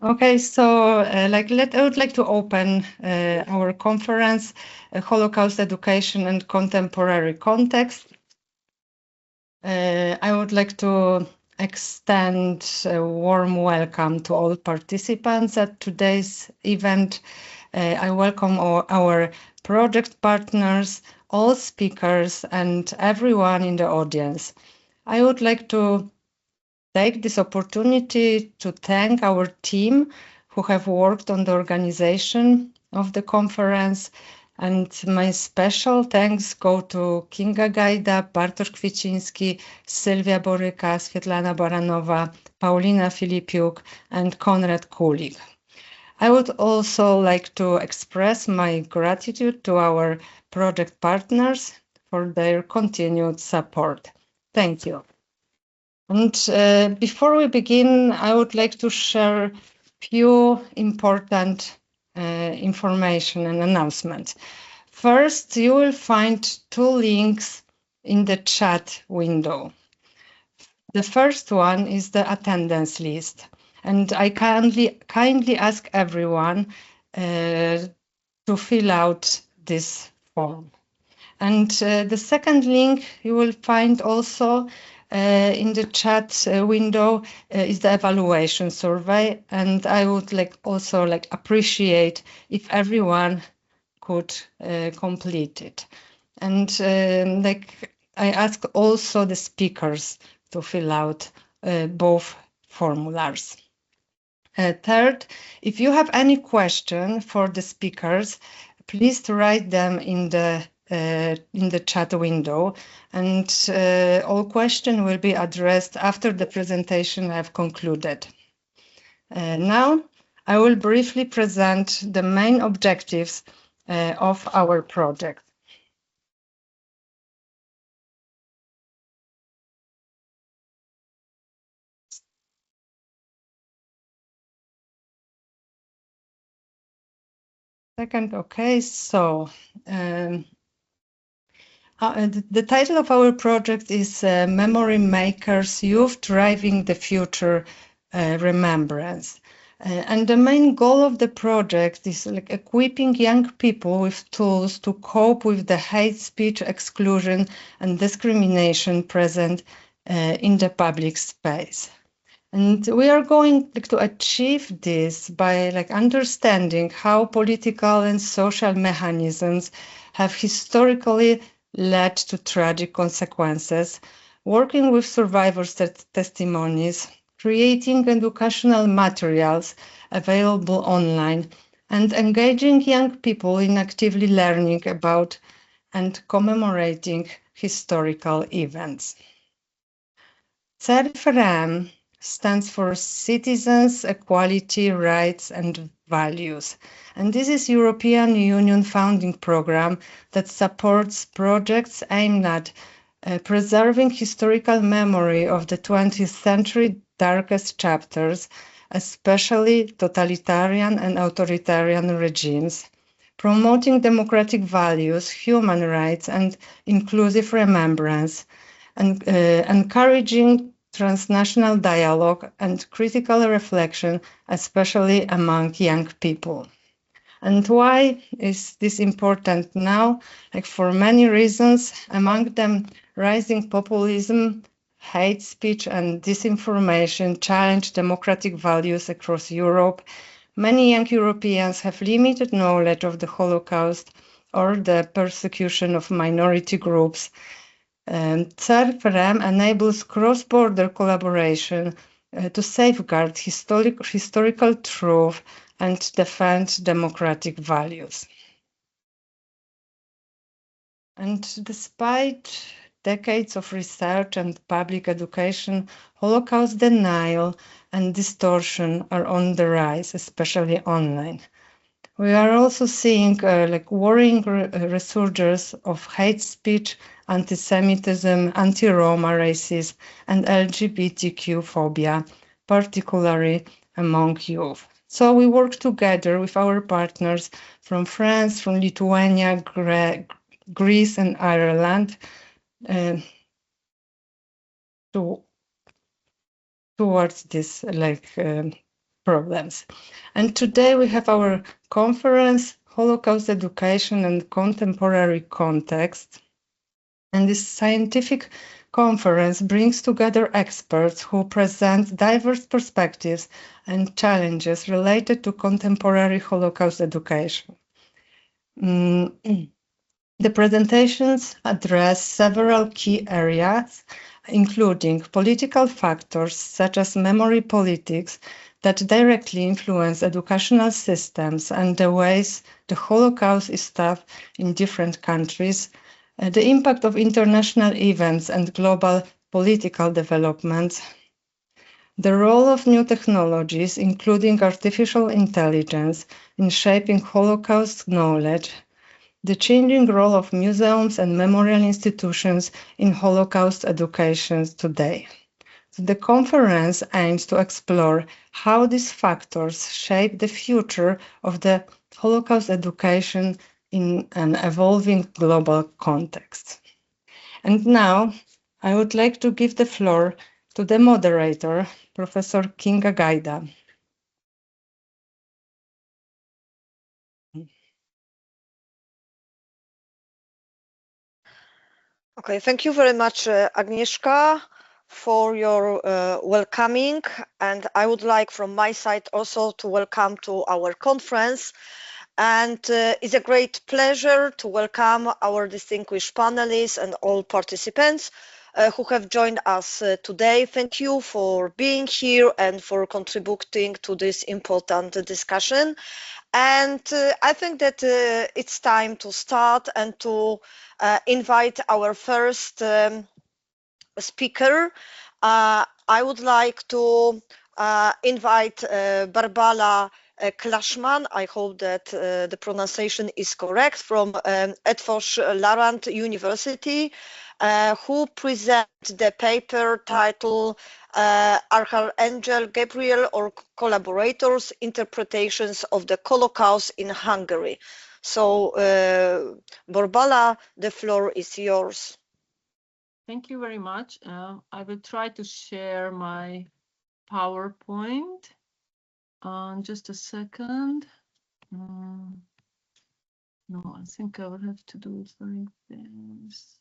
Okay, so I would like to open our conference, Holocaust Education and Contemporary Context. I would like to extend a warm welcome to all participants at today's event. I welcome our project partners, all speakers, and everyone in the audience. I would like to take this opportunity to thank our team who have worked on the organization of the conference. And my special thanks go to Kinga Gajda, Bartosz Kwieciński, Sylwia Boryka, Svetlana Baranova, Paulina Filipiuk, and Konrad Kulik. I would also like to express my gratitude to our project partners for their continued support. Thank you. And before we begin, I would like to share few important information and announcements. First, you will find two links in the chat window. The first one is the attendance list, and I kindly ask everyone to fill out this form. And the second link you will find also in the chat window is the evaluation survey, and I would also appreciate if everyone could complete it. And I ask also the speakers to fill out both formulars. Third, if you have any question for the speakers, please write them in the chat window, and all questions will be addressed after the presentation I have concluded. Now, I will briefly present the main objectives of our project. Second, okay, so the title of our project is Memory Makers, Youth Driving the Future Remembrance. And the main goal of the project is equipping young people with tools to cope with the hate speech, exclusion, and discrimination present in the public space. And we are going to achieve this by understanding how political and social mechanisms have historically led to tragic consequences, working with survivors' testimonies, creating educational materials available online, and engaging young people in actively learning about and commemorating historical events. CERFREM stands for Citizens, Equality, Rights and Values. And this is European Union funding program that supports projects aimed at preserving historical memory of the 20th century darkest chapters, especially totalitarian and authoritarian regimes, promoting democratic values, human rights, and inclusive remembrance, and encouraging transnational dialogue and critical reflection, especially among young people. And why is this important now? For many reasons, among them rising populism, hate speech and disinformation challenge democratic values across Europe. Many young Europeans have limited knowledge of the Holocaust or the persecution of minority groups. CERFREM enables cross-border collaboration to safeguard historical truth and defend democratic values. And despite decades of research and public education, Holocaust denial and distortion are on the rise, especially online. We are also seeing worrying resurgence of hate speech, anti-Semitism, anti-Roma racism, and LGBTQ phobia, particularly among youth. So we work together with our partners from France, from Lithuania, Greece, and Ireland towards this problems. And today we have our conference, Holocaust Education and Contemporary Context. And this scientific conference brings together experts who present diverse perspectives and challenges related to contemporary Holocaust education. The presentations address several key areas, including political factors such as memory politics that directly influence educational systems and the ways the Holocaust is taught in different countries, the impact of international events and global political developments, the role of new technologies, including artificial intelligence, in shaping Holocaust knowledge, the changing role of museums and memorial institutions in Holocaust education today. The conference aims to explore how these factors shape the future of the Holocaust education in an evolving global context. And now I would like to give the floor to the moderator, Professor Kinga Gaida. Okay, thank you very much, Agnieszka, for your welcoming. And I would like from my side also to welcome to our conference. And it's a great pleasure to welcome our distinguished panelists and all participants who have joined us today. Thank you for being here and for contributing to this important discussion. And I think that it's time to start and to invite our first speaker. I would like to invite Barbara Klashman. I hope that the pronunciation is correct, from Edfors Larand University, who present the paper titled Archangel Gabriel or Collaborators, Interpretations of the Holocaust in Hungary. So, Barbara, the floor is yours. Thank you very much. I will try to share my PowerPoint. Just a second. No, I think I will have to do it like this.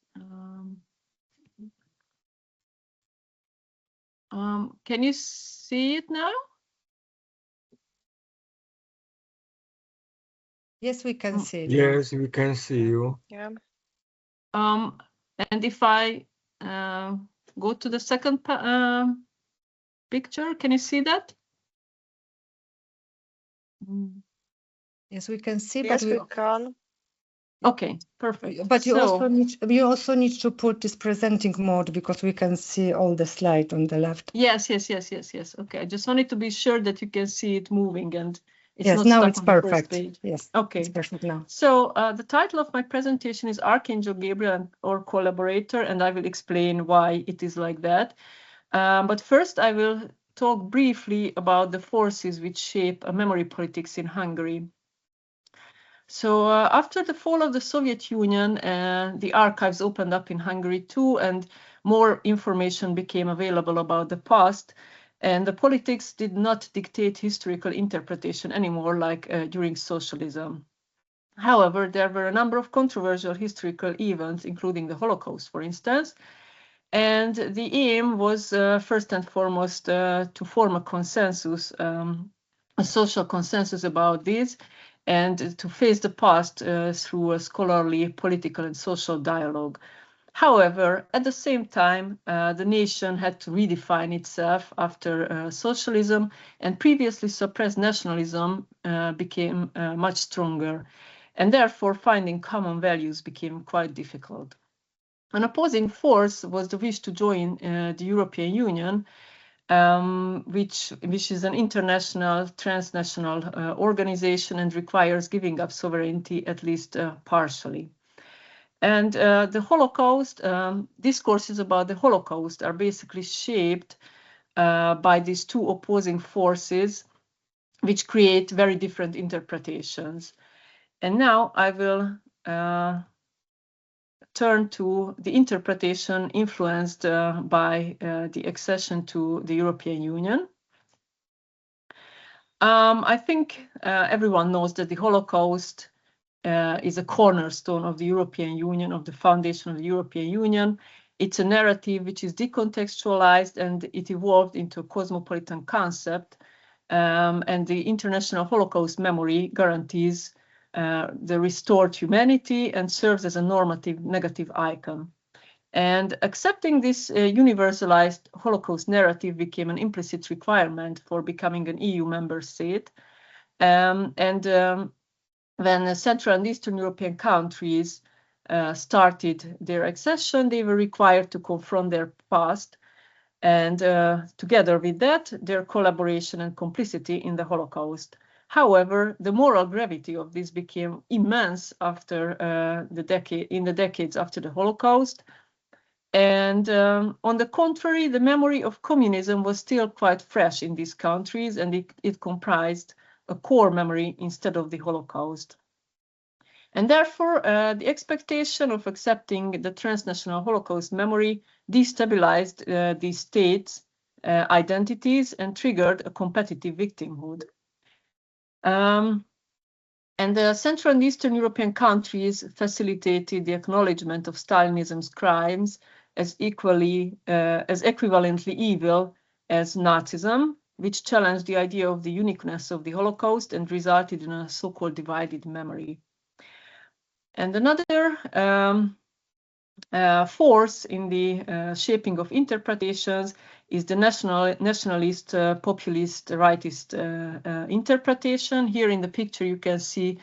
Can you see it now? Yes, we can see you. Yes, we can see you. Yeah. And if I go to the second picture, can you see that? Yes, we can see, Yes, but we can. Okay, perfect. But you So, also need to put this presenting mode because we can see all the slide on the left. yes. Okay, I just wanted to be sure that you can see it moving and it's Yes, not now stuck it's on the first perfect. page. Yes, okay, it's perfect now. So the title of my presentation is Archangel Gabriel or Collaborator, and I will explain why it is like that. But first, I will talk briefly about the forces which shape memory politics in Hungary. So after the fall of the Soviet Union, the archives opened up in Hungary too, and more information became available about the past. And the politics did not dictate historical interpretation anymore like during socialism. However, there were a number of controversial historical events, including the Holocaust, for instance. And the aim was first and foremost to form a consensus, a social consensus about this, and to face the past through a scholarly, political, and social dialogue. However, at the same time, the nation had to redefine itself after socialism, and previously suppressed nationalism became much stronger, and therefore finding common values became quite difficult. An opposing force was the wish to join the European Union, which is an international, transnational organization and requires giving up sovereignty, at least partially. And the Holocaust, discourses about the Holocaust are basically shaped by these two opposing forces, which create very different interpretations. And now I will turn to the interpretation influenced by the accession to the European Union. I think everyone knows that the Holocaust is a cornerstone of the European Union, of the foundation of the European Union. It's a narrative which is decontextualized, and it evolved into a cosmopolitan concept. And the International Holocaust Memory guarantees the restored humanity and serves as a normative negative icon. And accepting this universalized Holocaust narrative became an implicit requirement for becoming an EU member state. When Central and Eastern European countries started their accession, they were required to confront their past, and together with that, their collaboration and complicity in the Holocaust. However, the moral gravity of this became immense after in the decades after the Holocaust. And on the contrary, the memory of communism was still quite fresh in these countries, and it comprised a core memory instead of the Holocaust. And therefore, the expectation of accepting the transnational Holocaust memory destabilized these states' identities and triggered a competitive victimhood. And the Central and Eastern European countries facilitated the acknowledgement of Stalinism's crimes as equivalently evil as Nazism, which challenged the idea of the uniqueness of the Holocaust and resulted in a so-called divided memory. And another force in the shaping of interpretations is the nationalist, populist, rightist interpretation. Here in the picture, you can see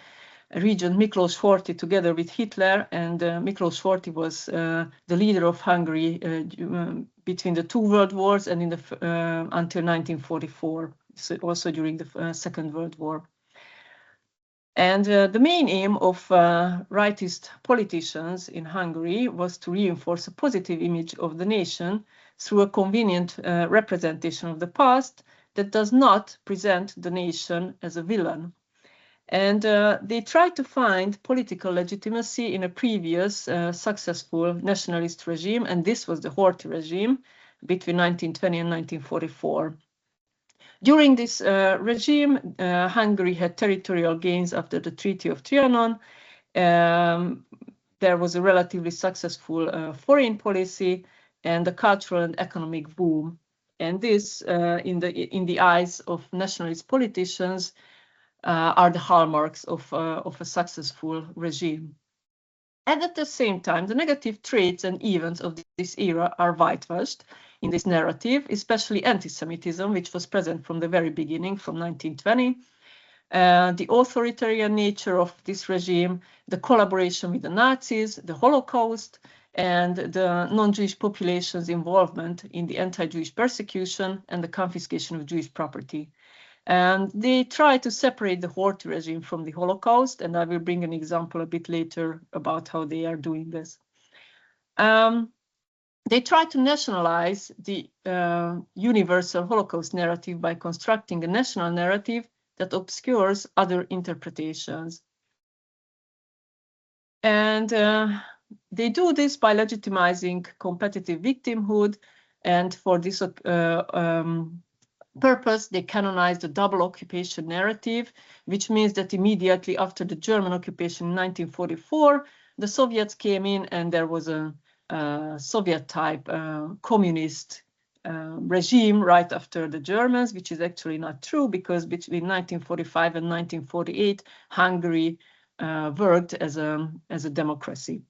Regent Miklos Horthy together with Hitler, and Miklos Horthy was the leader of Hungary between the two world wars and until 1944, so also during the Second World War. And the main aim of rightist politicians in Hungary was to reinforce a positive image of the nation through a convenient representation of the past that does not present the nation as a villain. And they tried to find political legitimacy in a previous successful nationalist regime, and this was the Horthy regime between 1920 and 1944. During this regime, Hungary had territorial gains after the Treaty of Trianon. There was a relatively successful foreign policy and a cultural and economic boom. And this, in the eyes of nationalist politicians, are the hallmarks of a successful regime. And at the same time, the negative traits and events of this era are whitewashed in this narrative, especially anti-Semitism, which was present from the very beginning, from 1920. The authoritarian nature of this regime, the collaboration with the Nazis, the Holocaust, and the non-Jewish population's involvement in the anti-Jewish persecution and the confiscation of Jewish property. And they try to separate the Horthy regime from the Holocaust, and I will bring an example a bit later about how they are doing this. They try to nationalize the universal Holocaust narrative by constructing a national narrative that obscures other interpretations. And they do this by legitimizing competitive victimhood, and for this purpose, they canonized the double occupation narrative, which means that immediately after the German occupation in 1944, the Soviets came in and there was a Soviet-type communist regime right after the Germans, which is actually not true, because between 1945 and 1948, Hungary worked as a democracy.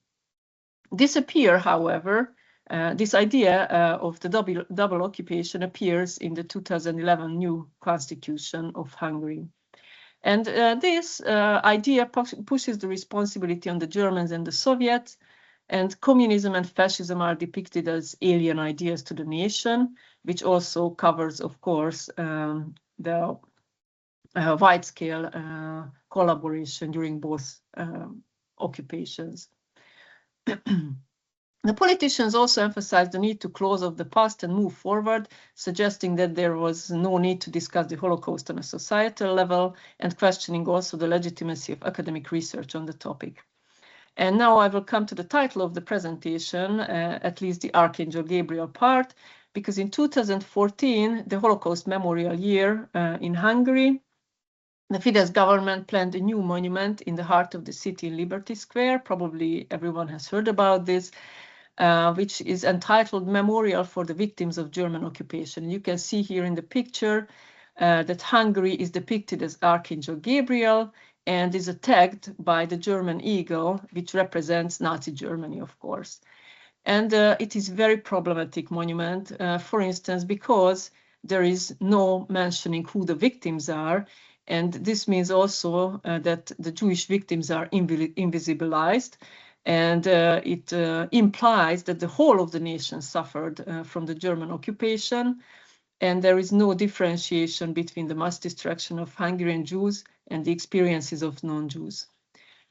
This idea of the double occupation appears in the 2011 new constitution of Hungary. And this idea pushes the responsibility on the Germans and the Soviets, and communism and fascism are depicted as alien ideas to the nation, which also covers, of course, the wide-scale collaboration during both occupations. The politicians also emphasized the need to close off the past and move forward, suggesting that there was no need to discuss the Holocaust on a societal level, and questioning also the legitimacy of academic research on the topic. And now I will come to the title of the presentation, at least the Archangel Gabriel part, because in 2014, the Holocaust Memorial Year in Hungary, The Fidesz government planned a new monument in the heart of the city in Liberty Square. Probably everyone has heard about this, which is entitled Memorial for the Victims of German Occupation. You can see here in the picture that Hungary is depicted as Archangel Gabriel and is attacked by the German eagle, which represents Nazi Germany, of course. And it is a very problematic monument, for instance, because there is no mentioning who the victims are. And this means also that the Jewish victims are invisibilized. And it implies that the whole of the nation suffered from the German occupation. And there is no differentiation between the mass destruction of Hungarian Jews and the experiences of non-Jews.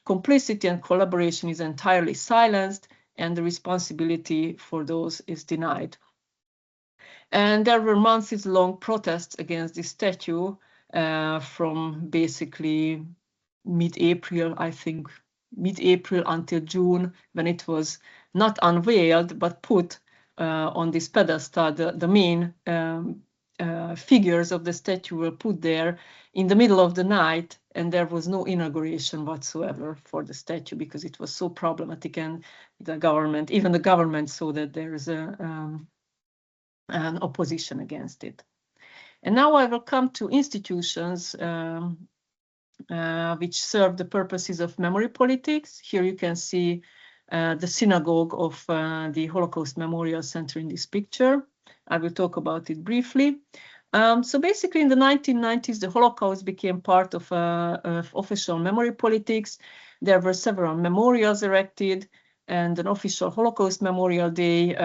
Complicity and collaboration is entirely silenced, and the responsibility for those is denied. And there were months-long protests against this statue from basically mid-April, I think, mid-April until June, when it was not unveiled, but put on this pedestal. The main figures of the statue were put there in the middle of the night, and there was no inauguration whatsoever for the statue because it was so problematic, and even the government saw that there is an opposition against it. And now I will come to institutions which serve the purposes of memory politics. Here you can see the synagogue of the Holocaust Memorial Center in this picture. I will talk about it briefly. So basically in the 1990s, the Holocaust became part of official memory politics. There were several memorials erected and an official Holocaust Memorial Day,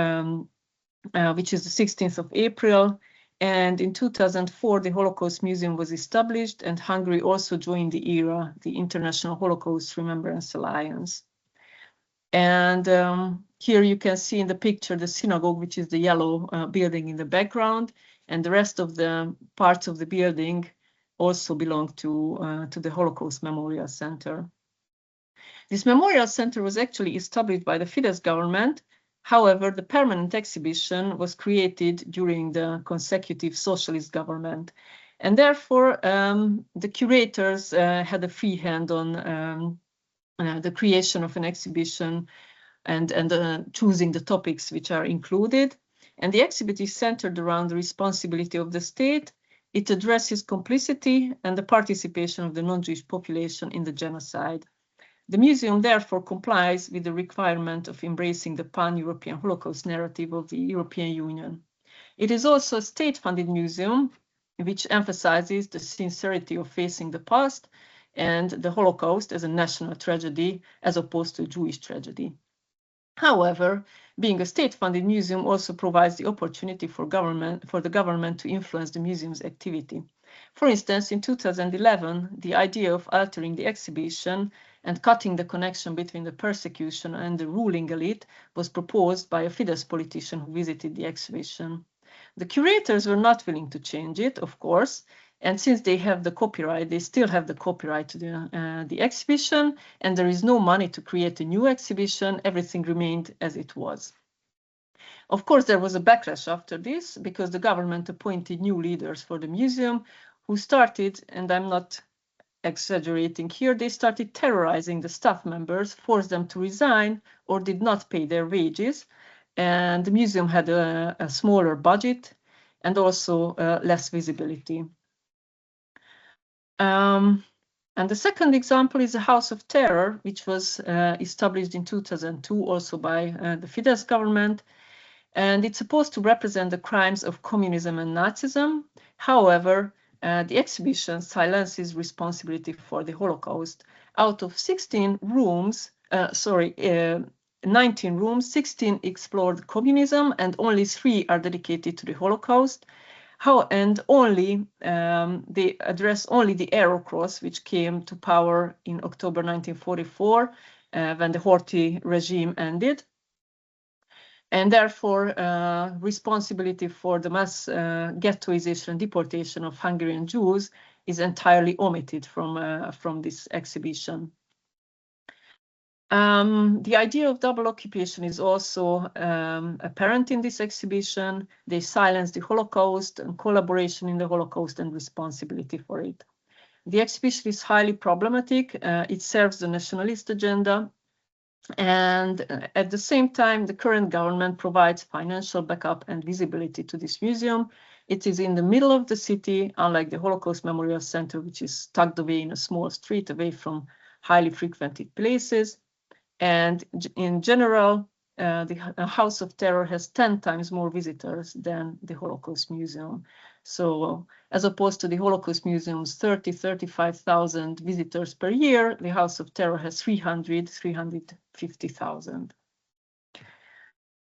which is the 16th of April. And in 2004, the Holocaust Museum was established, and Hungary also joined the ERA, the International Holocaust Remembrance Alliance. And here you can see in the picture the synagogue, which is the yellow building in the background, and the rest of the parts of the building also belong to the Holocaust Memorial Center. This Memorial Center was actually established by the Fidesz government. However, the permanent exhibition was created during the consecutive socialist government. And therefore, the curators had a free hand on the creation of an exhibition and choosing the topics which are included. And the exhibit is centered around the responsibility of the state. It addresses complicity and the participation of the non-Jewish population in the genocide. The museum therefore complies with the requirement of embracing the pan-European Holocaust narrative of the European Union. It is also a state-funded museum which emphasizes the sincerity of facing the past and the Holocaust as a national tragedy as opposed to a Jewish tragedy. However, being a state-funded museum also provides the opportunity for the government to influence the museum's activity. For instance, in 2011, the idea of altering the exhibition and cutting the connection between the persecution and the ruling elite was proposed by a Fidesz politician who visited the exhibition. The curators were not willing to change it, of course, and since they have the copyright, they still have the copyright to the exhibition, and there is no money to create a new exhibition. Everything remained as it was. Of course, there was a backlash after this because the government appointed new leaders for the museum who started, and I'm not exaggerating here, they started terrorizing the staff members, forced them to resign or did not pay their wages. And the museum had a smaller budget and also less visibility. And the second example is the House of Terror, which was established in 2002 also by the Fidesz government. And it's supposed to represent the crimes of communism and Nazism. However, the exhibition silences responsibility for the Holocaust. Out of 19 rooms, 16 explored communism and only 3 are dedicated to the Holocaust. And only they address only the Arrow Cross, which came to power in October 1944 when the Horthy regime ended. And therefore, responsibility for the mass ghettoization and deportation of Hungarian Jews is entirely omitted from this exhibition. The idea of double occupation is also apparent in this exhibition. They silence the Holocaust and collaboration in the Holocaust and responsibility for it. The exhibition is highly problematic. It serves the nationalist agenda. And at the same time, the current government provides financial backup and visibility to this museum. It is in the middle of the city, unlike the Holocaust Memorial Center, which is tucked away in a small street away from highly frequented places. And in general, the House of Terror has 10 times more visitors than the Holocaust Museum. So as opposed to the Holocaust Museum's 35,000 visitors per year, the House of Terror has 350,000.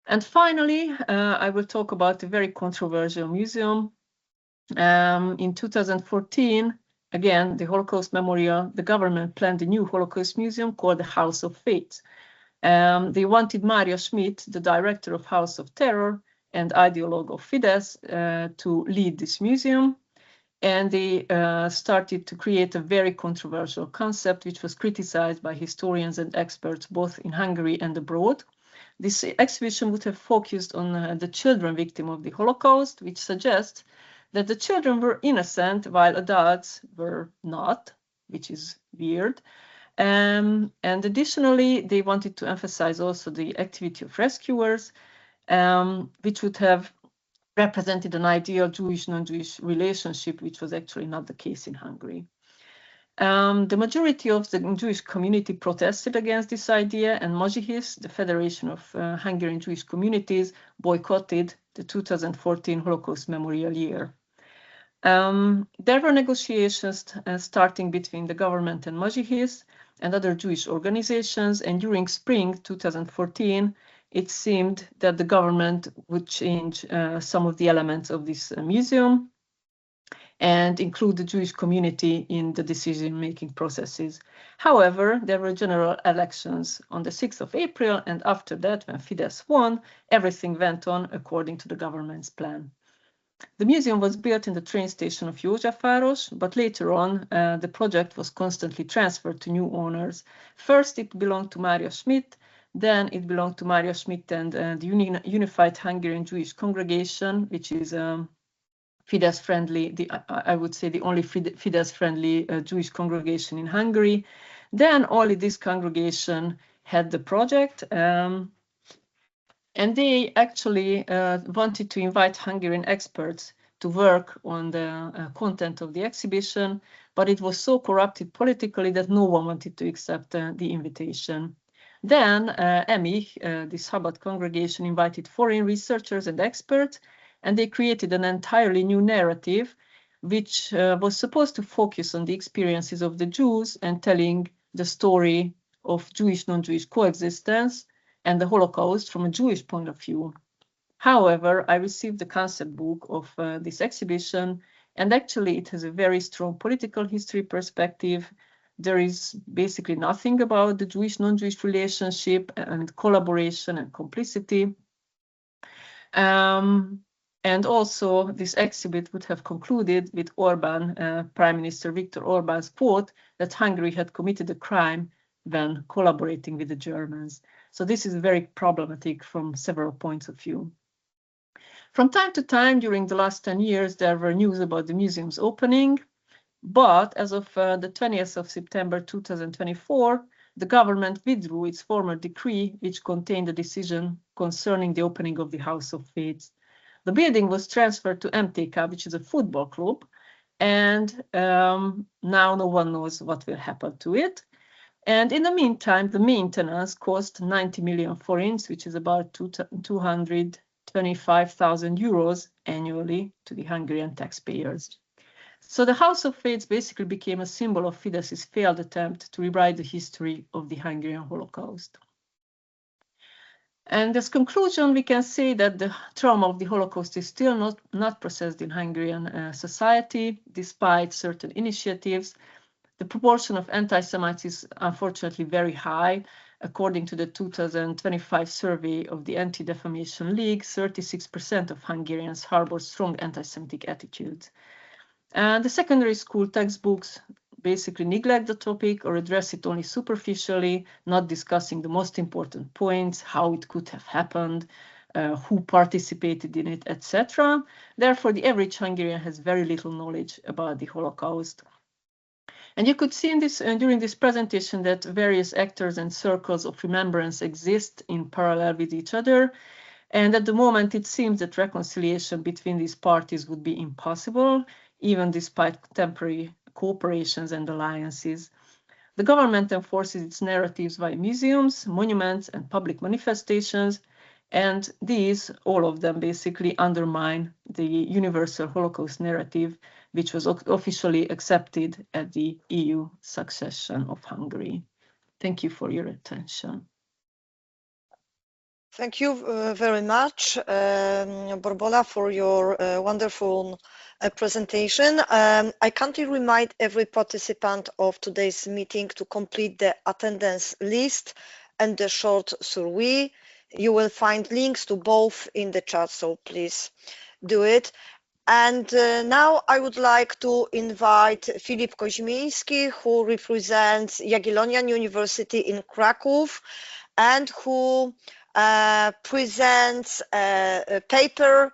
And finally, I will talk about a very controversial museum. In 2014, again, the Holocaust Memorial, the government planned a new Holocaust Museum called the House of Fate. They wanted Mario Schmidt, the director of House of Terror and ideologue of Fidesz, to lead this museum. And they started to create a very controversial concept, which was criticized by historians and experts both in Hungary and abroad. This exhibition would have focused on the children victim of the Holocaust, which suggests that the children were innocent while adults were not, which is weird. And additionally, they wanted to emphasize also the activity of rescuers, which would have represented an ideal Jewish, non-Jewish relationship, which was actually not the case in Hungary. The majority of the Jewish community protested against this idea, and Mazihis, the Federation of Hungarian Jewish Communities, boycotted the 2014 Holocaust Memorial Year. There were negotiations starting between the government and Mazihis and other Jewish organizations, and during spring 2014, it seemed that the government would change some of the elements of this museum and include the Jewish community in the decision-making processes. However, there were general elections on the 6th of April, and after that, when Fidesz won, everything went on according to the government's plan. The museum was built in the train station of Józsefváros, but later on, the project was constantly transferred to new owners. First, it belonged to Mario Schmidt, then it belonged to Mario Schmidt and the Unified Hungarian Jewish Congregation, which is Fidesz-friendly, I would say the only Fidesz-friendly Jewish congregation in Hungary. Then only this congregation had the project, and they actually wanted to invite Hungarian experts to work on the content of the exhibition, but it was so corrupted politically that no one wanted to accept the invitation. Then EMIH, the Chabad congregation, invited foreign researchers and experts, and they created an entirely new narrative, which was supposed to focus on the experiences of the Jews and telling the story of Jewish, non-Jewish coexistence and the Holocaust from a Jewish point of view. However, I received the concept book of this exhibition, and actually it has a very strong political history perspective. There is basically nothing about the Jewish, non-Jewish relationship and collaboration and complicity. And also, this exhibit would have concluded with Orbán, Prime Minister Viktor Orbán's quote that Hungary had committed a crime when collaborating with the Germans. So this is very problematic from several points of view. From time to time during the last 10 years, there were news about the museum's opening, but as of the 20th of September 2024, the government withdrew its former decree, which contained a decision concerning the opening of the House of Fates. The building was transferred to MTK, which is a football club, and now no one knows what will happen to it. And in the meantime, the maintenance cost 90 million forints, which is about 225,000 euros annually to the Hungarian taxpayers. So the House of Fates basically became a symbol of Fidesz's failed attempt to rewrite the history of the Hungarian Holocaust. And as conclusion, we can say that the trauma of the Holocaust is still not processed in Hungarian society, despite certain initiatives. The proportion of anti-Semites is unfortunately very high. According to the 2025 survey of the Anti-Defamation League, 36% of Hungarians harbor strong anti-Semitic attitudes. And the secondary school textbooks basically neglect the topic or address it only superficially, not discussing the most important points, how it could have happened, who participated in it, etc. Therefore, the average Hungarian has very little knowledge about the Holocaust. And you could see in this during this presentation that various actors and circles of remembrance exist in parallel with each other. And at the moment, it seems that reconciliation between these parties would be impossible, even despite temporary cooperations and alliances. The government enforces its narratives via museums, monuments, and public manifestations, and these, all of them, basically undermine the universal Holocaust narrative, which was officially accepted at the EU succession of Hungary. Thank you for your attention. Thank you very much, Borbola, for your wonderful presentation. I kindly remind every participant of today's meeting to complete the attendance list and the short survey. You will find links to both in the chat, so please do it. And now I would like to invite Filip Koźmiński, who represents Jagiellonian University in Kraków and who presents a paper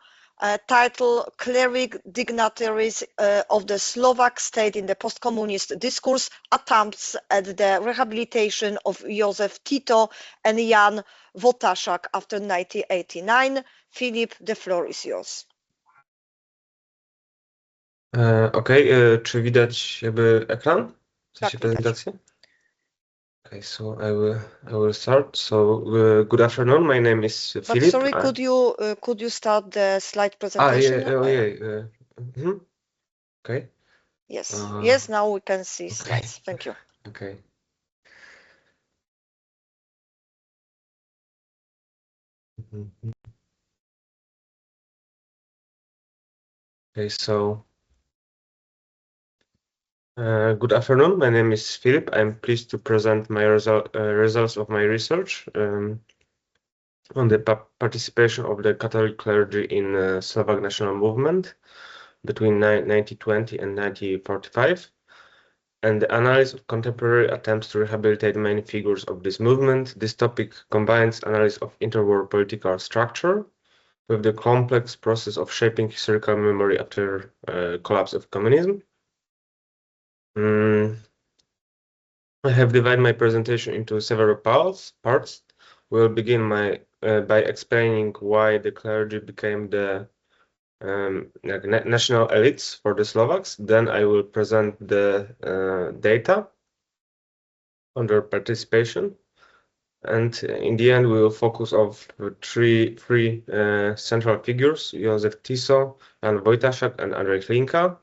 titled Cleric Dignitaries of the Slovak State in the Post-Communist Discourse, Attempts at the Rehabilitation of Józef Tito and Jan Wojtaszak after 1989. Filip, the floor is yours. Okej, czy widać jakby ekran? W sensie Tak, widać. prezentację? Okay, so I will start. So good afternoon. My name is But Filip. sorry, could you start the slide presentation? Okay. Yes. Yes, now we can see okay. slides. Thank you. Okay. Okay, so good afternoon. My name is Filip. I'm pleased to present my results of my research on the participation of the Catholic clergy in Slovak national movement between 1920 and 1945, and the analysis of contemporary attempts to rehabilitate many figures of this movement. This topic combines analysis of interwar political structure with the complex process of shaping historical memory after collapse of communism. I have divided my presentation into several parts. We'll begin by explaining why the clergy became the national elites for the Slovaks. Then I will present the data on their participation, and in the end we will focus on three central figures: Józef Tiso, Jan Wojtaszak, and Andrzej Hlinka.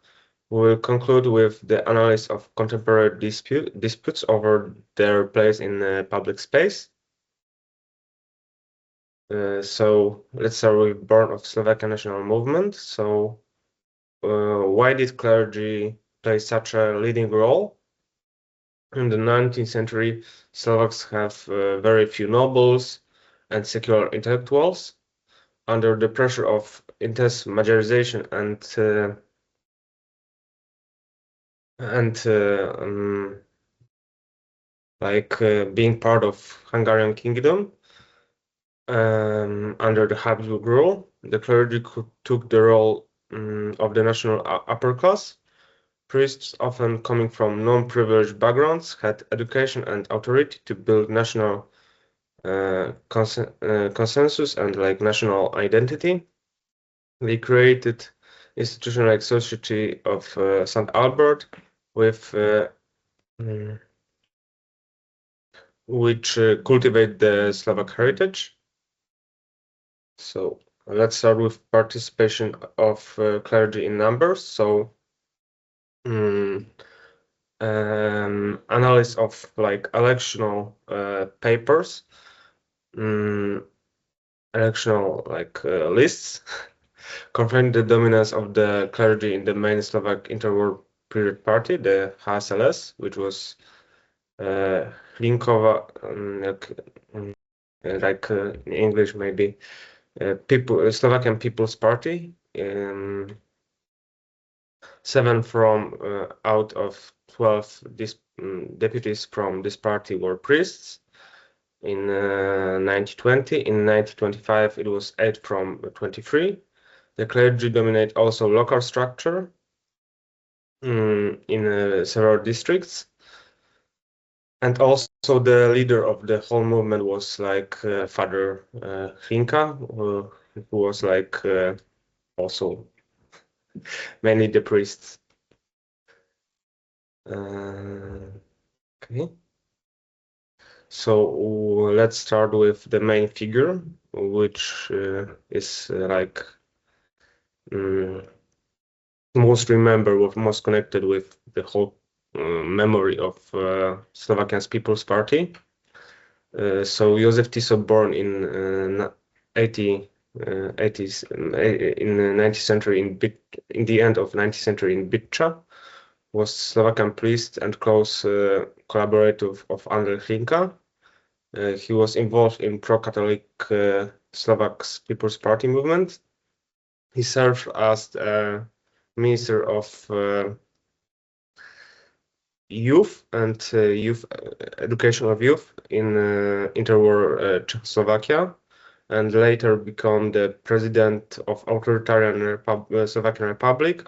We will conclude with the analysis of contemporary disputes over their place in public space. So let's start with born of Slovakian national movement. So why did clergy play such a leading role? In the 19th century, Slovaks have very few nobles and secular intellectuals. Under the pressure of intense majorization and being part of Hungarian kingdom, under the Habsburg rule, the clergy took the role of the national upper class. Priests, often coming from non-privileged backgrounds, had education and authority to build national consensus and national identity. They created institution like Society of St. Albert, with which cultivate the Slovak heritage. So let's start with participation of clergy in numbers. So analysis of electional papers, electional lists, confirmed the dominance of the clergy in the main Slovak interwar period party, the HSLS, which was Hlinkova, in English maybe Slovakian People's Party. 7 from out of 12 deputies from this party were priests in 1920. In 1925 it was 8 from 23. The clergy dominate also local structure. in several districts. And also the leader of the whole movement was like Father Hrinka, who was like also mainly the priest. Okay. So let's start with the main figure, which is like most remembered, most connected with the whole memory of Slovakian People's Party. So Józef Tiso, born in 80s in the 19th century in the end of 19th century in Bytča, was Slovakian priest and close collaborator of Andrzej Hlinka. He was involved in pro-Catholic Slovak People's Party movement. He served as Minister of Youth and Youth Education of Youth in interwar Czechoslovakia, and later became the president of authoritarian Slovakian Republic,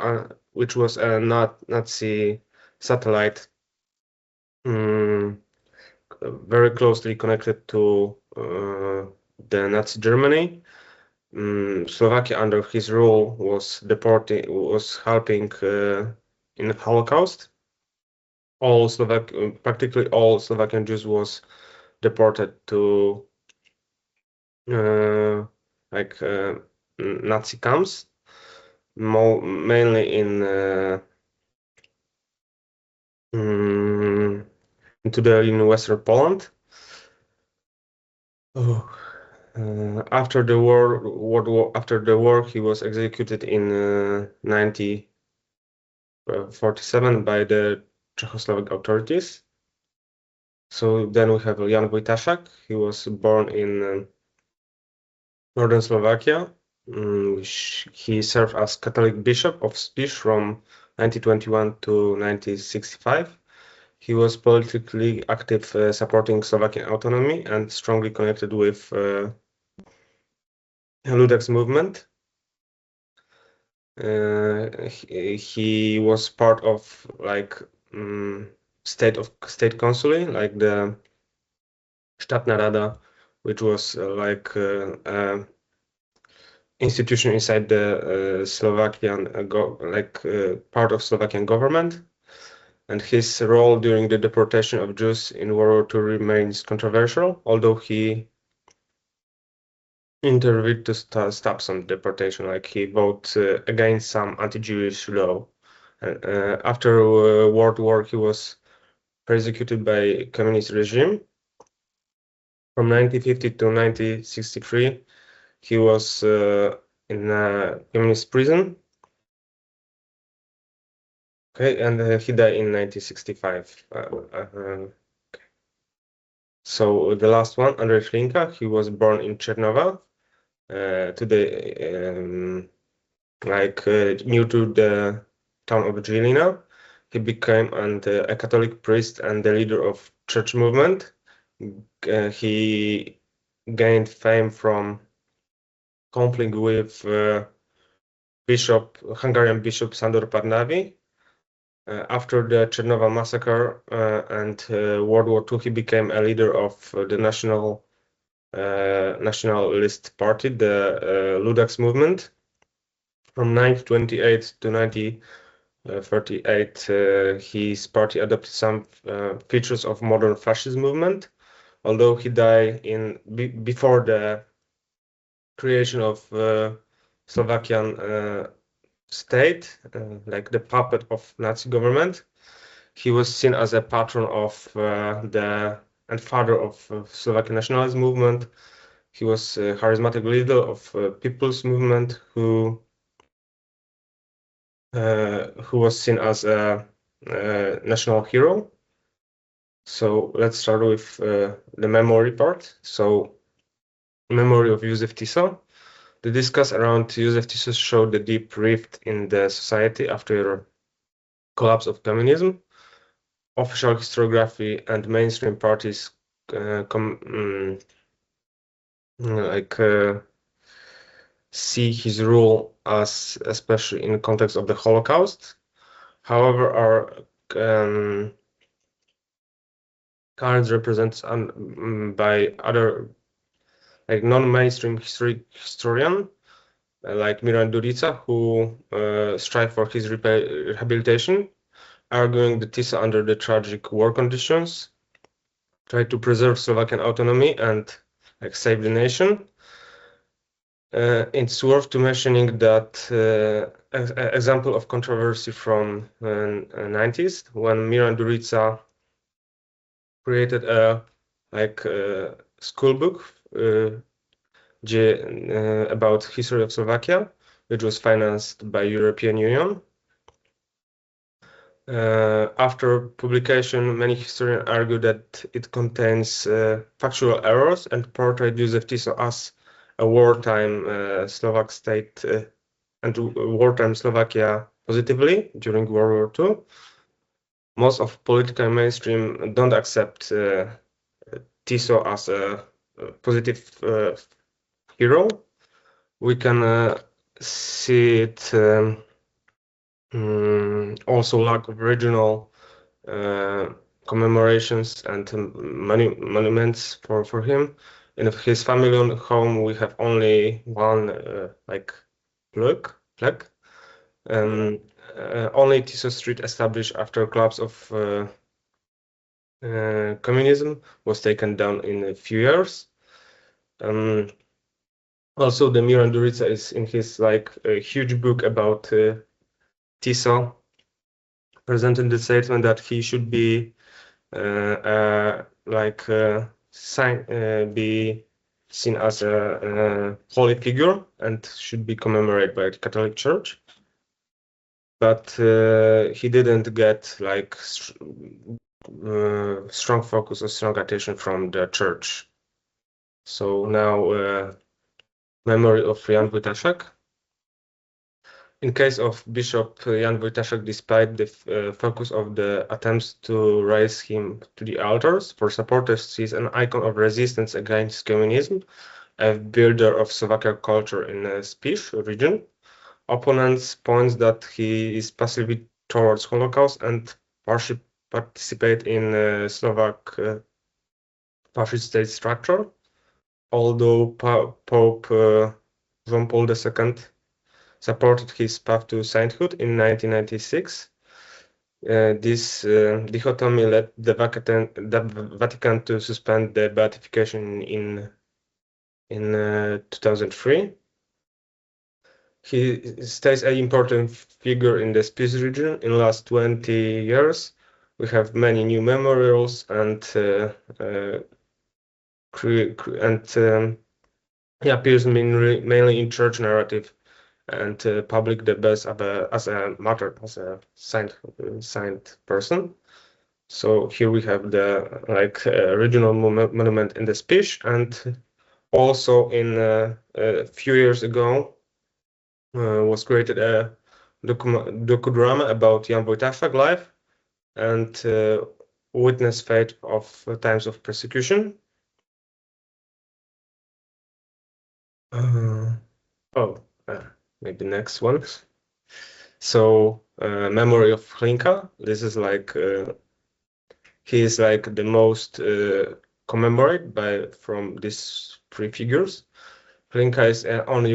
which was a Nazi satellite, very closely connected to the Nazi Germany. Slovakia under his rule was helping in the Holocaust. Practically all Slovakian Jews was deported to Nazi camps, mainly in Western Poland. After the war, he was executed in 1947 by the Czechoslovak authorities. So then we have Jan Wojtaszak. He was born in northern Slovakia. He served as Catholic Bishop of Spiš from 1921 to 1965. He was politically active, supporting Slovakian autonomy and strongly connected with Ludek's movement. He was part of like state council, like the Štátna Rada, which was institution inside the Slovakian part of Slovakian government. And his role during the deportation of Jews in World War II remains controversial, although he intervened to stop some deportation, like he voted against some anti-Jewish law. After World War, he was persecuted by communist regime. From 1950 to 1963, he was in a communist prison. Okay, and he died in 1965. So the last one, Andrzej Hlinka, he was born in Czernova, near to the town of Žilina. He became a Catholic priest and the leader of church movement. He gained fame from conflict with Hungarian Bishop Sándor Parnavi. After the Chernova massacre and World War II, he became a leader of the nationalist party, the Ludek's movement. From 1928 to 1938, his party adopted some features of modern fascist movement, although he died before the creation of Slovakian state, like the puppet of Nazi government. He was seen as a patron of and father of Slovak nationalist movement. He was a charismatic leader of people's movement who was seen as a national hero. So let's start with the memory part. So memory of Józef Tiso. The discuss around Józef Tiso showed the deep rift in the society after collapse of communism. Official historiography and mainstream parties see his rule as especially in context of the Holocaust. However, our cards represented by other like non-mainstream historian like Miran Durica, who strive for his rehabilitation, arguing that Tisa under the tragic war conditions tried to preserve Slovakian autonomy and like save the nation. It's worth to mentioning that example of controversy from 90s when Miran Durica created a school book about history of Slovakia, which was financed by European Union. After publication, many historians argue that it contains factual errors and portrayed Józef Tiso as a wartime Slovak state and wartime Slovakia positively during World War II. Most of political mainstream don't accept Tiso as a positive hero. We can see it also lack of regional commemorations and monuments for him. In his family home, we have only one plaque. Only Tiso Street, established after collapse of communism, was taken down in a few years. Also, the Miran Durica is in his a huge book about Tiso, presented the statement that he should be be seen as a holy figure and should be commemorated by the Catholic Church. But he didn't get strong focus or strong attention from the church. So now, memory of Jan Wojtaszek. In case of Bishop Jan Wojtaszek, despite the focus of the attempts to raise him to the altars, for supporters he is an icon of resistance against communism, a builder of Slovakian culture in the Spiš region. Opponents point that he is passively towards Holocaust and partially participate in Slovak fascist state structure. Although Pope John Paul II supported his path to sainthood in 1996. This dichotomy led the Vatican to suspend the beatification in 2003. He stays an important figure in the Spiš region. In the last 20 years, we have many new memorials and he appears mainly in church narrative and public debates as a martyr, as a saint person. So here we have the regional monument in the Spiš, and also in a few years ago was created a docudrama about Jan Wojtaszek life and witness fate of times of persecution. Maybe next one. So memory of Hlinka. This is he is the most commemorated from these three figures. Hlinka is only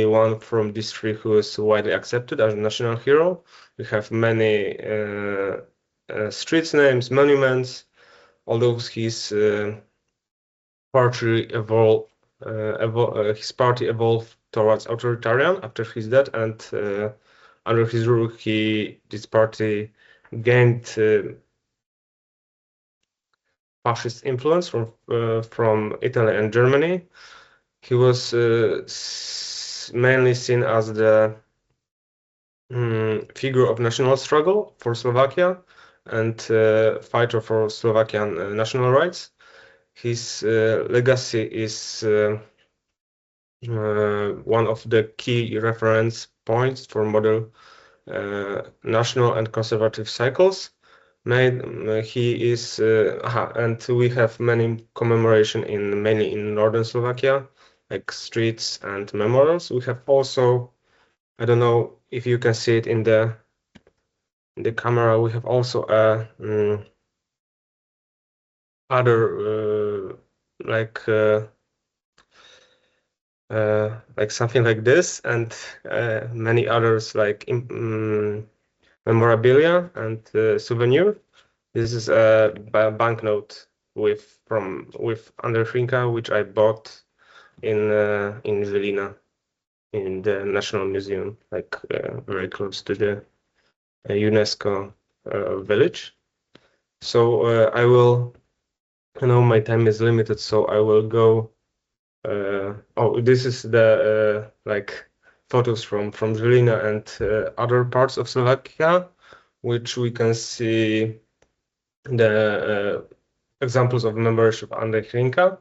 one from these three who is widely accepted as a national hero. We have many street names, monuments, although his party evolved towards authoritarian after his death, and under his rule, this party gained fascist influence from Italy and Germany. He was mainly seen as the figure of national struggle for Slovakia and fighter for Slovakian national rights. His legacy is one of the key reference points for modern national and conservative cycles. He is, and we have many commemoration mainly in northern Slovakia, like streets and memorials. We have also, I don't know if you can see it in the in the camera, we have also a other like something like this, and many others like memorabilia and souvenir. This is a banknote with Andrzej Hrinka, which I bought in Żylina, in the National Museum, like very close to the UNESCO village. So I will. I know my time is limited, so I will go. Oh, this is the like photos from Žilina and other parts of Slovakia, which we can see the examples of membership under Hrinka,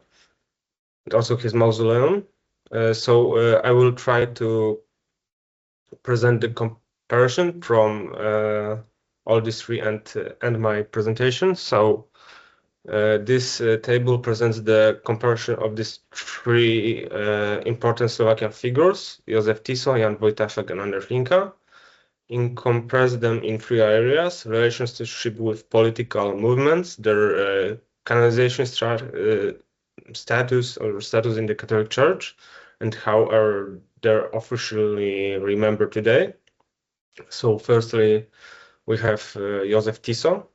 and also his mausoleum. So I will try to present the comparison from all these three and my presentation. So this table presents the comparison of these three important Slovakian figures: Józef Tiso, Jan Wojtaszek, and Andrzej Hrinka. Compress them in three areas: relationship with political movements, their canonization status in the Catholic Church, and how are they officially remembered today. So firstly, we have Józef Tiso.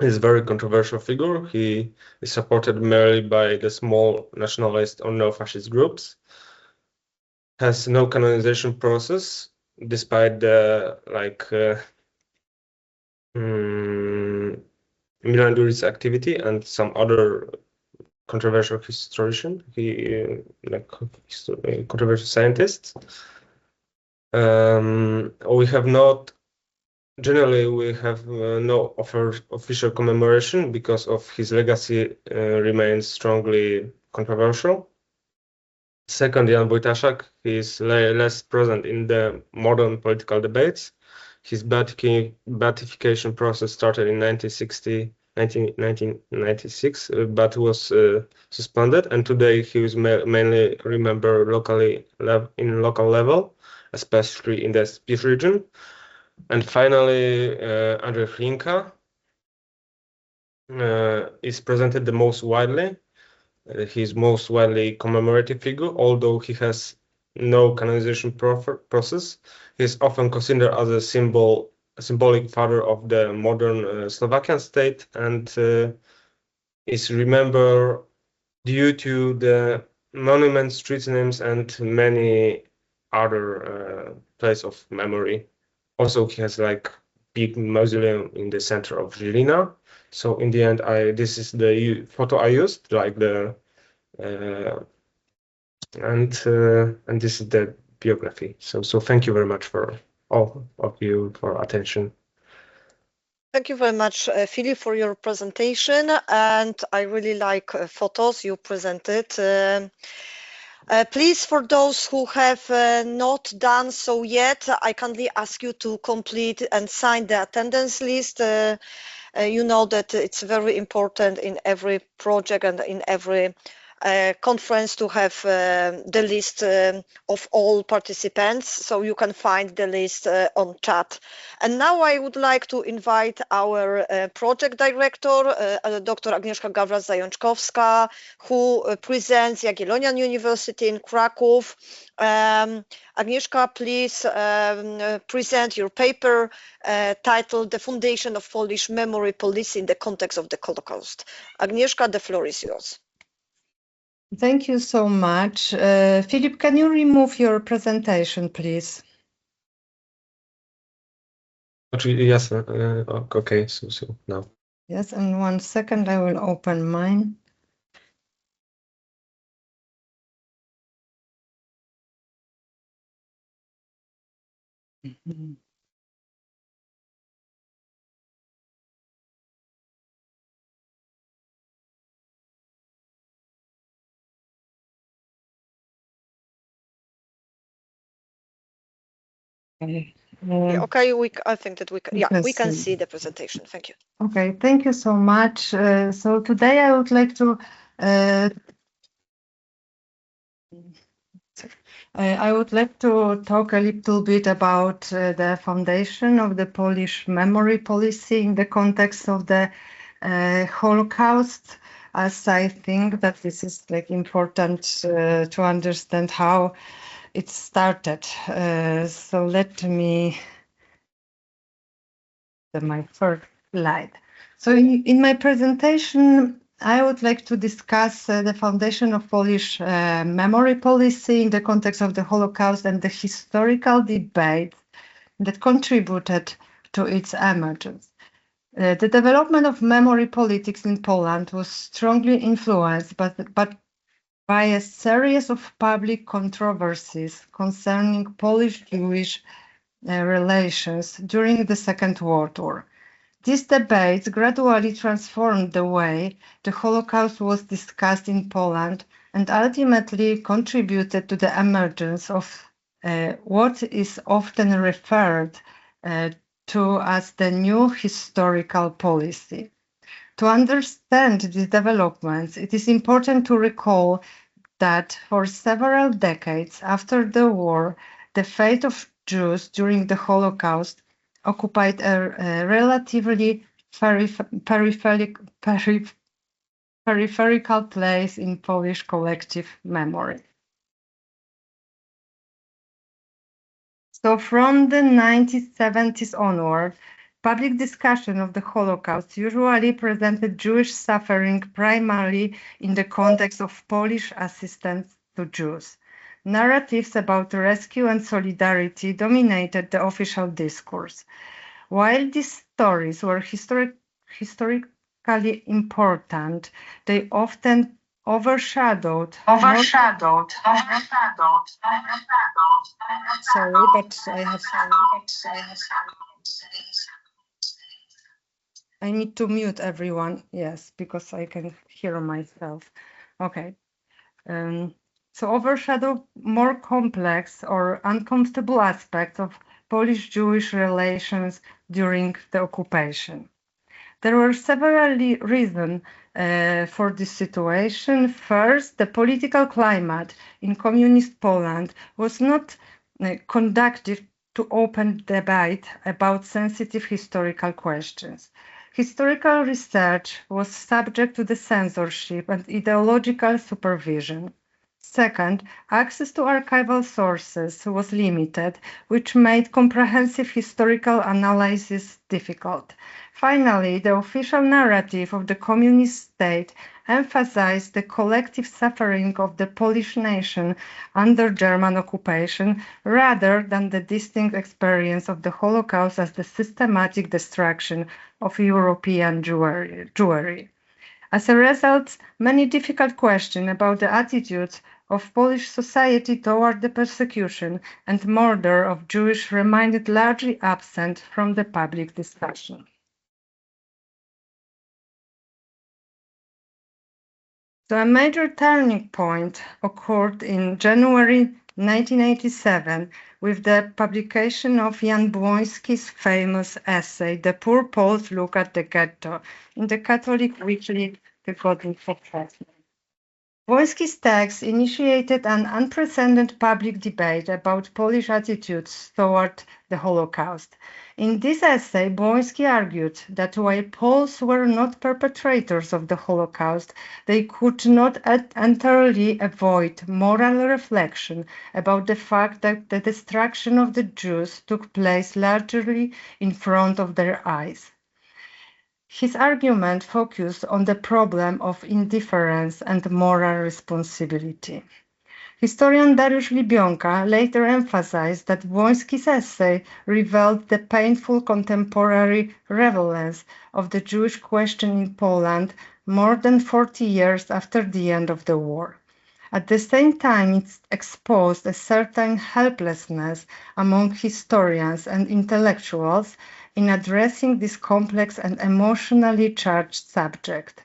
He's a very controversial figure. He is supported merely by the small nationalist or neo-fascist groups. Has no canonization process, despite the Milan Duri's activity and some other controversial historian. Controversial scientists. We have not. Generally, we have no official commemoration because of his legacy remains strongly controversial. Second, Jan Wojtaszek, he is less present in the modern political debates. His beatification process started in 1996, but was suspended, and today he is mainly remembered in local level, especially in the Spiš region. And finally, Andrzej Hrinka is presented the most widely. His most widely commemorated figure, although he has no canonization process. He is often considered as a symbolic father of the modern Slovakian state, and is remembered due to the monuments, street names, and many other places of memory. Also, he has like big mausoleum in the center of Žilina. So in the end, this is the photo I used, like the and this is the biography. So thank you very much for all of you for attention. Thank you very much, Filip, for your presentation, and I really like photos you presented. Please, for those who have not done so yet, I kindly ask you to complete and sign the attendance list. You know that it's very important in every project and in every conference to have the list of all participants, so you can find the list on chat. And now I would like to invite our project director, Dr. Agnieszka Gawras-Zajączkowska, who presents Jagiellonian University in Kraków. Agnieszka, please present your paper titled "The Foundation of Polish Memory Policy in the Context of the Holocaust." Agnieszka, the floor is yours. Thank you so much. Filip, can you remove your presentation, please? Actually, yes. Okay, so now. Yes, and 1 second, I will open mine. Okay, I think that we can see the presentation. Thank you. Okay, thank you so much. So today I would like to I would like to talk a little bit about the foundation of the Polish memory policy in the context of the Holocaust, as I think that this is like important to understand how it started. So let me my first slide. So in my presentation, I would like to discuss the foundation of Polish memory policy in the context of the Holocaust and the historical debate that contributed to its emergence. The development of memory politics in Poland was strongly influenced by a series of public controversies concerning Polish-Jewish relations during the Second World War. These debates gradually transformed the way the Holocaust was discussed in Poland and ultimately contributed to the emergence of what is often referred to as the new historical policy. To understand these developments, it is important to recall that for several decades after the war, the fate of Jews during the Holocaust occupied a relatively peripheral place in Polish collective memory. So from the 1970s onward, public discussion of the Holocaust usually presented Jewish suffering primarily in the context of Polish assistance to Jews. Narratives about rescue and solidarity dominated the official discourse. While these stories were historically important, they often overshadowed. Sorry, but I need to mute everyone. Yes, because I can hear myself. Okay. So overshadow more complex or uncomfortable aspects of Polish-Jewish relations during the occupation. There were several reasons for this situation. First, the political climate in communist Poland was not conducive to open debate about sensitive historical questions. Historical research was subject to the censorship and ideological supervision. Second, access to archival sources was limited, which made comprehensive historical analysis difficult. Finally, the official narrative of the communist state emphasized the collective suffering of the Polish nation under German occupation rather than the distinct experience of the Holocaust as the systematic destruction of European Jewry. As a result, many difficult questions about the attitudes of Polish society toward the persecution and murder of Jews remained largely absent from the public discussion. So a major turning point occurred in January 1987 with the publication of Jan Błoński's famous essay, The Poor Poles Look at the Ghetto, in the Catholic weekly The Godly Fortress. Błoński's text initiated an unprecedented public debate about Polish attitudes toward the Holocaust. In this essay, Błoński argued that while Poles were not perpetrators of the Holocaust, they could not entirely avoid moral reflection about the fact that the destruction of the Jews took place largely in front of their eyes. His argument focused on the problem of indifference and moral responsibility. Historian Dariusz Libionka later emphasized that Błoński's essay revealed the painful contemporary relevance of the Jewish question in Poland more than 40 years after the end of the war. At the same time, it exposed a certain helplessness among historians and intellectuals in addressing this complex and emotionally charged subject.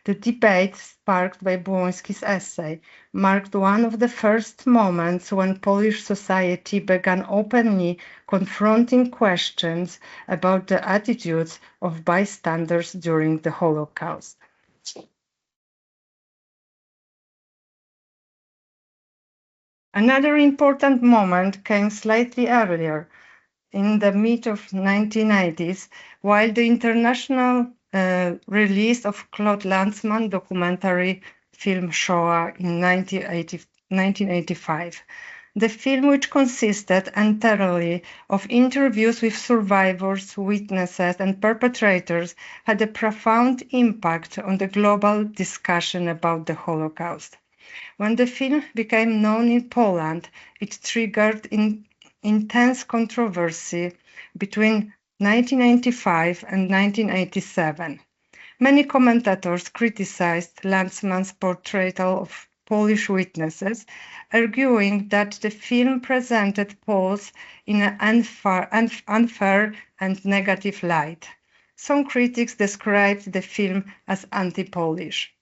The debate sparked by Błoński's essay marked one of the first moments when Polish society began openly confronting questions about the attitudes of bystanders during the Holocaust. Another important moment came slightly earlier, in the mid of 1990s, while the international release of Claude Lanzmann documentary film Shoah in 1985. The film, which consisted entirely of interviews with survivors, witnesses, and perpetrators, had a profound impact on the global discussion about the Holocaust. When the film became known in Poland, it triggered intense controversy between 1995 and 1987. Many commentators criticized Lanzmann's portrayal of Polish witnesses, arguing that the film presented Poles in an unfair and negative light. Some critics described the film as anti-Polish.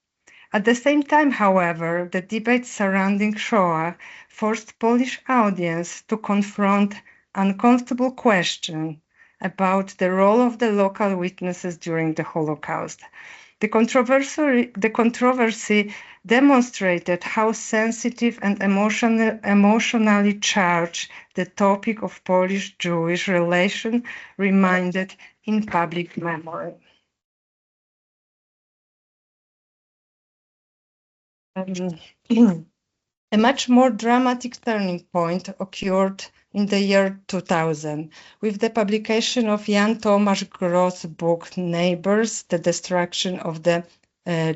At the same time, however, the debate surrounding Shoah forced Polish audience to confront uncomfortable questions about the role of the local witnesses during the Holocaust. The controversy demonstrated how sensitive and emotionally charged the topic of Polish-Jewish relation remained in public memory. A much more dramatic turning point occurred in the year 2000 with the publication of Jan Tomasz Gross's book Neighbors, The Destruction of the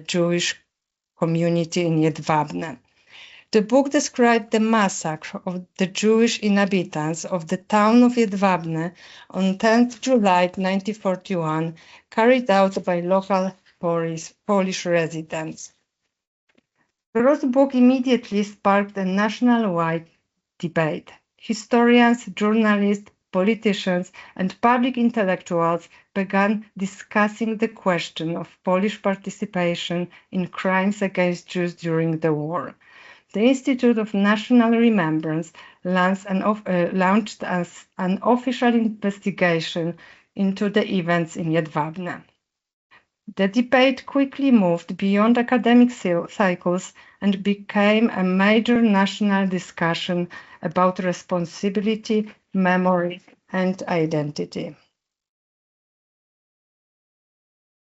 Jewish Community in Jedwabne. The book described the massacre of the Jewish inhabitants of the town of Jedwabne on 10th July 1941, carried out by local Polish residents. Gross's book immediately sparked a nationwide debate. Historians, journalists, politicians, and public intellectuals began discussing the question of Polish participation in crimes against Jews during the war. The Institute of National Remembrance launched an official investigation into the events in Jedwabne. The debate quickly moved beyond academic cycles and became a major national discussion about responsibility, memory, and identity.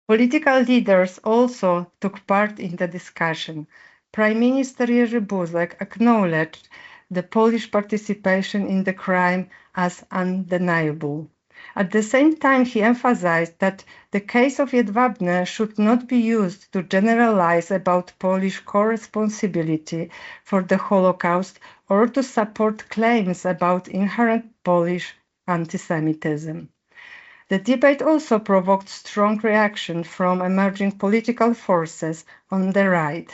Political leaders also took part in the discussion. Prime Minister Jerzy Buzek acknowledged the Polish participation in the crime as undeniable. At the same time, he emphasized that the case of Jedwabne should not be used to generalize about Polish co-responsibility for the Holocaust or to support claims about inherent Polish anti-Semitism. The debate also provoked strong reaction from emerging political forces on the right.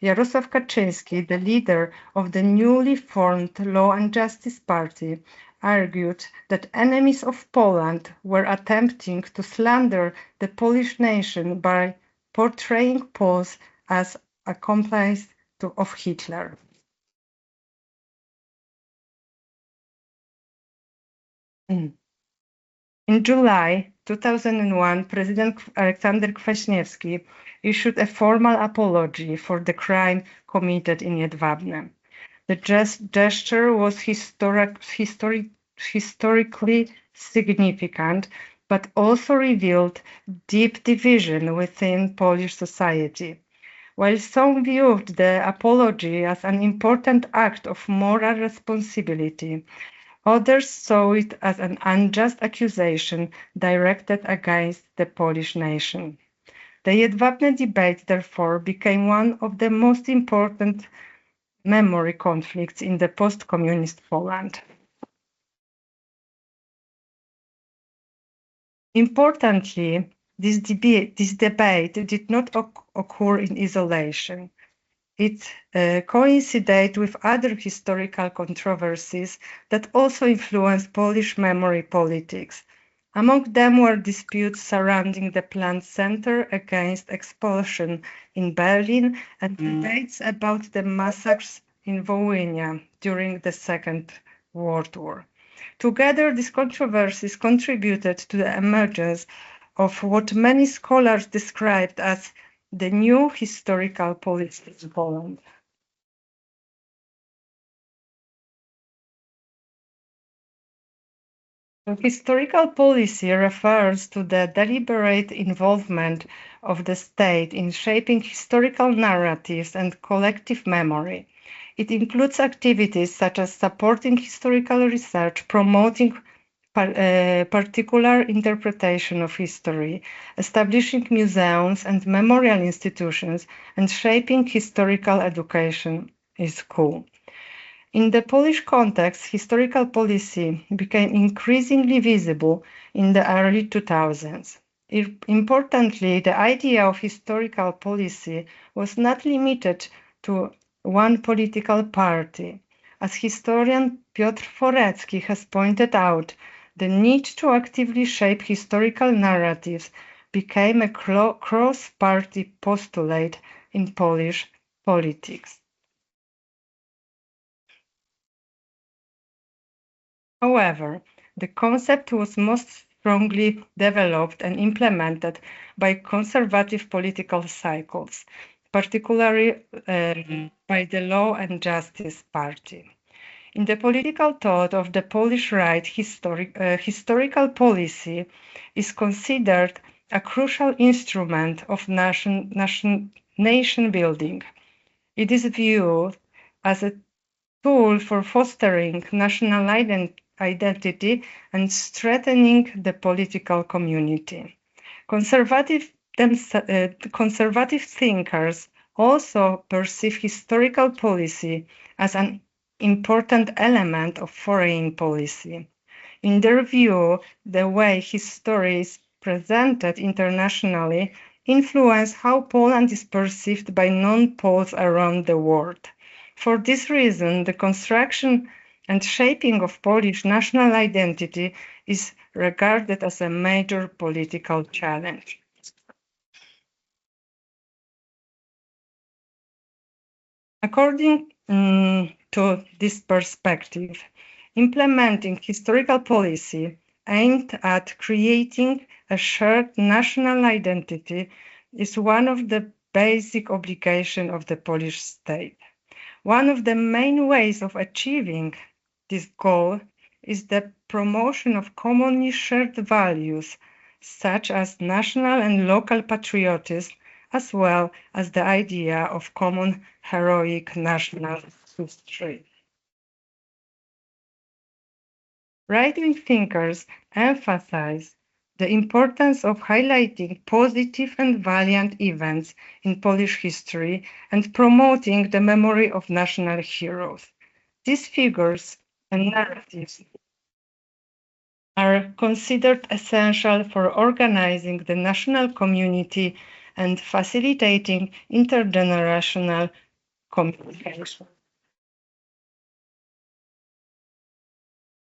Jarosław Kaczyński, the leader of the newly formed Law and Justice Party, argued that enemies of Poland were attempting to slander the Polish nation by portraying Poles as accomplices of Hitler. In July 2001, President Aleksander Kwaśniewski issued a formal apology for the crime committed in Jedwabne. The gesture was historically significant, but also revealed deep division within Polish society. While some viewed the apology as an important act of moral responsibility, others saw it as an unjust accusation directed against the Polish nation. The Jedwabne debate, therefore, became one of the most important memory conflicts in the post-communist Poland. Importantly, this debate did not occur in isolation. It coincided with other historical controversies that also influenced Polish memory politics. Among them were disputes surrounding the planned center against expulsion in Berlin and debates about the massacres in Volhynia during the Second World War. Together, these controversies contributed to the emergence of what many scholars described as the new historical politics in Poland. Historical policy refers to the deliberate involvement of the state in shaping historical narratives and collective memory. It includes activities such as supporting historical research, promoting particular interpretation of history, establishing museums and memorial institutions, and shaping historical education in school. In the Polish context, historical policy became increasingly visible in the early 2000s. Importantly, the idea of historical policy was not limited to one political party. As historian Piotr Forecki has pointed out, the need to actively shape historical narratives became a cross-party postulate in Polish politics. However, the concept was most strongly developed and implemented by conservative political cycles, particularly by the Law and Justice Party. In the political thought of the Polish right, historical policy is considered a crucial instrument of nation building. It is viewed as a tool for fostering national identity and strengthening the political community. Conservative thinkers also perceive historical policy as an important element of foreign policy. In their view, the way history is presented internationally influences how Poland is perceived by non-Poles around the world. For this reason, the construction and shaping of Polish national identity is regarded as a major political challenge. According to this perspective, implementing historical policy aimed at creating a shared national identity is one of the basic obligations of the Polish state. One of the main ways of achieving this goal is the promotion of commonly shared values, such as national and local patriotism, as well as the idea of common heroic national history. Right-wing thinkers emphasize the importance of highlighting positive and valiant events in Polish history and promoting the memory of national heroes. These figures and narratives are considered essential for organizing the national community and facilitating intergenerational communication.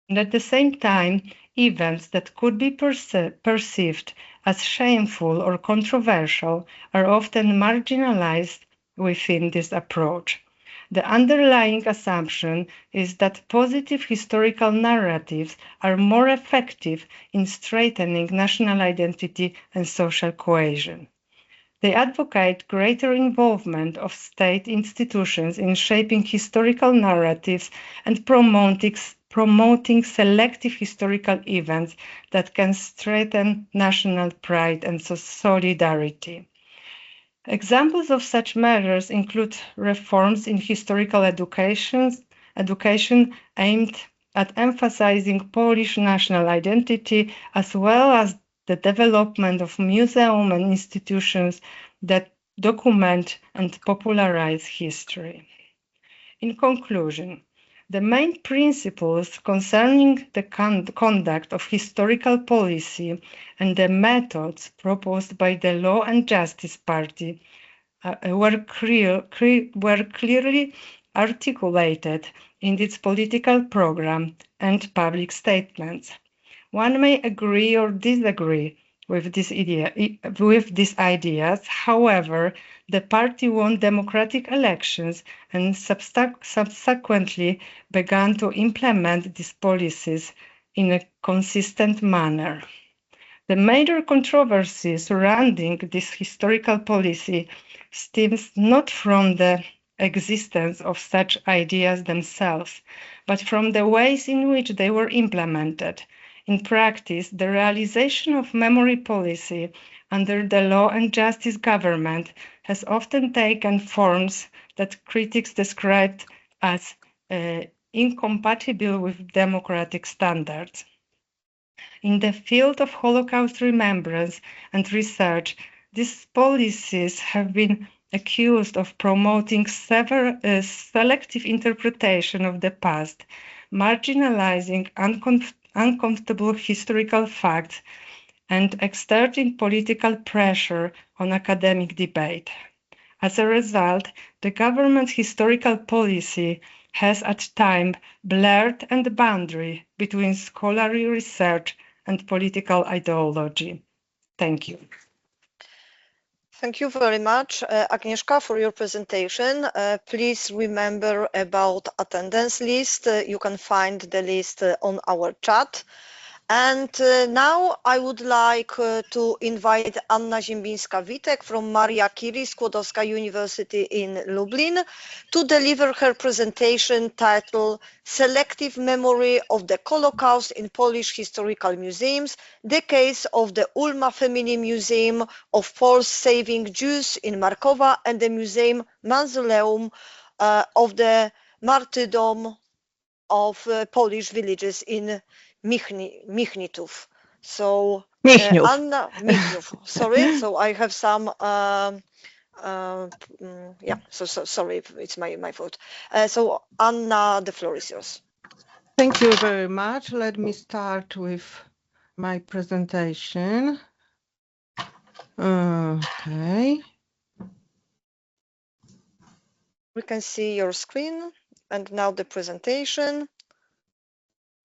And at the same time, events that could be perceived as shameful or controversial are often marginalized within this approach. The underlying assumption is that positive historical narratives are more effective in strengthening national identity and social cohesion. They advocate greater involvement of state institutions in shaping historical narratives and promoting selective historical events that can strengthen national pride and solidarity. Examples of such measures include reforms in historical education aimed at emphasizing Polish national identity, as well as the development of museums and institutions that document and popularize history. In conclusion, the main principles concerning the conduct of historical policy and the methods proposed by the Law and Justice Party were clearly articulated in its political program and public statements. One may agree or disagree with these ideas. However, the party won democratic elections and subsequently began to implement these policies in a consistent manner. The major controversy surrounding this historical policy stems not from the existence of such ideas themselves, but from the ways in which they were implemented. In practice, the realization of memory policy under the law and justice government has often taken forms that critics described as incompatible with democratic standards. In the field of Holocaust remembrance and research, these policies have been accused of promoting selective interpretation of the past, marginalizing uncomfortable historical facts, and exerting political pressure on academic debate. As a result, the government's historical policy has at times blurred the boundary between scholarly research and political ideology. Thank you. Thank you very much, Agnieszka, for your presentation. Please remember about attendance list. You can find the list on our chat. And now I would like to invite Anna Ziembińska-Witek from Maria Curie Skłodowska University in Lublin to deliver her presentation titled Selective Memory of the Holocaust in Polish Historical Museums, the case of the Ulma Family Museum of Poles Saving Jews in Markowa and the Museum Mausoleum of the Martyrdom of Polish villages in Michnitów. So Anna Michniów. Sorry, so I have some sorry, it's my fault. So Anna, the floor is yours. Thank you very much. Let me start with my presentation. Okay. We can see your screen and now the presentation.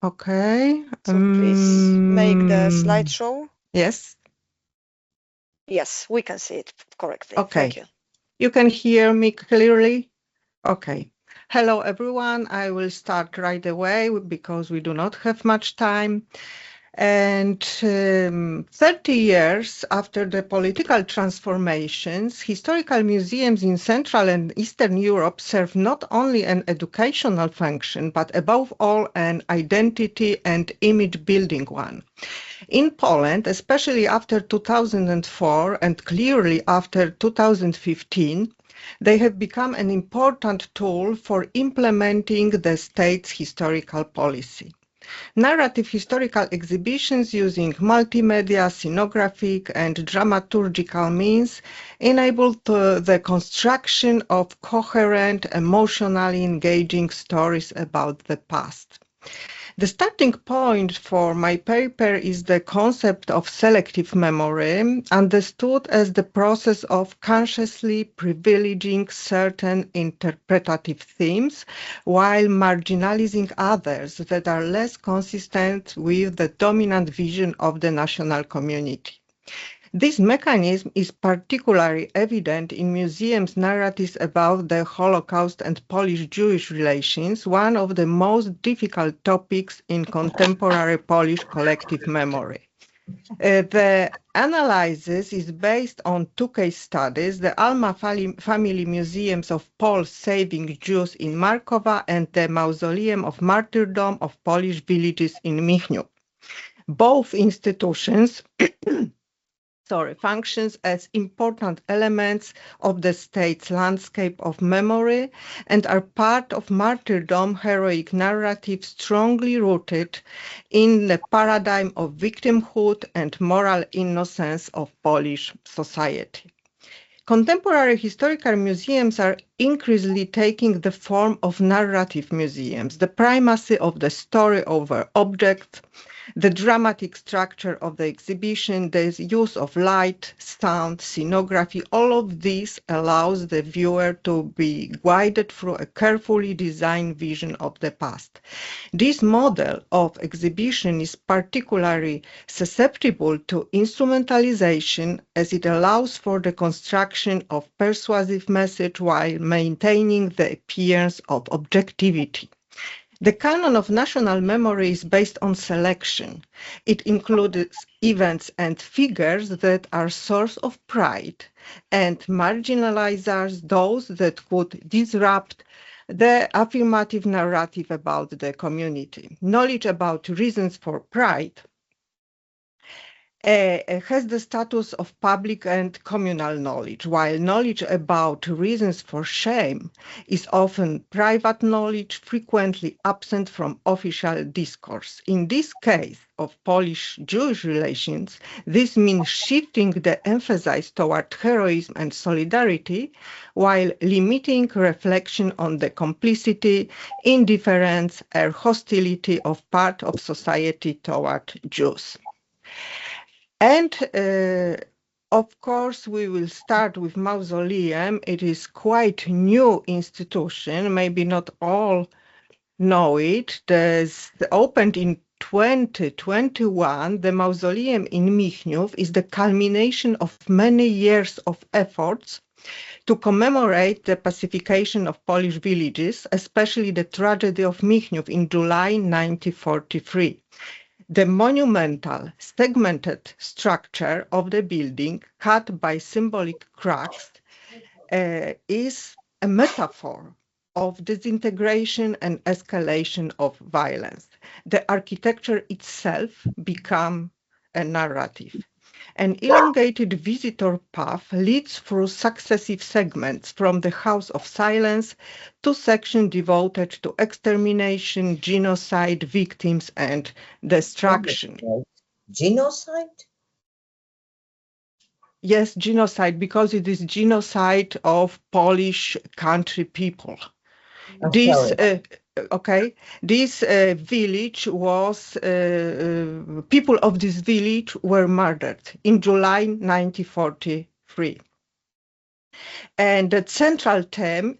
Okay. So please make the slideshow. Yes. Yes, we can see it correctly. Okay. Thank you. You can hear me clearly? Okay. Hello, everyone. I will start right away because we do not have much time. And 30 years after the political transformations, historical museums in Central and Eastern Europe serve not only an educational function, but above all an identity and image building one. In Poland, especially after 2004 and clearly after 2015, they have become an important tool for implementing the state's historical policy. Narrative historical exhibitions using multimedia, scenographic, and dramaturgical means enabled the construction of coherent, emotionally engaging stories about the past. The starting point for my paper is the concept of selective memory, understood as the process of consciously privileging certain interpretative themes while marginalizing others that are less consistent with the dominant vision of the national community. This mechanism is particularly evident in museums' narratives about the Holocaust and Polish-Jewish relations, one of the most difficult topics in contemporary Polish collective memory. The analysis is based on two case studies, the Ulma Family Museums of Poles Saving Jews in Markowa and the Mausoleum of Martyrdom of Polish Villages in Michniów. Both institutions functions as important elements of the state's landscape of memory and are part of martyrdom heroic narrative strongly rooted in the paradigm of victimhood and moral innocence of Polish society. Contemporary historical museums are increasingly taking the form of narrative museums, the primacy of the story over objects, the dramatic structure of the exhibition, the use of light, sound, scenography, all of this allows the viewer to be guided through a carefully designed vision of the past. This model of exhibition is particularly susceptible to instrumentalization as it allows for the construction of persuasive message while maintaining the appearance of objectivity. The canon of national memory is based on selection. It includes events and figures that are source of pride and marginalizes those that could disrupt the affirmative narrative about the community. Knowledge about reasons for pride has the status of public and communal knowledge, while knowledge about reasons for shame is often private knowledge, frequently absent from official discourse. In this case of Polish-Jewish relations, this means shifting the emphasis toward heroism and solidarity, while limiting reflection on the complicity, indifference, or hostility of part of society toward Jews. And of course, we will start with Mausoleum. It is quite new institution. Maybe not all know it. It opened in 2021. The Mausoleum in Michniów is the culmination of many years of efforts to commemorate the pacification of Polish villages, especially the tragedy of Michniów in July 1943. The monumental, segmented structure of the building, cut by symbolic cracks, is a metaphor of disintegration and escalation of violence. The architecture itself became a narrative. An elongated visitor path leads through successive segments from the House of Silence to sections devoted to extermination, genocide, victims, and destruction. Genocide? Yes, genocide, because it is genocide of Polish country people. This village was, people of this village were murdered in July 1943. And the central theme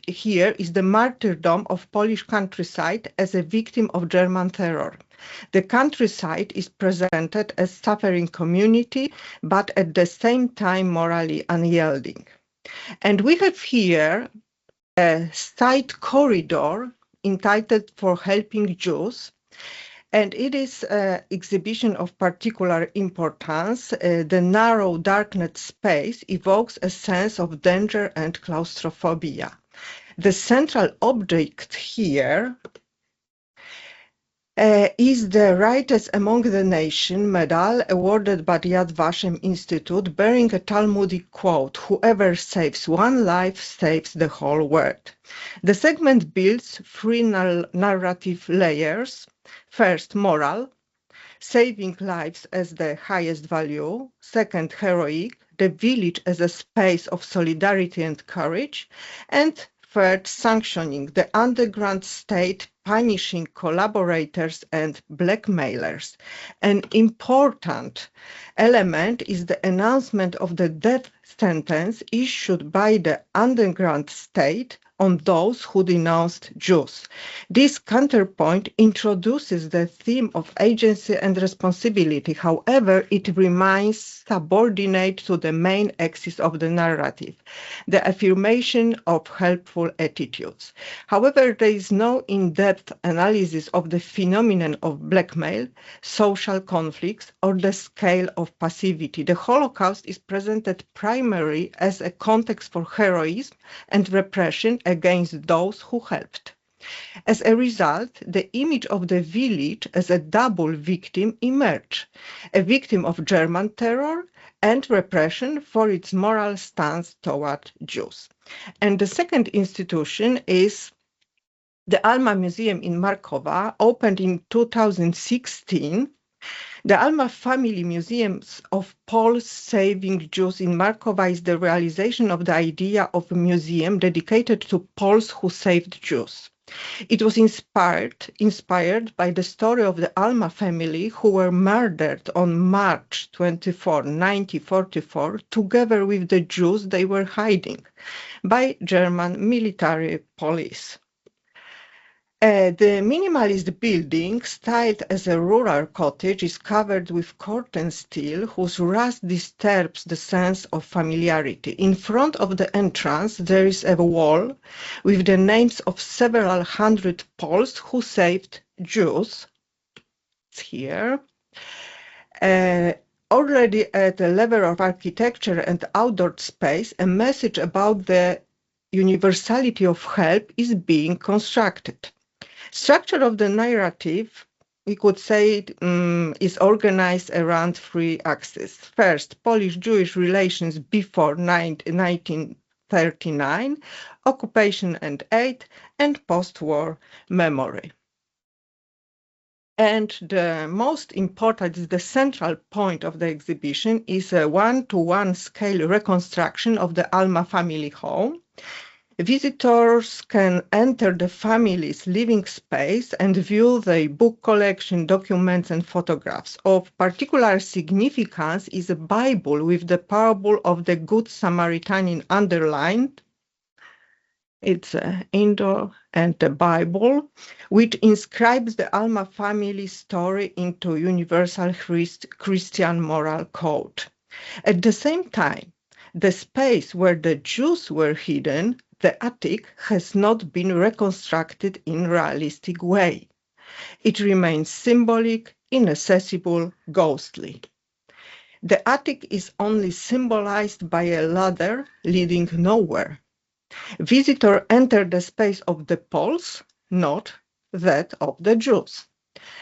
here is the martyrdom of Polish countryside as a victim of German terror. The countryside is presented as suffering community, but at the same time morally unyielding. And we have here a side corridor entitled For Helping Jews, and it is an exhibition of particular importance. The narrow darkened space evokes a sense of danger and claustrophobia. The central object here is the Righteous Among the Nation medal awarded by the Yad Vashem Institute, bearing a Talmudic quote, "Whoever saves one life saves the whole world." The segment builds three narrative layers. First, moral, saving lives as the highest value. Second, heroic, the village as a space of solidarity and courage. And third, sanctioning, the underground state punishing collaborators and blackmailers. An important element is the announcement of the death sentence issued by the underground state on those who denounced Jews. This counterpoint introduces the theme of agency and responsibility. However, it remains subordinate to the main axis of the narrative, the affirmation of helpful attitudes. However, there is no in-depth analysis of the phenomenon of blackmail, social conflicts, or the scale of passivity. The Holocaust is presented primarily as a context for heroism and repression against those who helped. As a result, the image of the village as a double victim emerged, a victim of German terror and repression for its moral stance toward Jews. And the second institution is the Alma Museum in Markowa, opened in 2016. The Alma Family Museums of Poles Saving Jews in Markowa is the realization of the idea of a museum dedicated to Poles who saved Jews. It was inspired by the story of the Alma family who were murdered on March 24, 1944, together with the Jews they were hiding by German military police. The minimalist building, styled as a rural cottage, is covered with curtain steel whose rust disturbs the sense of familiarity. In front of the entrance, there is a wall with the names of several hundred Poles who saved Jews. It's here. Already at the level of architecture and outdoor space, a message about the universality of help is being constructed. Structure of the narrative we could say it is organized around three axes. First, Polish-Jewish relations before 1939, occupation and aid, and post-war memory. And the most important, the central point of the exhibition is a one-to-one scale reconstruction of the Alma family home. Visitors can enter the family's living space and view the book collection, documents, and photographs. Of particular significance is a Bible with the parable of the Good Samaritan underlined. It's an indoor and the Bible, which inscribes the Alma family story into universal Christian moral code. At the same time, the space where the Jews were hidden, the attic, has not been reconstructed in realistic way. It remains symbolic, inaccessible, ghostly. The attic is only symbolized by a ladder leading nowhere. Visitors enter the space of the Poles, not that of the Jews.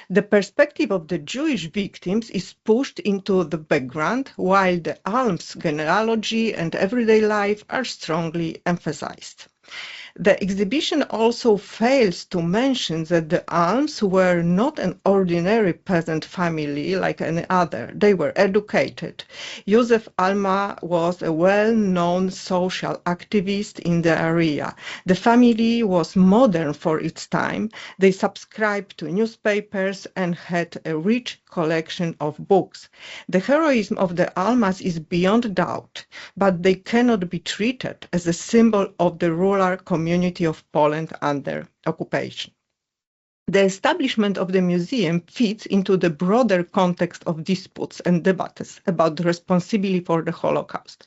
The perspective of the Jewish victims is pushed into the background, while the Alm's genealogy and everyday life are strongly emphasized. The exhibition also fails to mention that the Alms were not an ordinary peasant family like any other. They were educated. Josef Alma was a well-known social activist in the area. The family was modern for its time. They subscribed to newspapers and had a rich collection of books. The heroism of the Almas is beyond doubt, but they cannot be treated as a symbol of the rural community of Poland under occupation. The establishment of the museum fits into the broader context of disputes and debates about the responsibility for the Holocaust.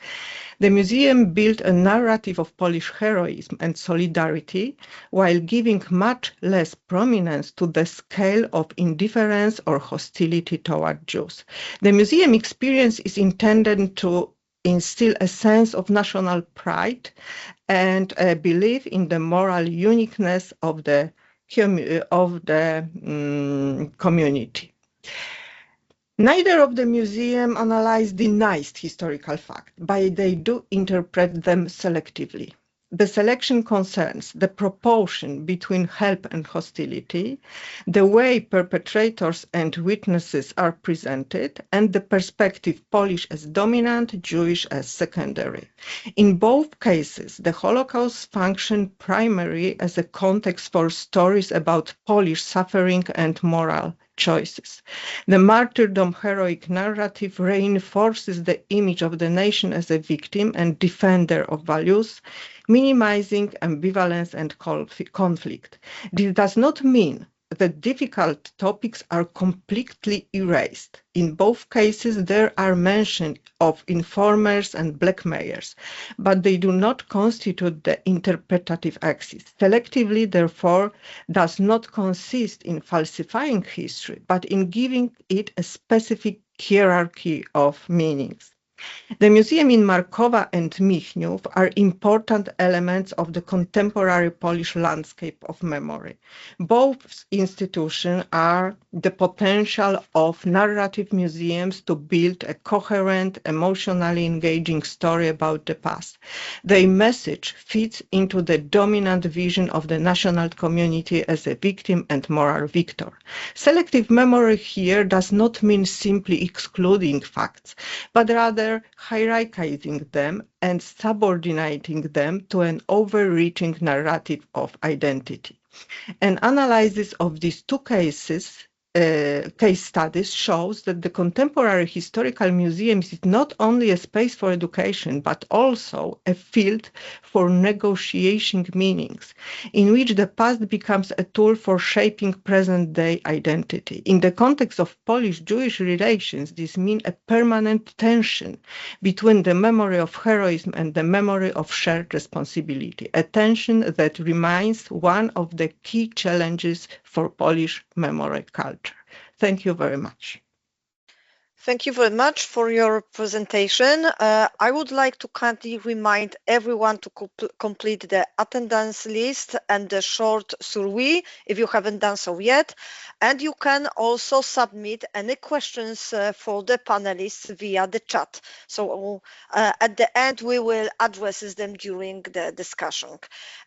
The museum built a narrative of Polish heroism and solidarity while giving much less prominence to the scale of indifference or hostility toward Jews. The museum experience is intended to instill a sense of national pride and a belief in the moral uniqueness of the community. Neither of the museum analyzed denies historical facts, but they do interpret them selectively. The selection concerns the proportion between help and hostility, the way perpetrators and witnesses are presented, and the perspective Polish as dominant, Jewish as secondary. In both cases, the Holocaust functioned primarily as a context for stories about Polish suffering and moral choices. The martyrdom heroic narrative reinforces the image of the nation as a victim and defender of values, minimizing ambivalence and conflict. This does not mean that difficult topics are completely erased. In both cases, there are mentions of informers and blackmailers, but they do not constitute the interpretative axis. Selectively, therefore, does not consist in falsifying history, but in giving it a specific hierarchy of meanings. The museum in Markowa and Michniów are important elements of the contemporary Polish landscape of memory. Both institutions are the potential of narrative museums to build a coherent, emotionally engaging story about the past. Their message fits into the dominant vision of the national community as a victim and moral victor. Selective memory here does not mean simply excluding facts, but rather hierarchizing them and subordinating them to an overreaching narrative of identity. An analysis of these two case studies shows that the contemporary historical museum is not only a space for education, but also a field for negotiating meanings, in which the past becomes a tool for shaping present-day identity. In the context of Polish-Jewish relations, this means a permanent tension between the memory of heroism and the memory of shared responsibility, a tension that remains one of the key challenges for Polish memory culture. Thank you very much. Thank you very much for your presentation. I would like to kindly remind everyone to complete the attendance list and the short survey if you haven't done so yet. And you can also submit any questions for the panelists via the chat. So at the end, we will address them during the discussion.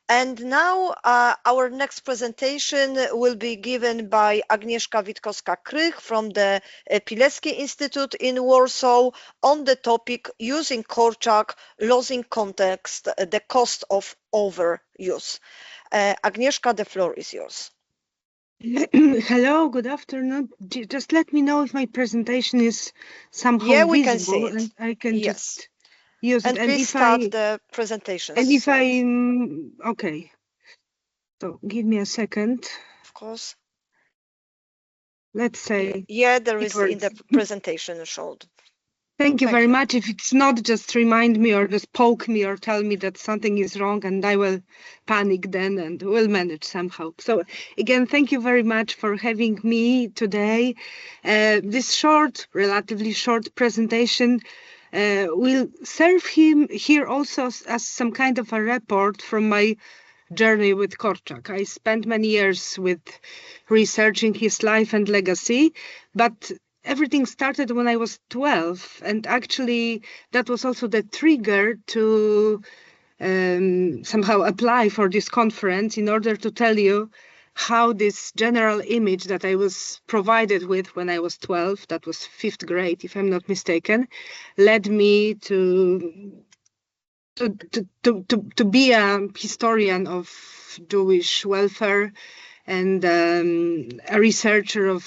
And now our next presentation will be given by Agnieszka Witkowska-Krych from the Pilecki Institute in Warsaw on the topic using Korczak, losing context, the cost of overuse. Agnieszka, the floor is yours. Hello, good afternoon. Just let me know if my presentation is somehow we visible can see it. and I can Yes. just use And it. please start the presentation. And if I, okay. So give me a second. Of course. Let's say. Yeah, there is in the presentation showed. Thank you very much. If it's not, just remind me or just poke me or tell me that something is wrong and I will panic then and we'll manage somehow. So again, thank you very much for having me today. This short, relatively short presentation will serve him here also as some kind of a report from my journey with Korczak. I spent many years with researching his life and legacy, but everything started when I was 12, and actually that was also the trigger to somehow apply for this conference in order to tell you how this general image that I was provided with when I was 12, that was 5th grade, if I'm not mistaken, led me to be a historian of Jewish welfare and a researcher of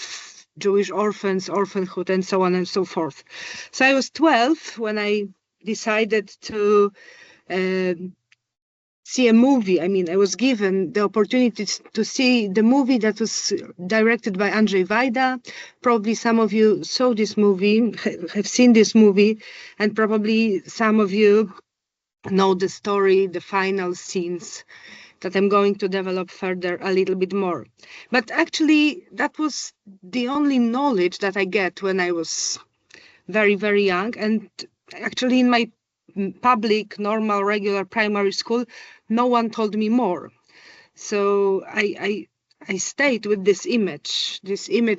Jewish orphans, orphanhood, and so on and so forth. So I was 12 when I decided to see a movie. I mean, I was given the opportunity to see the movie that was directed by Andrzej Wajda. Probably some of you saw this movie, have seen this movie, and probably some of you know the story, the final scenes that I'm going to develop further a little bit more. But actually, that was the only knowledge that I get when I was very, very young. And actually, in my public, normal, regular primary school, no one told me more. So I stayed with this image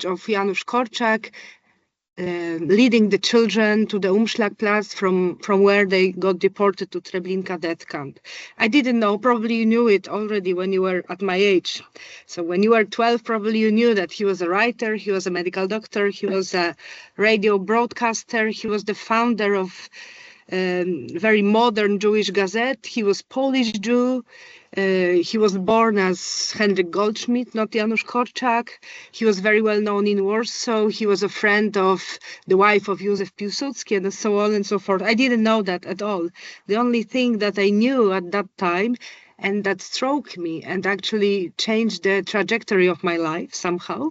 of Janusz Korczak, leading the children to the Umschlagplatz from where they got deported to Treblinka death camp. I didn't know, probably you knew it already when you were at my age. So when you were 12, probably you knew that he was a writer, he was a medical doctor, he was a radio broadcaster, he was the founder of very modern Jewish gazette. He was Polish Jew. He was born as Henryk Goldschmidt, not Janusz Korczak. He was very well known in Warsaw. He was a friend of the wife of Józef Piłsudski and so on and so forth. I didn't know that at all. The only thing that I knew at that time and that struck me and actually changed the trajectory of my life somehow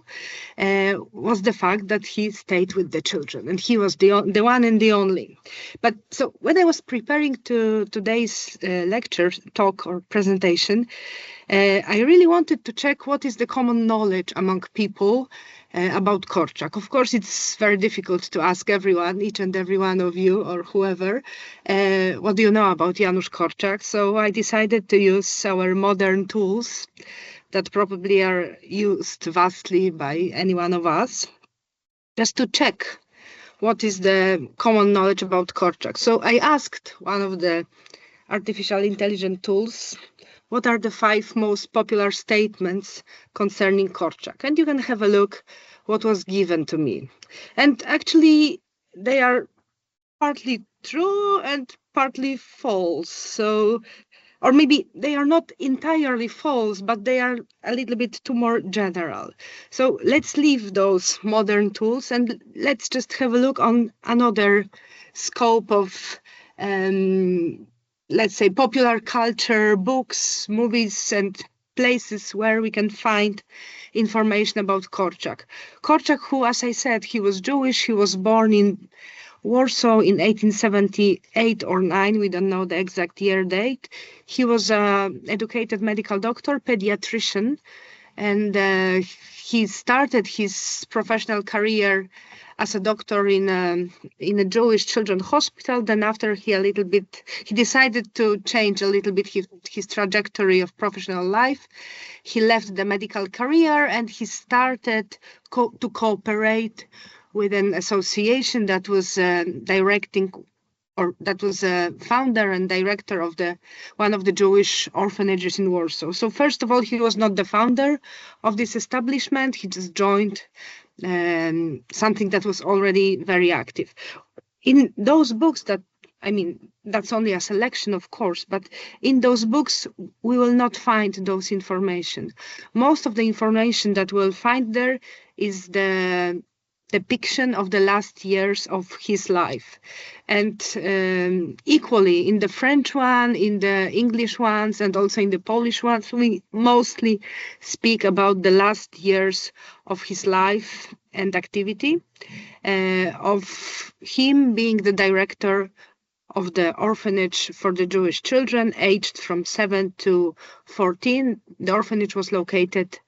was the fact that he stayed with the children and he was the one and the only. But so when I was preparing to today's lecture, talk or presentation, I really wanted to check what is the common knowledge among people about Korczak. Of course, it's very difficult to ask everyone, each and every one of you or whoever, what do you know about Janusz Korczak? So I decided to use our modern tools that probably are used vastly by any one of us, just to check what is the common knowledge about Korczak. So I asked one of the artificial intelligence tools, what are the 5 most popular statements concerning Korczak? And you can have a look what was given to me. And actually, they are partly true and partly false. So, or maybe they are not entirely false, but they are a little bit too more general. So let's leave those modern tools and let's just have a look on another scope of let's say popular culture, books, movies, and places where we can find information about Korczak. Korczak, who, as I said, he was Jewish, he was born in Warsaw in 1878 or 9, we don't know the exact year date. He was an educated medical doctor, pediatrician, and he started his professional career as a doctor in a Jewish children's hospital. Then after he decided to change a little bit his trajectory of professional life. He left the medical career and he started to cooperate with an association that was that was a founder and director of one of the Jewish orphanages in Warsaw. So first of all, he was not the founder of this establishment. He just joined something that was already very active. In those books that's only a selection, of course, but in those books, we will not find those information. Most of the information that we'll find there is the depiction of the last years of his life. And equally in the French one, in the English ones, and also in the Polish ones, we mostly speak about the last years of his life and activity, of him being the director of the orphanage for the Jewish children aged from 7 to 14. The orphanage was located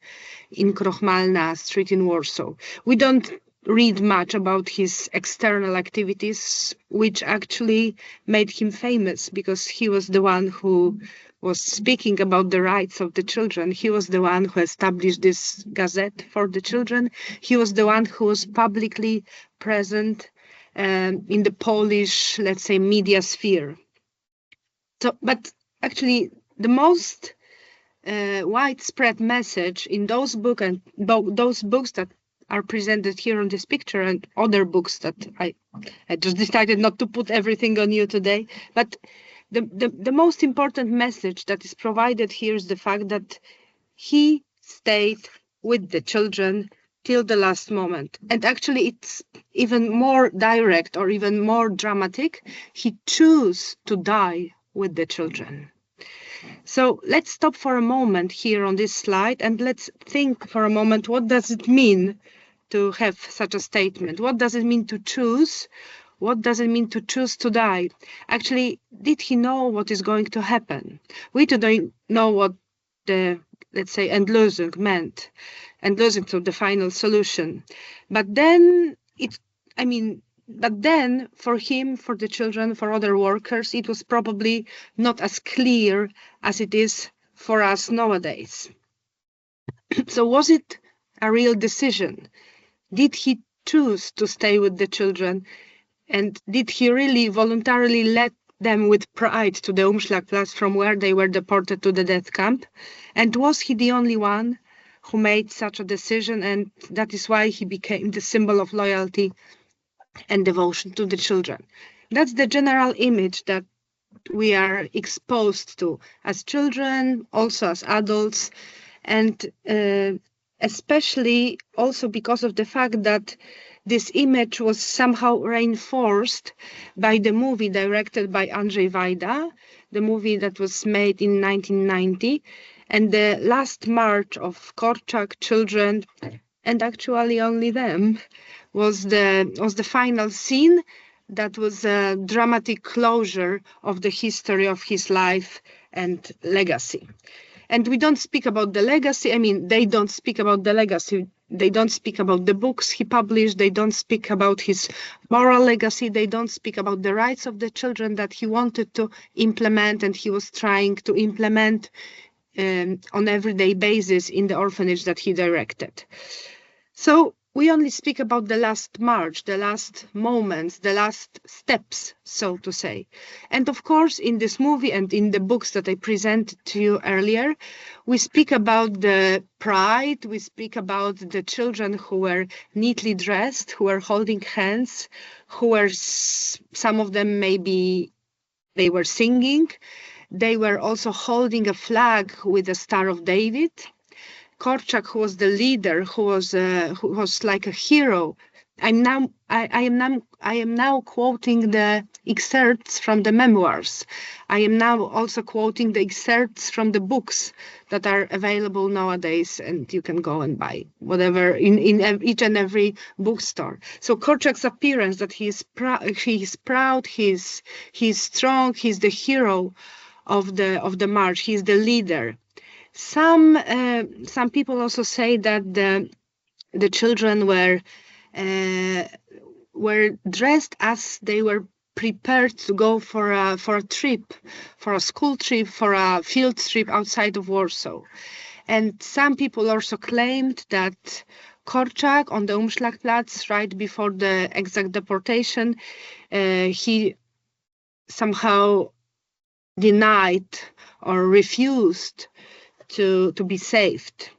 in Krochmalna Street in Warsaw. We don't read much about his external activities, which actually made him famous because he was the one who was speaking about the rights of the children. He was the one who established this gazette for the children. He was the one who was publicly present in the Polish, let's say, media sphere. So, but actually, the most widespread message in those books and those books that are presented here on this picture and other books that I just decided not to put everything on you today, but the most important message that is provided here is the fact that he stayed with the children till the last moment. And actually it's even more direct or even more dramatic. He chose to die with the children. So let's stop for a moment here on this slide and let's think for a moment, what does it mean to have such a statement? What does it mean to choose? What does it mean to choose to die? Actually, did he know what is going to happen? We don't know what the, let's say, Endlösung meant. Endlösung, so the final solution. But then for him, for the children, for other workers, it was probably not as clear as it is for us nowadays. So was it a real decision? Did he choose to stay with the children? And did he really voluntarily let them with pride to the Umschlagplatz from where they were deported to the death camp? And was he the only one who made such a decision? And that is why he became the symbol of loyalty and devotion to the children. That's the general image that we are exposed to as children, also as adults, and especially also because of the fact that this image was somehow reinforced by the movie directed by Andrzej Wajda, the movie that was made in 1990, and the last march of Korczak children, and actually only them, was the final scene that was a dramatic closure of the history of his life and legacy. And we don't speak about the legacy. I mean, they don't speak about the legacy. They don't speak about the books he published. They don't speak about his moral legacy. They don't speak about the rights of the children that he wanted to implement and he was trying to implement on everyday basis in the orphanage that he directed. So we only speak about the last march, the last moments, the last steps, so to say. And of course, in this movie and in the books that I presented to you earlier, we speak about the pride, we speak about the children who were neatly dressed, who were holding hands, who were, some of them maybe they were singing. They were also holding a flag with the Star of David. Korczak, who was the leader, who was like a hero. I am now quoting the excerpts from the memoirs. I am now also quoting the excerpts from the books that are available nowadays, and you can go and buy whatever in each and every bookstore. So Korczak's appearance, that he is proud, he's strong, he's the hero of the march, he's the leader. Some people also say that the children were dressed as they were prepared to go for a trip, for a school trip, for a field trip outside of Warsaw. And some people also claimed that Korczak on the Umschlagplatz, right before the exact deportation, he somehow denied or refused to be saved,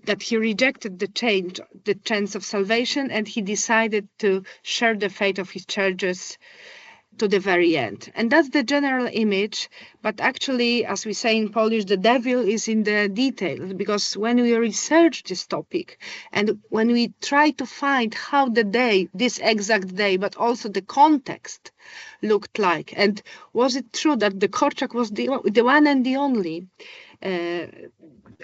that he rejected the chance of salvation, and he decided to share the fate of his churches to the very end. And that's the general image, but actually, as we say in Polish, the devil is in the details, because when we research this topic and when we try to find how the day, this exact day, but also the context looked like, and was it true that the Korczak was the one and the only,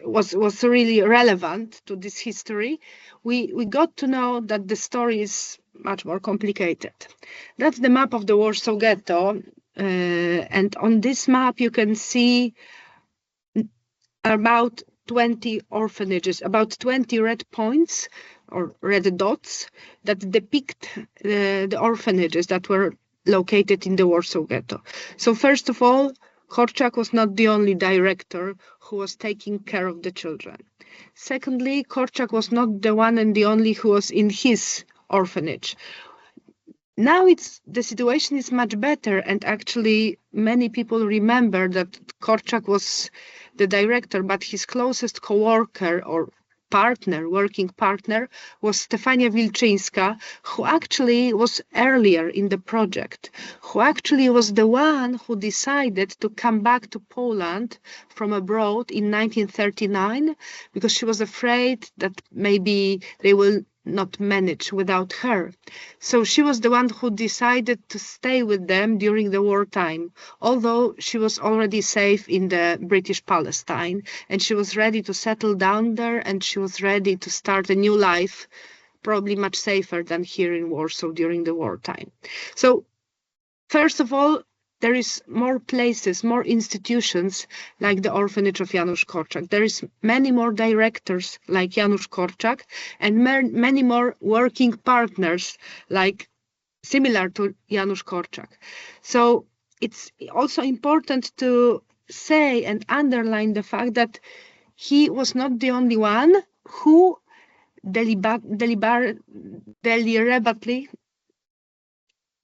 was really relevant to this history, we got to know that the story is much more complicated. That's the map of the Warsaw Ghetto, and on this map you can see about 20 orphanages, about 20 red points or red dots that depict the orphanages that were located in the Warsaw Ghetto. So first of all, Korczak was not the only director who was taking care of the children. Secondly, Korczak was not the one and the only who was in his orphanage. Now the situation is much better, and actually many people remember that Korczak was the director, but his closest co-worker or working partner was Stefania Wilczyńska, who actually was earlier in the project, who actually was the one who decided to come back to Poland from abroad in 1939, because she was afraid that maybe they will not manage without her. So she was the one who decided to stay with them during the wartime, although she was already safe in the British Palestine, and she was ready to settle down there, and she was ready to start a new life, probably much safer than here in Warsaw during the wartime. So first of all, there is more places, more institutions like the orphanage of Janusz Korczak. There is many more directors like Janusz Korczak, and many more working partners like similar to Janusz Korczak. So it's also important to say and underline the fact that he was not the only one who deliberately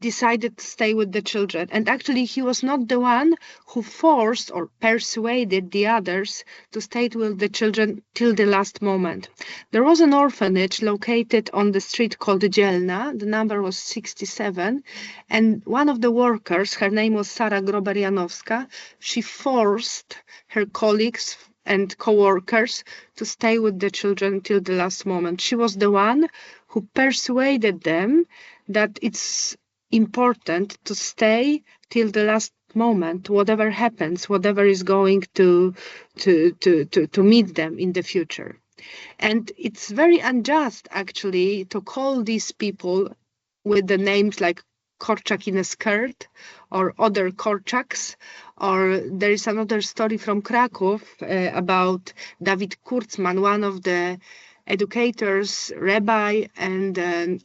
decided to stay with the children. And actually, he was not the one who forced or persuaded the others to stay with the children till the last moment. There was an orphanage located on the street called Dzielna. The number was 67. And one of the workers, her name was Sara Grober-Janowska, she forced her colleagues and co-workers to stay with the children till the last moment. She was the one who persuaded them that it's important to stay till the last moment, whatever happens, whatever is going to meet them in the future. And it's very unjust, actually, to call these people with the names like Korczak in a skirt or other Korczaks. Or there is another story from Kraków about David Kurzman, one of the educators, rabbi, and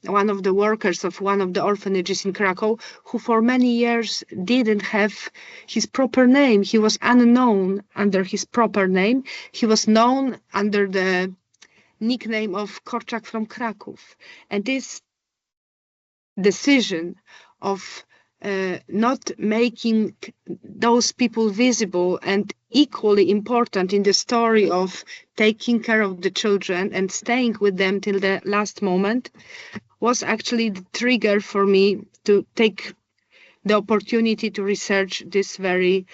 one of the workers of one of the orphanages in Krakow, who for many years didn't have his proper name. He was unknown under his proper name. He was known under the nickname of Korczak from Kraków. And this decision of not making those people visible and equally important in the story of taking care of the children and staying with them till the last moment was actually the trigger for me to take the opportunity to research this very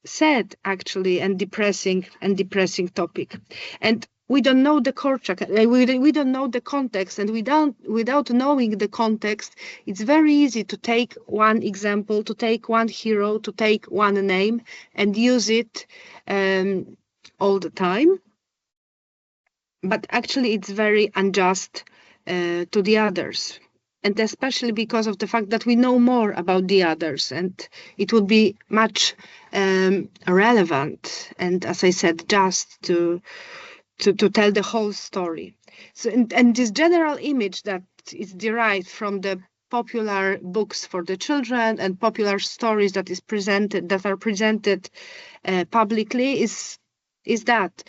sad, actually, and depressing topic. And we don't know the Korczak, we don't know the context, and without knowing the context, it's very easy to take one example, to take one hero, to take one name and use it all the time. But actually it's very unjust to the others. And especially because of the fact that we know more about the others, and it would be much relevant and, as I said, just to tell the whole story. So, and this general image that is derived from the popular books for the children and popular stories that are presented publicly is that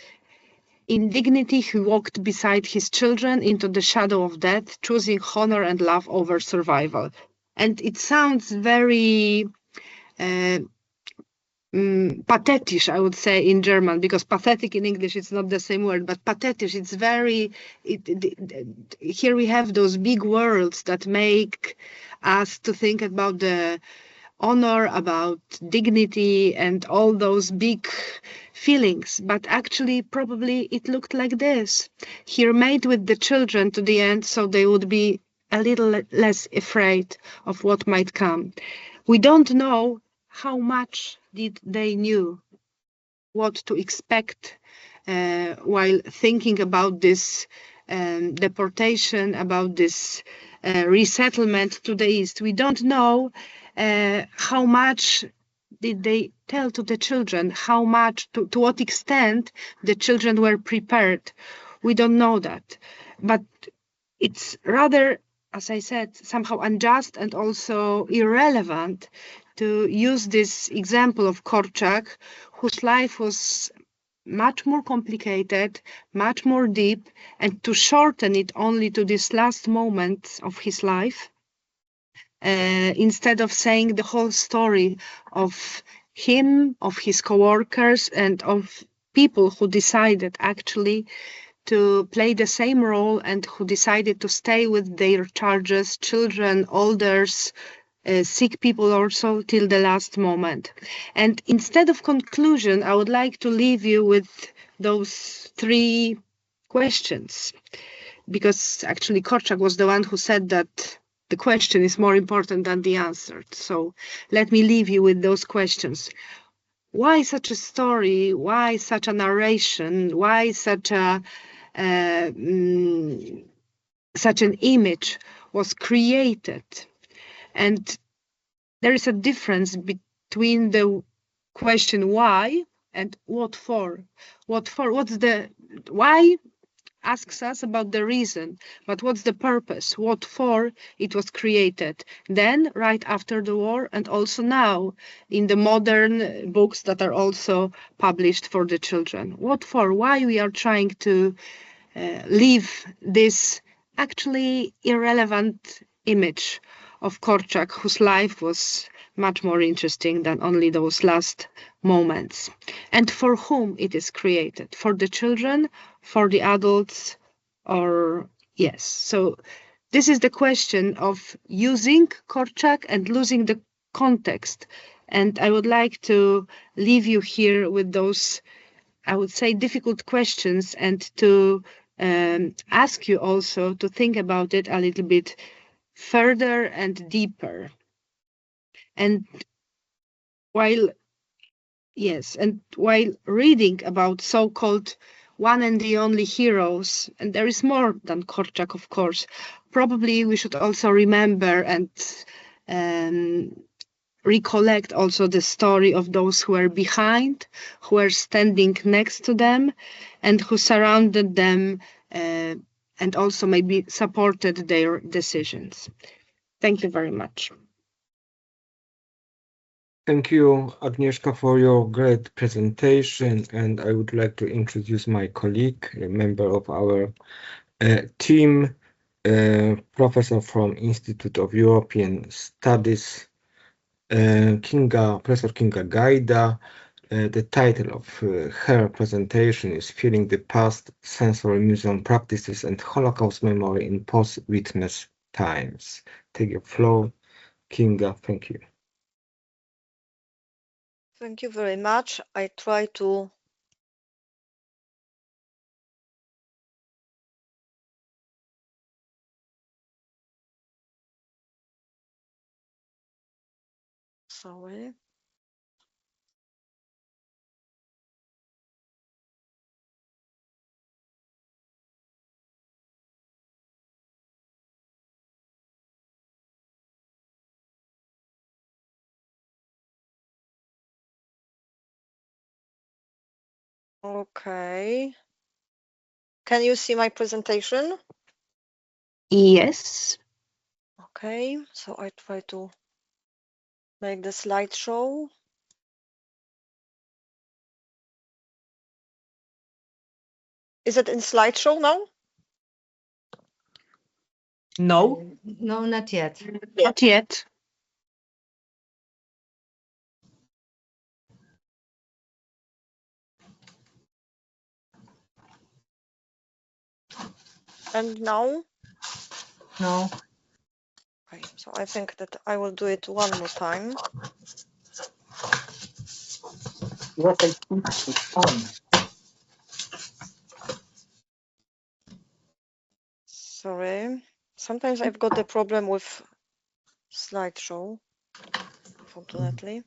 in dignity he walked beside his children into the shadow of death, choosing honor and love over survival. And it sounds very uh, pathetisch, I would say, in German, because pathetic in English it's not the same word, but pathetisch, it's very, here we have those big words that make us to think about the honor, about dignity, and all those big feelings. But actually, probably it looked like this. He remained with the children to the end so they would be a little less afraid of what might come. We don't know how much did they knew what to expect while thinking about this deportation, about this resettlement to the east. We don't know how much did they tell to the children, how much, to what extent the children were prepared. We don't know that. But it's rather, as I said, somehow unjust and also irrelevant to use this example of Korczak, whose life was much more complicated, much more deep, and to shorten it only to this last moment of his life, instead of saying the whole story of him, of his co-workers, and of people who decided actually to play the same role and who decided to stay with their charges, children, elders, sick people also till the last moment. And instead of conclusion, I would like to leave you with those three questions, because actually Korczak was the one who said that the question is more important than the answer. So let me leave you with those questions. Why such a story? Why such a narration? Why such a such an image was created? And there is a difference between the question why and what for. What for? What's the why? Asks us about the reason, but what's the purpose? What for it was created? Then, right after the war, and also now in the modern books that are also published for the children. What for? Why we are trying to leave this actually irrelevant image of Korczak, whose life was much more interesting than only those last moments. And for whom it is created? For the children, for the adults, or yes. So this is the question of using Korczak and losing the context. And I would like to leave you here with those, I would say, difficult questions, and to ask you also to think about it a little bit further and deeper. And while reading about so-called one and the only heroes, and there is more than Korczak, of course, probably we should also remember and recollect also the story of those who are behind, who are standing next to them, and who surrounded them and also maybe supported their decisions. Thank you very much. Thank you, Agnieszka, for your great presentation. And I would like to introduce my colleague, a member of our team, professor from Institute of European Studies, Professor Kinga Gaida. The title of her presentation is Feeling the Past, Sensory Museum Practices and Holocaust Memory in Post-Witness Times. Take your floor, Kinga. Thank you. Thank you very much. I try to sorry. Okay. Can you see my presentation? Yes. Okay, so I try to make the slideshow. Is it in slideshow now? No, No, not yet. not yet. And now? No. Okay, so I think that I will do it one more time. Sorry. Sometimes I've got the problem with slideshow, unfortunately.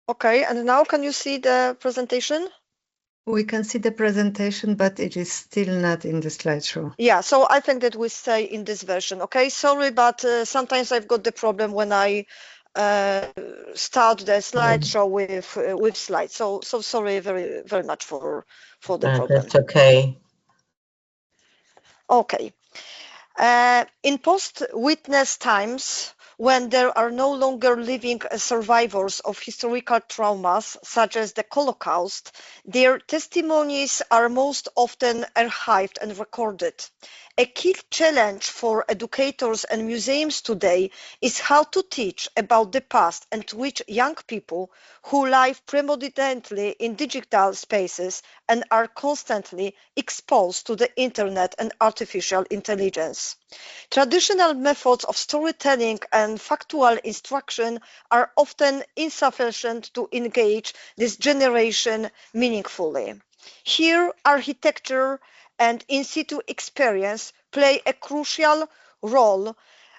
Okay, and now can you see the presentation? We can see the presentation, but it is still not in the slideshow. Yeah, so I think that we stay in this version. Okay, sorry, but sometimes I've got the problem when I start the slideshow with slides. So sorry very much for the problem. That's okay. Okay. In post-witness times, when there are no longer living survivors of historical traumas, such as the Holocaust, their testimonies are most often archived and recorded. A key challenge for educators and museums today is how to teach about the past and to reach young people who live predominantly in digital spaces and are constantly exposed to the internet and artificial intelligence. Traditional methods of storytelling and factual instruction are often insufficient to engage this generation meaningfully. Here, architecture and in situ experience play a crucial role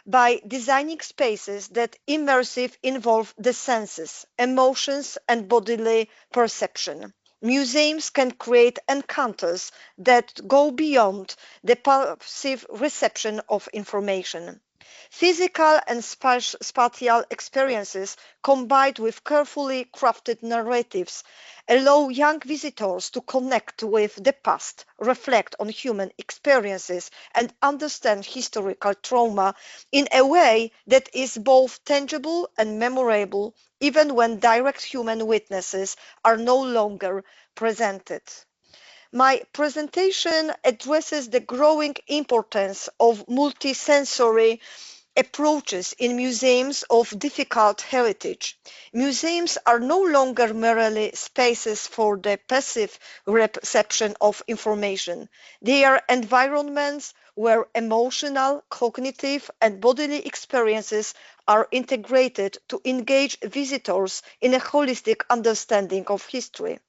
by designing spaces that immersive involve the senses, emotions, and bodily perception. Museums can create encounters that go beyond the passive reception of information. Physical and spatial experiences combined with carefully crafted narratives allow young visitors to connect with the past, reflect on human experiences, and understand historical trauma in a way that is both tangible and memorable, even when direct human witnesses are no longer presented. My presentation addresses the growing importance of multisensory approaches in museums of difficult heritage. Museums are no longer merely spaces for the passive reception of information. They are environments where emotional, cognitive, and bodily experiences are integrated to engage visitors in a holistic understanding of history.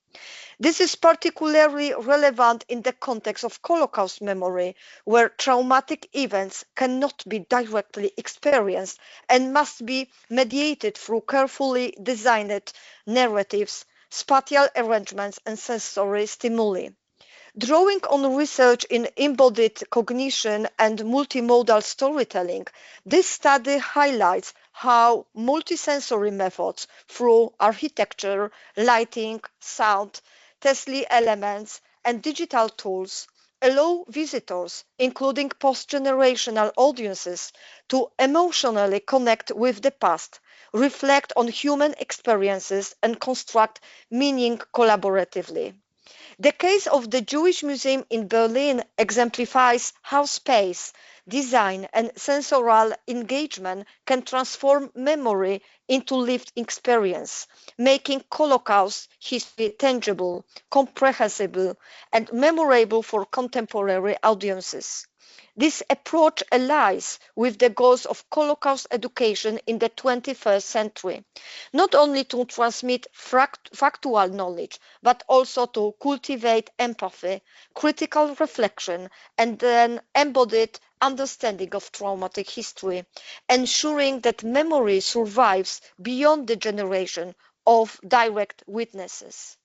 This is particularly relevant in the context of Holocaust memory, where traumatic events cannot be directly experienced and must be mediated through carefully designed narratives, spatial arrangements, and sensory stimuli. Drawing on research in embodied cognition and multimodal storytelling, this study highlights how multisensory methods through architecture, lighting, sound, Tesla elements, and digital tools allow visitors, including post-generational audiences, to emotionally connect with the past, reflect on human experiences, and construct meaning collaboratively. The case of the Jewish Museum in Berlin exemplifies how space, design and sensorial engagement can transform memory into lived experience, making Holocaust history tangible, comprehensible and memorable for contemporary audiences. This approach aligns with the goals of Holocaust education in the 21st century, not only to transmit factual knowledge, but also to cultivate empathy, critical reflection, and an embodied understanding of traumatic history, ensuring that memory survives beyond the generation of direct witnesses.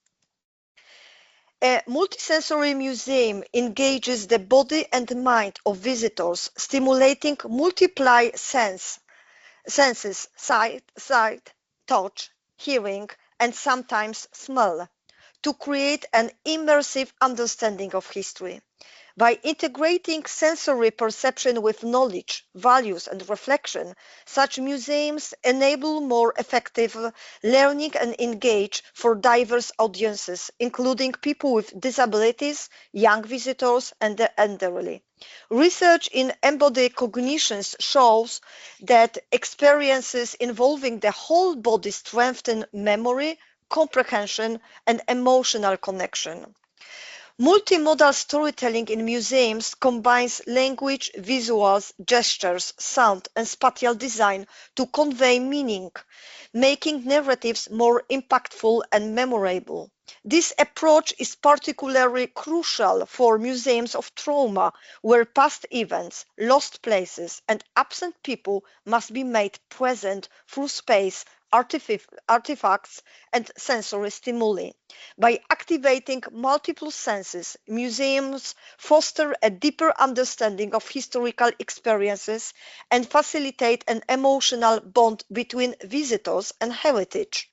A multisensory museum engages the body and mind of visitors, stimulating multiple senses, sight, touch, hearing, and sometimes smell, to create an immersive understanding of history. By integrating sensory perception with knowledge, values, and reflection, such museums enable more effective learning and engage for diverse audiences, including people with disabilities, young visitors, and the elderly. Research in embodied cognitions shows that experiences involving the whole body strengthen memory, comprehension, and emotional connection. Multimodal storytelling in museums combines language, visuals, gestures, sound, and spatial design to convey meaning, making narratives more impactful and memorable. This approach is particularly crucial for museums of trauma, where past events, lost places, and absent people must be made present through space, artifacts, and sensory stimuli. By activating multiple senses, museums foster a deeper understanding of historical experiences and facilitate an emotional bond between visitors and heritage.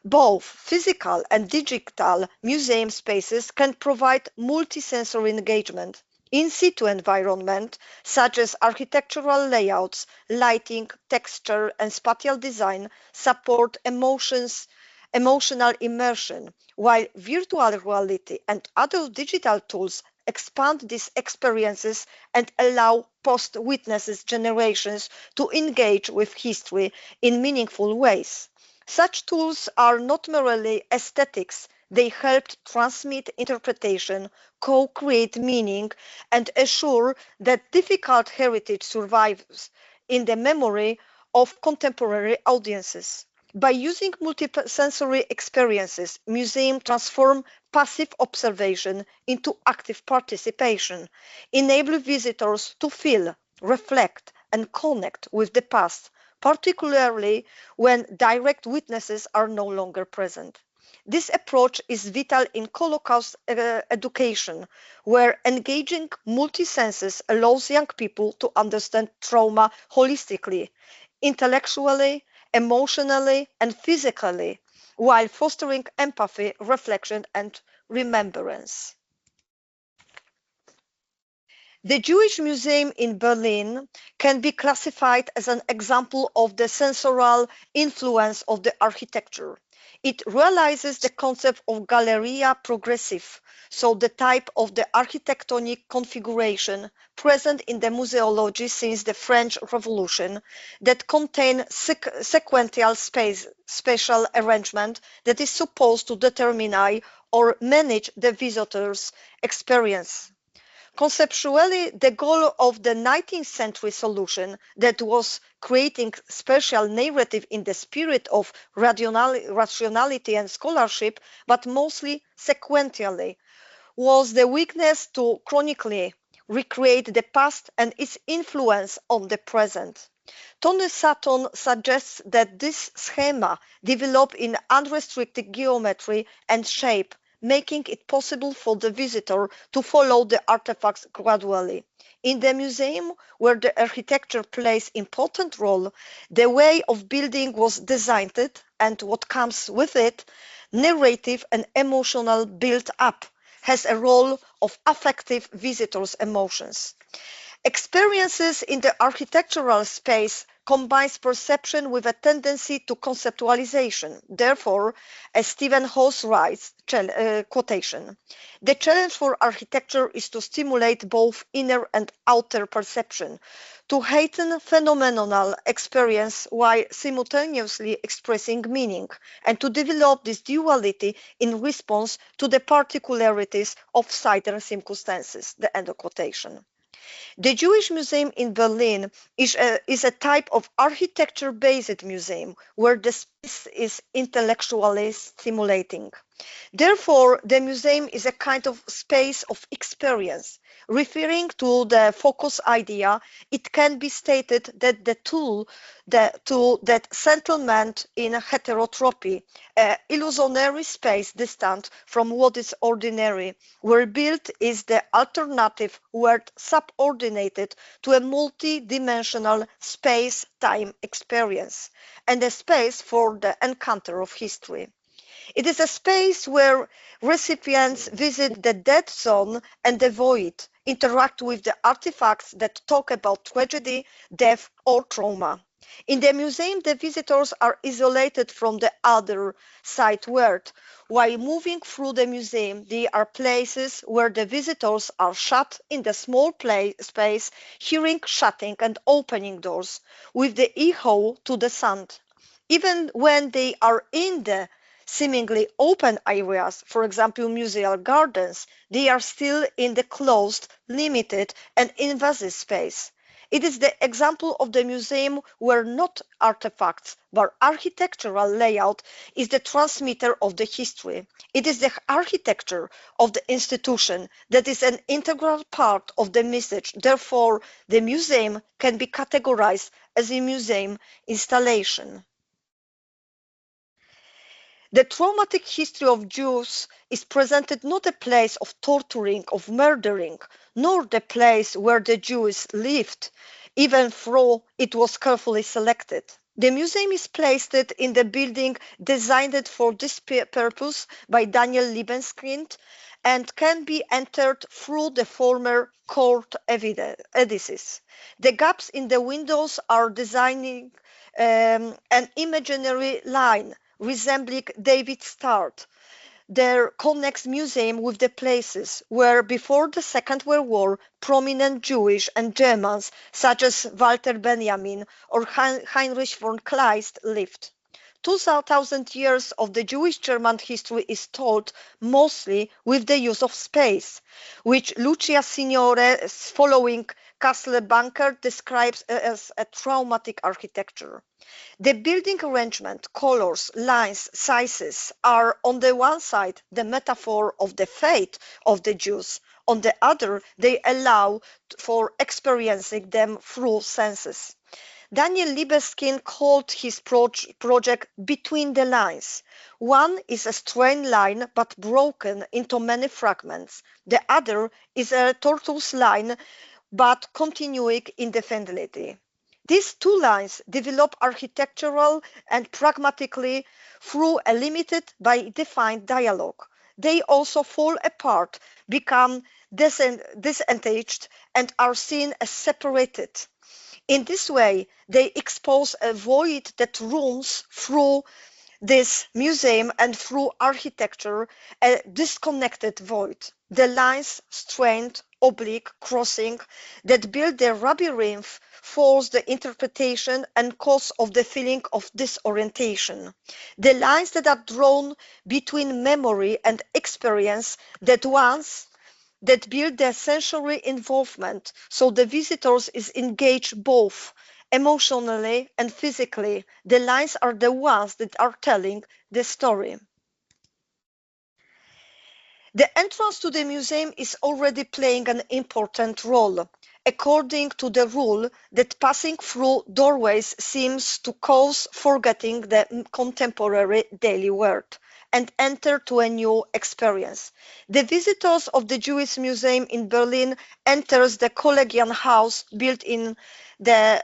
Both physical and digital museum spaces can provide multisensory engagement. In situ environment, such as architectural layouts, lighting, texture, and spatial design, support emotional immersion, while virtual reality and other digital tools expand these experiences and allow post-witnesses generations to engage with history in meaningful ways. Such tools are not merely aesthetics, they help transmit interpretation, co-create meaning, and assure that difficult heritage survives in the memory of contemporary audiences. By using multisensory experiences, museums transform passive observation into active participation, enable visitors to feel, reflect, and connect with the past, particularly when direct witnesses are no longer present. This approach is vital in Holocaust education, where engaging multi-senses allows young people to understand trauma holistically, intellectually, emotionally, and physically, while fostering empathy, reflection, and remembrance. The Jewish Museum in Berlin can be classified as an example of the sensorial influence of the architecture. It realizes the concept of Galleria Progressive, so the type of the architectonic configuration present in the museology since the French Revolution that contain sequential spatial arrangement that is supposed to determine or manage the visitor's experience. Conceptually, the goal of the 19th century solution that was creating spatial narrative in the spirit of rationality and scholarship, but mostly sequentially, was the weakness to chronically recreate the past and its influence on the present. Tony Sutton suggests that this schema develop in unrestricted geometry and shape, making it possible for the visitor to follow the artifacts gradually. In the museum, where the architecture plays important role, the way of building was designed and what comes with it, narrative and emotional build-up, has a role of affective visitors' emotions. Experiences in the architectural space combines perception with a tendency to conceptualization. Therefore, as Stephen Hawes writes, quotation, the challenge for architecture is to stimulate both inner and outer perception, to heighten phenomenal experience while simultaneously expressing meaning, and to develop this duality in response to the particularities of certain circumstances. The end of quotation. The Jewish Museum in Berlin is a type of architecture-based museum where the space is intellectually stimulating. Therefore, the museum is a kind of space of experience. Referring to the focus idea, it can be stated that the tool that settlement in heterotropy, illusionary space distant from what is ordinary, where built is the alternative word subordinated to a multi-dimensional space-time experience, and a space for the encounter of history. It is a space where recipients visit the dead zone and the void, interact with the artifacts that talk about tragedy, death, or trauma. In the museum, the visitors are isolated from the other side world. While moving through the museum, there are places where the visitors are shut in the small space, hearing shutting and opening doors, with the echo to the sound. Even when they are in the seemingly open areas, for example museal gardens, they are still in the closed, limited and invasive space. It is the example of the museum where not artifacts but architectural layout is the transmitter of the history. It is the architecture of the institution that is an integral part of the message. Therefore, the museum can be categorized as a museum installation. The traumatic history of Jews is presented not a place of torturing, of murdering, nor the place where the Jews lived, even though it was carefully selected. The museum is placed in the building designed for this purpose by Daniel Libeskind and can be entered through the former court edifices. The gaps in the windows are designing an imaginary line resembling David's start. There connects museum with the places where before the Second World War prominent Jewish and Germans such as Walter Benjamin or Heinrich von Kleist lived. 2,000 years of the Jewish-German history is told mostly with the use of space, which Lucia Signore's following Castle Bunker describes as a traumatic architecture. The building arrangement, colors, lines, sizes are on the one side the metaphor of the fate of the Jews. On the other, they allow for experiencing them through senses. Daniel Libeskind called his project Between the Lines. One is a straight line but broken into many fragments. The other is a tortuous line but continuing indefinitely. These two lines develop architectural and pragmatically through a limited by defined dialogue. They also fall apart, become disengaged, and are seen as separated. In this way, they expose a void that runs through this museum and through architecture, a disconnected void. The lines, straight, oblique, crossing, that build the labyrinth force the interpretation and cause of the feeling of disorientation. The lines that are drawn between memory and experience that build the sensory involvement, so the visitors is engaged both emotionally and physically. The lines are the ones that are telling the story. The entrance to the museum is already playing an important role, according to the rule that passing through doorways seems to cause forgetting the contemporary daily world and enter to a new experience. The visitors of the Jewish Museum in Berlin enters the Collegian House built in the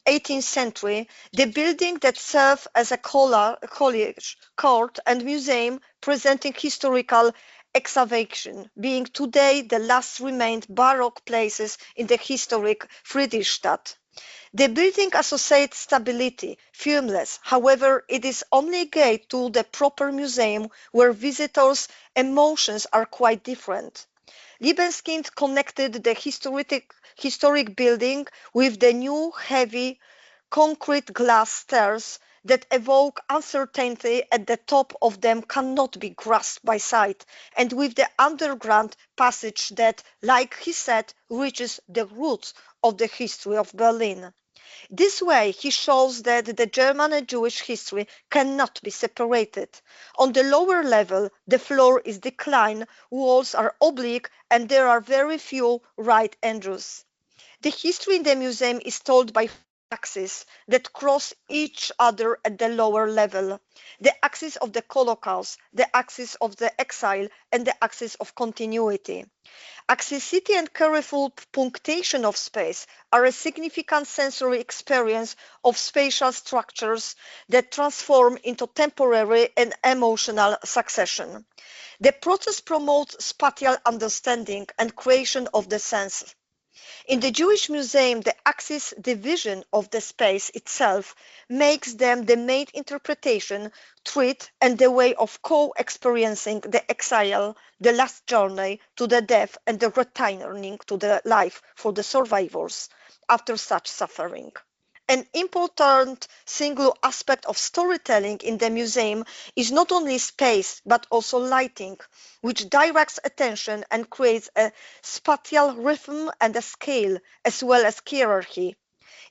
18th century, the building that served as a college, court and museum presenting historical excavation, being today the last remained Baroque places in the historic Friedrichstadt. The building associates stability, firmness. However, it is only a gate to the proper museum where visitors' emotions are quite different. Libeskind connected the historic building with the new heavy concrete glass stairs that evoke uncertainty at the top of them cannot be grasped by sight, and with the underground passage that, like he said, reaches the roots of the history of Berlin. This way he shows that the German and Jewish history cannot be separated. On the lower level, the floor is declined, walls are oblique, and there are very few right angles. The history in the museum is told by axes that cross each other at the lower level. The axis of the Holocaust, the axis of the exile, and the axis of continuity. Accessity and careful punctation of space are a significant sensory experience of spatial structures that transform into temporary and emotional succession. The process promotes spatial understanding and creation of the sense. In the Jewish Museum, the axis division of the space itself makes them the main interpretation, treat, and the way of co-experiencing the exile, the last journey to the death, and the returning to the life for the survivors after such suffering. An important single aspect of storytelling in the museum is not only space but also lighting, which directs attention and creates a spatial rhythm and a scale, as well as hierarchy.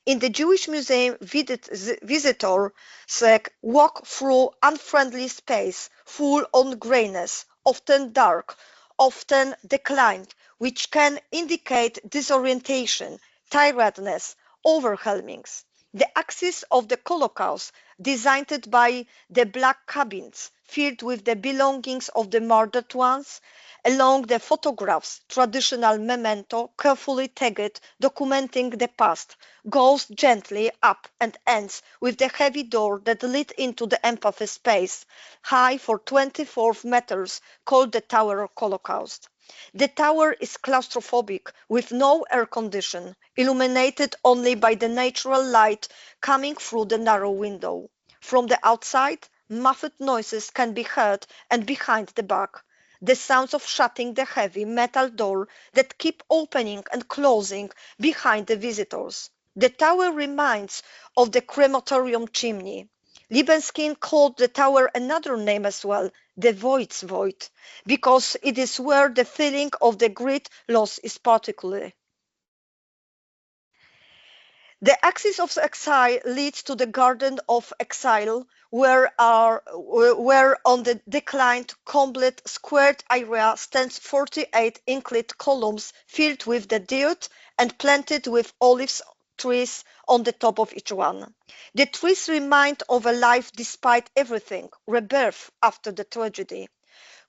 In the Jewish Museum, visitors walk through unfriendly space, full of grayness, often dark, often declined, which can indicate disorientation, tiredness, overwhelmings. The axis of the Holocaust, designed by the black cabins filled with the belongings of the murdered ones, along the photographs, traditional memento, carefully tagged, documenting the past, goes gently up and ends with the heavy door that led into the empathy space, high for 24 meters, called the Tower of Holocaust. The tower is claustrophobic, with no air condition, illuminated only by the natural light coming through the narrow window. From the outside, muffled noises can be heard, and behind the back, the sounds of shutting the heavy metal door that keep opening and closing behind the visitors. The tower reminds of the crematorium chimney. Libeskind called the tower another name as well, the Void's Void, because it is where the feeling of the great loss is particularly. The axis of exile leads to the Garden of Exile, where on the declined, complete squared area stands 48 inclined columns filled with the dirt and planted with olive trees on the top of each one. The trees remind of a life despite everything, rebirth after the tragedy.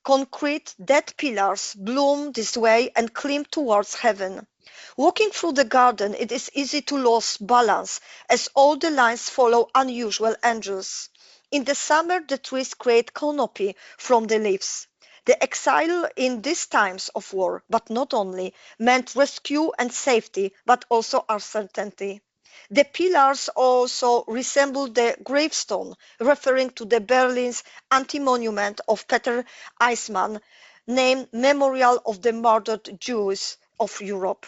Concrete, dead pillars bloom this way and climb towards heaven. Walking through the garden, it is easy to lose balance, as all the lines follow unusual angles. In the summer, the trees create canopy from the leaves. The exile in these times of war, but not only, meant rescue and safety, but also uncertainty. The pillars also resemble the gravestone, referring to the Berlin's anti-monument of Peter Eismann, named Memorial of the Murdered Jews of Europe.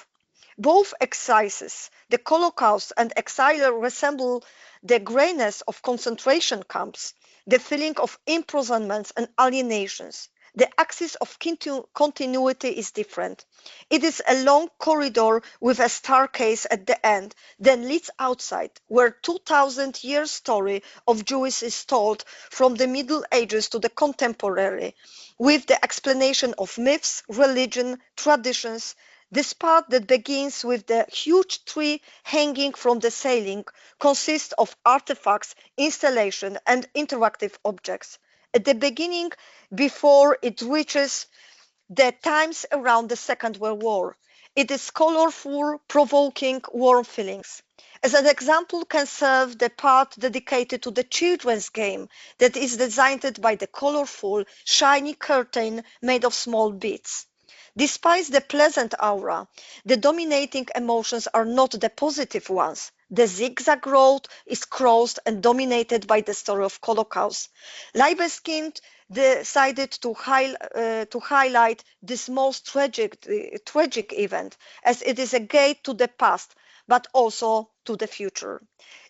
Both exercises, the Holocaust and exile, resemble the grayness of concentration camps, the feeling of imprisonments and alienations. The axis of continuity is different. It is a long corridor with a staircase at the end, then leads outside, where 2,000 years story of Jews is told from the Middle Ages to the contemporary, with the explanation of myths, religion, traditions. This part that begins with the huge tree hanging from the ceiling consists of artifacts, installation, and interactive objects. At the beginning, before it reaches the times around the Second World War, it is colorful, provoking, warm feelings. As an example can serve the part dedicated to the children's game that is designed by the colorful, shiny curtain made of small beads. Despite the pleasant aura, the dominating emotions are not the positive ones. The zigzag road is crossed and dominated by the story of Holocaust. Libeskind decided to highlight this most tragic event, as it is a gate to the past, but also to the future.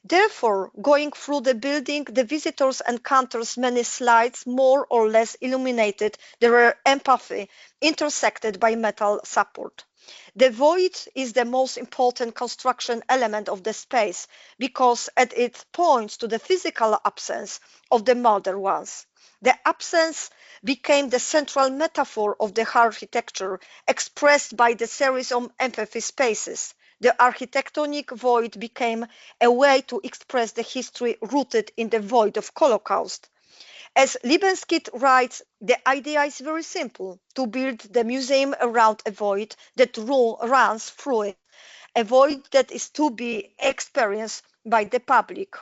Therefore, going through the building, the visitors encounters many slides more or less illuminated. There are empathy intersected by metal support. The void is the most important construction element of the space because it points to the physical absence of the modern ones. The absence became the central metaphor of the architecture, expressed by the series of empathy spaces. The architectonic void became a way to express the history rooted in the void of Holocaust. As Libeskind writes, the idea is very simple: to build the museum around a void that runs through it, a void that is to be experienced by the public.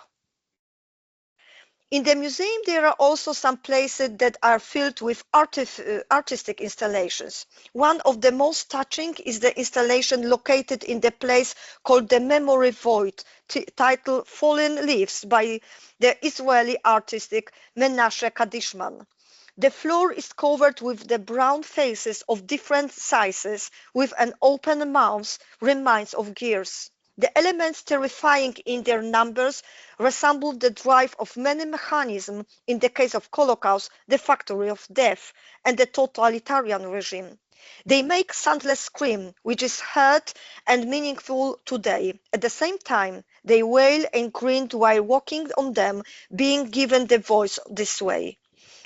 In the museum, there are also some places that are filled with artistic installations. One of the most touching is the installation located in the place called the Memory Void, titled Fallen Leaves by the Israeli artist Menashe Kadishman. The floor is covered with the brown faces of different sizes with an open mouth reminds of gears. The elements, terrifying in their numbers, resemble the drive of many mechanisms in the case of Holocaust, the factory of death, and the totalitarian regime. They make soundless scream, which is heard and meaningful today. At the same time, they wail and grin while walking on them, being given the voice this way.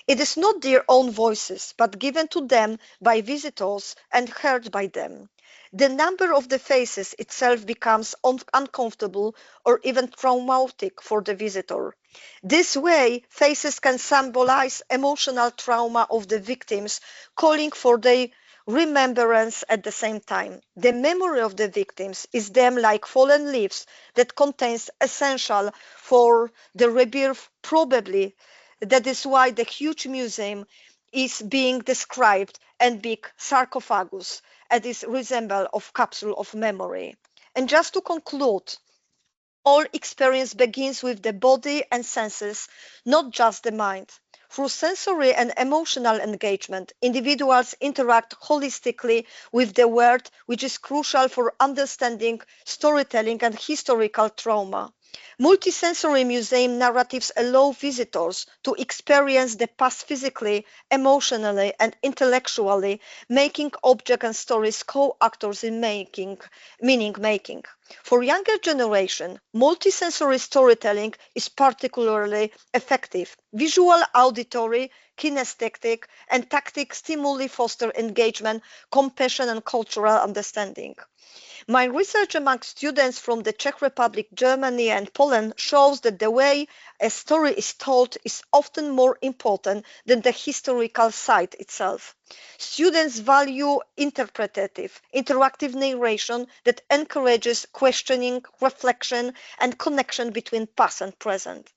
It is not their own voices, but given to them by visitors and heard by them. The number of the faces itself becomes uncomfortable or even traumatic for the visitor. This way, faces can symbolize emotional trauma of the victims, calling for their remembrance at the same time. The memory of the victims is them like fallen leaves that contains essential for the rebirth, probably. That is why the huge museum is being described and big sarcophagus and is resemble of capsule of memory. And just to conclude, all experience begins with the body and senses, not just the mind. Through sensory and emotional engagement, individuals interact holistically with the world, which is crucial for understanding storytelling and historical trauma. Multisensory museum narratives allow visitors to experience the past physically, emotionally, and intellectually, making objects and stories co-actors in meaning making. For younger generation, multisensory storytelling is particularly effective. Visual, auditory, kinesthetic, and tactic stimuli foster engagement, compassion, and cultural understanding. My research among students from the Czech Republic, Germany, and Poland shows that the way a story is told is often more important than the historical site itself. Students value interactive narration that encourages questioning, reflection, and connection between past and present.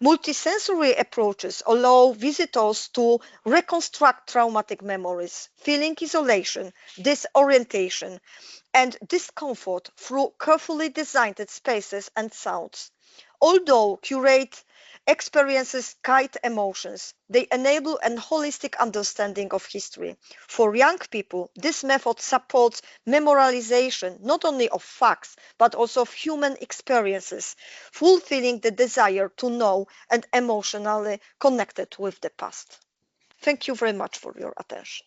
Multisensory approaches allow visitors to reconstruct traumatic memories, feeling isolation, disorientation, and discomfort through carefully designed spaces and sounds. Although curate experiences guide emotions, they enable a holistic understanding of history. For young people, this method supports memorialization not only of facts, but also of human experiences, fulfilling the desire to know and emotionally connected with the past. Thank you very much for your attention.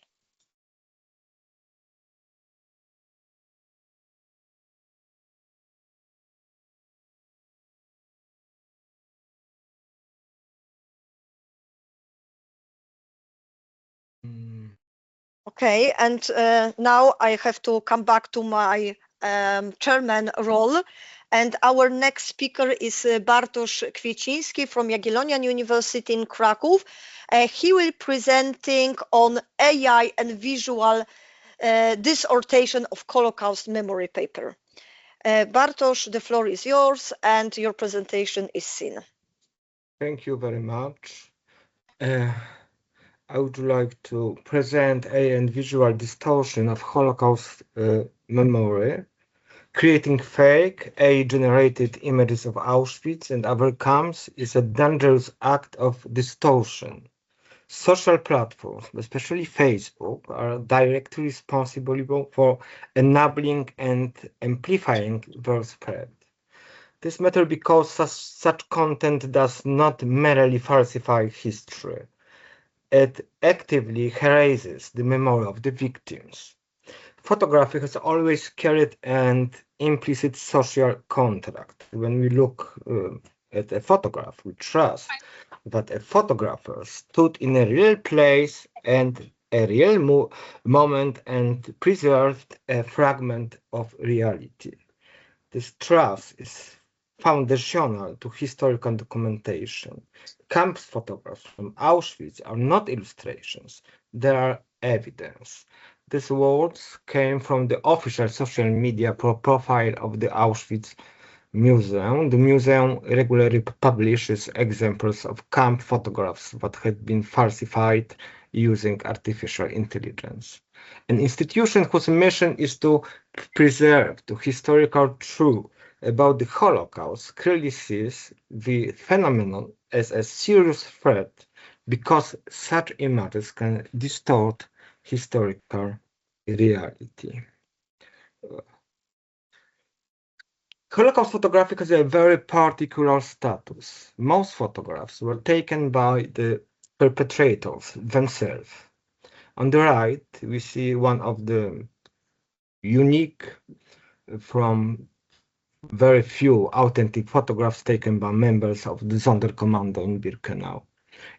Okay, and now I have to come back to my chairman role. And our next speaker is Bartosz Kwieciński from Jagiellonian University in Kraków. He will presenting on AI and visual dissertation of Holocaust memory paper. Bartosz, the floor is yours and your presentation is seen. Thank you very much. I would like to present AI and visual distortion of Holocaust memory. Creating fake AI-generated images of Auschwitz and other camps is a dangerous act of distortion. Social platforms, especially Facebook, are directly responsible for enabling and amplifying their spread. This matters because such content does not merely falsify history. It actively erases the memory of the victims. Photography has always carried an implicit social contract. When we look at a photograph, we trust that a photographer stood in a real place and a real moment and preserved a fragment of reality. This trust is foundational to historical documentation. Camp photographs from Auschwitz are not illustrations, they are evidence. These words came from the official social media profile of the Auschwitz Museum. The museum regularly publishes examples of camp photographs that had been falsified using artificial intelligence. An institution whose mission is to preserve the historical truth about the Holocaust clearly sees the phenomenon as a serious threat because such images can distort historical reality. Holocaust photography has a very particular status. Most photographs were taken by the perpetrators themselves. On the right, we see one of the unique from very few authentic photographs taken by members of the Sonderkommando in Birkenau.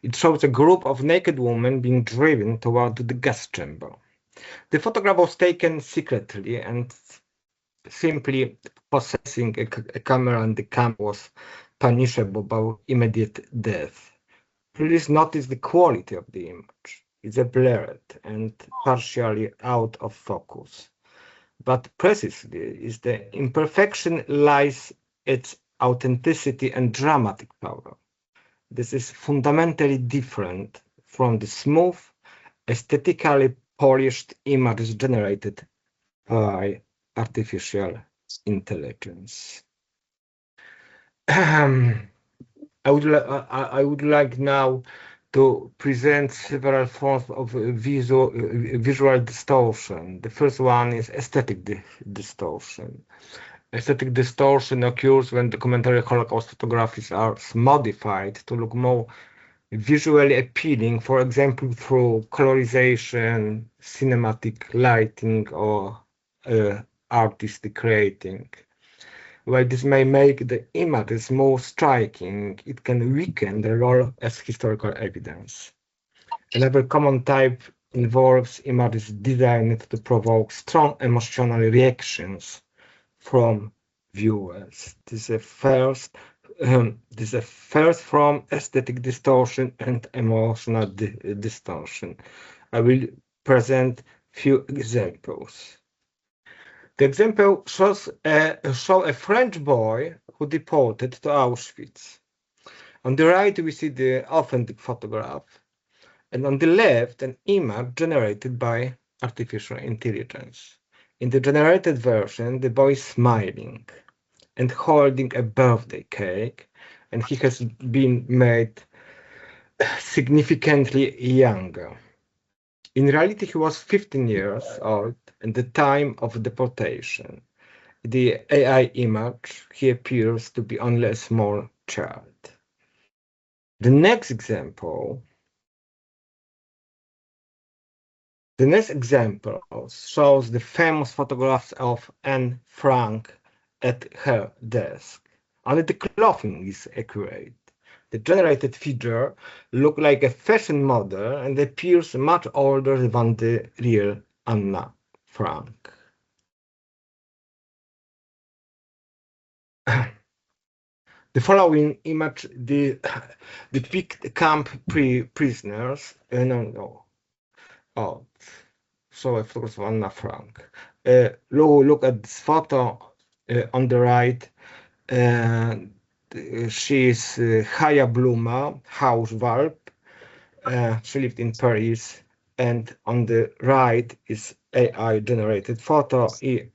It shows a group of naked women being driven toward the gas chamber. The photograph was taken secretly and simply possessing a camera and the camera was punishable by immediate death. Please notice the quality of the image. It's a blurred and partially out of focus. But precisely is the imperfection lies its authenticity and dramatic power. This is fundamentally different from the smooth, aesthetically polished images generated by artificial intelligence. I would like now to present several forms of visual distortion. The first one is aesthetic distortion. Aesthetic distortion occurs when documentary Holocaust photographies are modified to look more visually appealing, for example, through colorization, cinematic lighting, or artistic rating. While this may make the images more striking, it can weaken their role as historical evidence. Another common type involves images designed to provoke strong emotional reactions from viewers. This is a first from aesthetic distortion and emotional distortion. I will present few examples. The example shows a French boy who deported to Auschwitz. On the right, we see the authentic photograph, and on the left, an image generated by artificial intelligence. In the generated version, the boy is smiling and holding a birthday cake, and he has been made significantly younger. In reality, he was 15 years old at the time of deportation. The AI image, he appears to be only a small child. The next example shows the famous photographs of Anne Frank at her desk. Only the clothing is accurate. The generated figure looks like a fashion model and appears much older than the real Anna Frank. The following image depict camp prisoners. So a photograph of Anna Frank. Look at this photo on the right. She is Haya Bluma, Hauswalp. She lived in Paris and on the right is AI generated photo.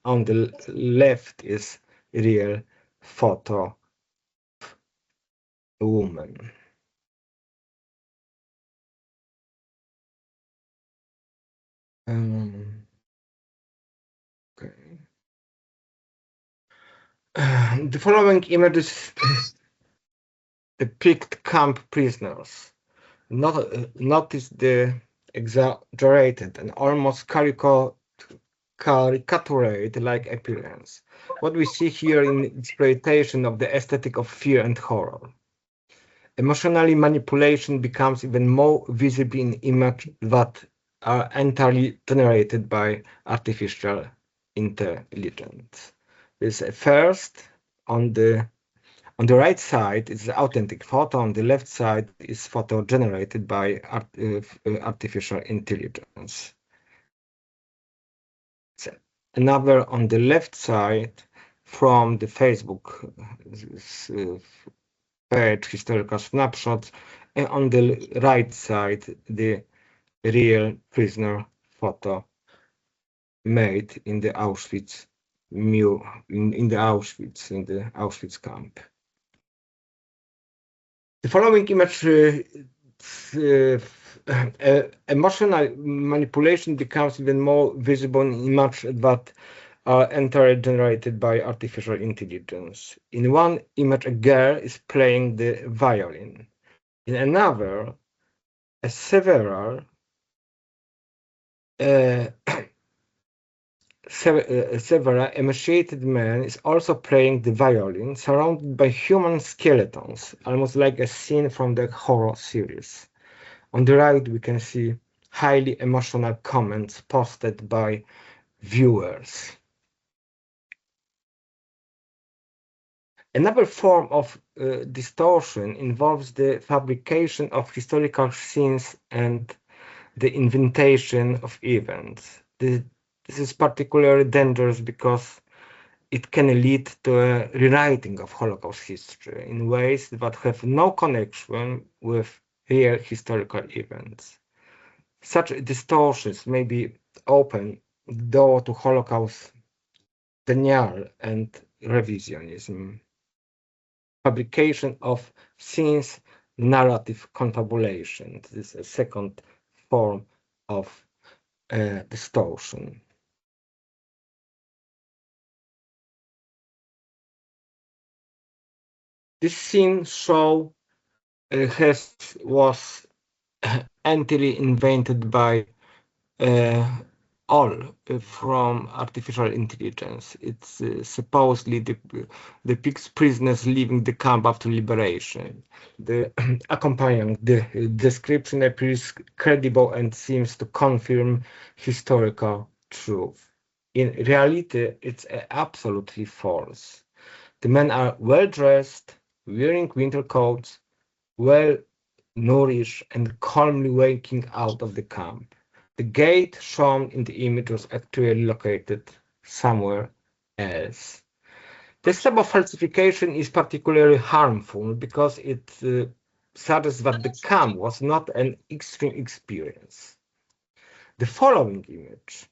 On the left is real photo of a woman. Okay. The following images depict camp prisoners. Notice the exaggerated and almost caricature-like appearance. What we see here in exploitation of the aesthetic of fear and horror. Emotionally, manipulation becomes even more visible in images that are entirely generated by artificial intelligence. This first on the right side is the authentic photo. On the left side is photo generated by artificial intelligence. Another on the left side from the Facebook page, historical snapshots, and on the right side, the real prisoner photo made in the Auschwitz in the Auschwitz camp. The following image emotional manipulation becomes even more visible in images that are entirely generated by artificial intelligence. In one image, a girl is playing the violin. In another, a several emaciated man is also playing the violin, surrounded by human skeletons, almost like a scene from the horror series. On the right, we can see highly emotional comments posted by viewers. Another form of distortion involves the fabrication of historical scenes and the inventation of events. This is particularly dangerous because it can lead to a rewriting of Holocaust history in ways that have no connection with real historical events. Such distortions may be open the door to Holocaust denial and revisionism. Fabrication of scenes, narrative confabulation. This is a second form of distortion. This scene show was entirely invented by all from artificial intelligence. It's supposedly depicts prisoners leaving the camp after liberation. The accompanying description appears credible and seems to confirm historical truth. In reality, it's absolutely false. The men are well dressed, wearing winter coats, well nourished, and calmly walking out of the camp. The gate shown in the image was actually located somewhere else. This type of falsification is particularly harmful because it suggests that the camp was not an extreme experience. The following image.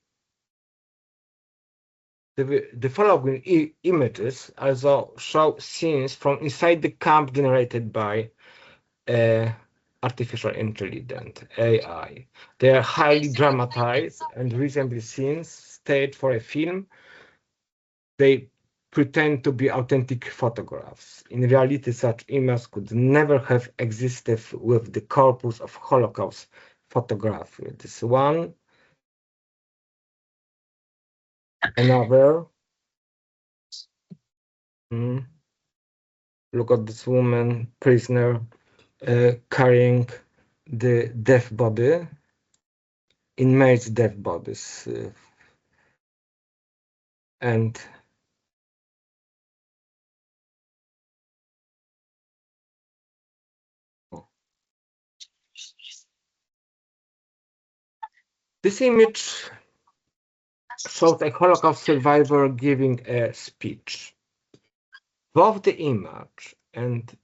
The following images also show scenes from inside the camp generated by artificial intelligence, AI. They are highly dramatized and resemble scenes staged for a film. They pretend to be authentic photographs. In reality, such images could never have existed with the corpus of Holocaust photography. This one, another. Look at this woman, prisoner, carrying the dead body, inmates' dead bodies, and this image shows a Holocaust survivor giving a speech. Both the image and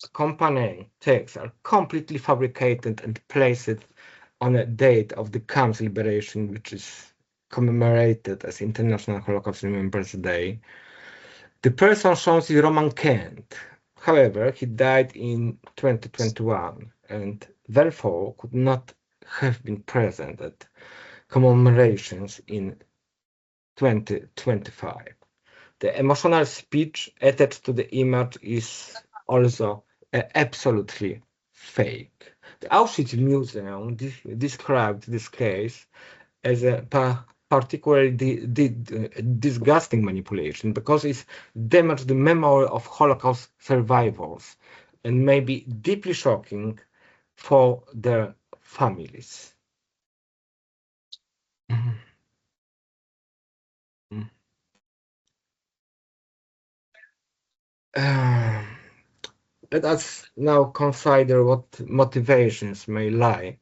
accompanying text are completely fabricated and placed on a date of the camp's liberation, which is commemorated as International Holocaust Remembrance Day. The person shown is Roman Kent. However, he died in 2021 and therefore could not have been present at commemorations in 2025. The emotional speech attached to the image is also absolutely fake. The Auschwitz Museum described this case as a particularly disgusting manipulation because it damaged the memory of Holocaust survivors and may be deeply shocking for their families. Let us now consider what motivations may lie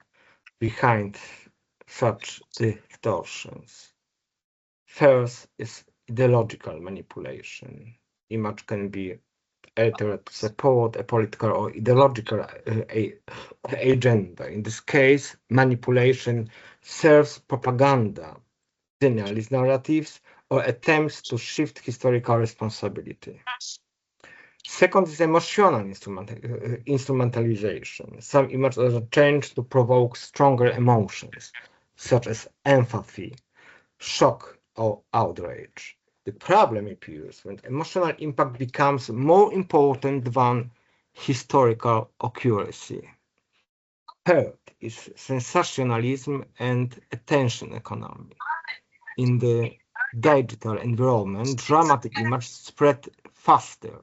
behind such distortions. First is ideological manipulation. Image can be altered to support a political or ideological agenda. In this case, manipulation serves propaganda, denialist narratives, or attempts to shift historical responsibility. Second is emotional instrumentalization. Some images are changed to provoke stronger emotions, such as empathy, shock, or outrage. The problem appears when emotional impact becomes more important than historical accuracy. Third is sensationalism and attention economy. In the digital environment, dramatic images spread faster.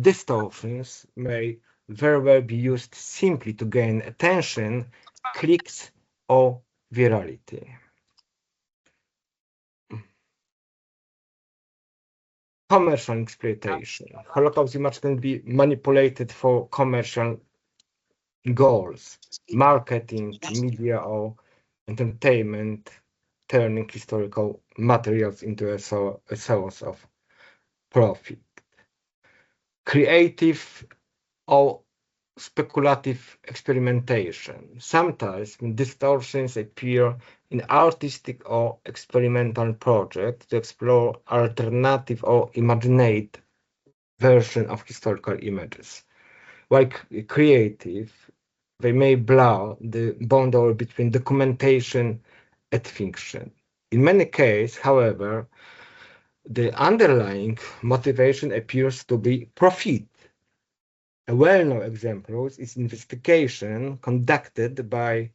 Distortions may very well be used simply to gain attention, clicks, or virality. Commercial exploitation. Holocaust image can be manipulated for commercial goals, marketing, media, or entertainment, turning historical materials into a source of profit. Creative or speculative experimentation. Sometimes distortions appear in artistic or experimental projects to explore alternative or imagined version of historical images. While creative, they may blur the boundary between documentation and fiction. In many cases, however, the underlying motivation appears to be profit. A well-known example is investigation conducted by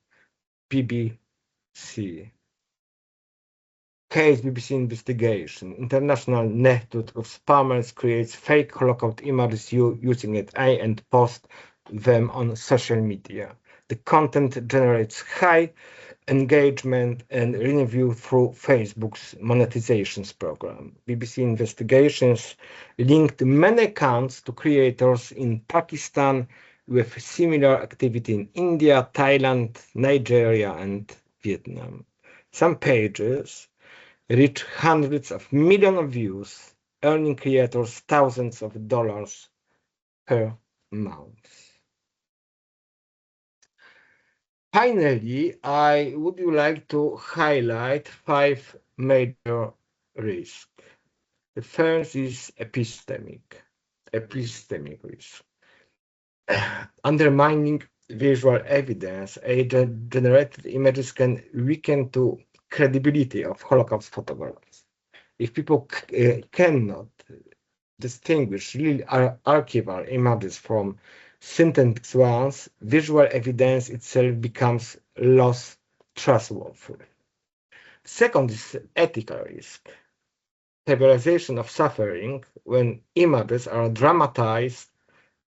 BBC. Case BBC investigation. International network of spammers creates fake Holocaust images using AI and post them on social media. The content generates high engagement and review through Facebook's monetizations program. BBC investigations linked many accounts to creators in Pakistan with similar activity in India, Thailand, Nigeria, and Vietnam. Some pages reach hundreds of millions of views, earning creators thousands of dollars per month. Finally, I would like to highlight 5 major risks. The first is epistemic risk. Undermining visual evidence, generated images can weaken the credibility of Holocaust photographs. If people cannot distinguish real archival images from synthetic ones, visual evidence itself becomes less trustworthy. Second is ethical risk. Trivialization of suffering when images are dramatized,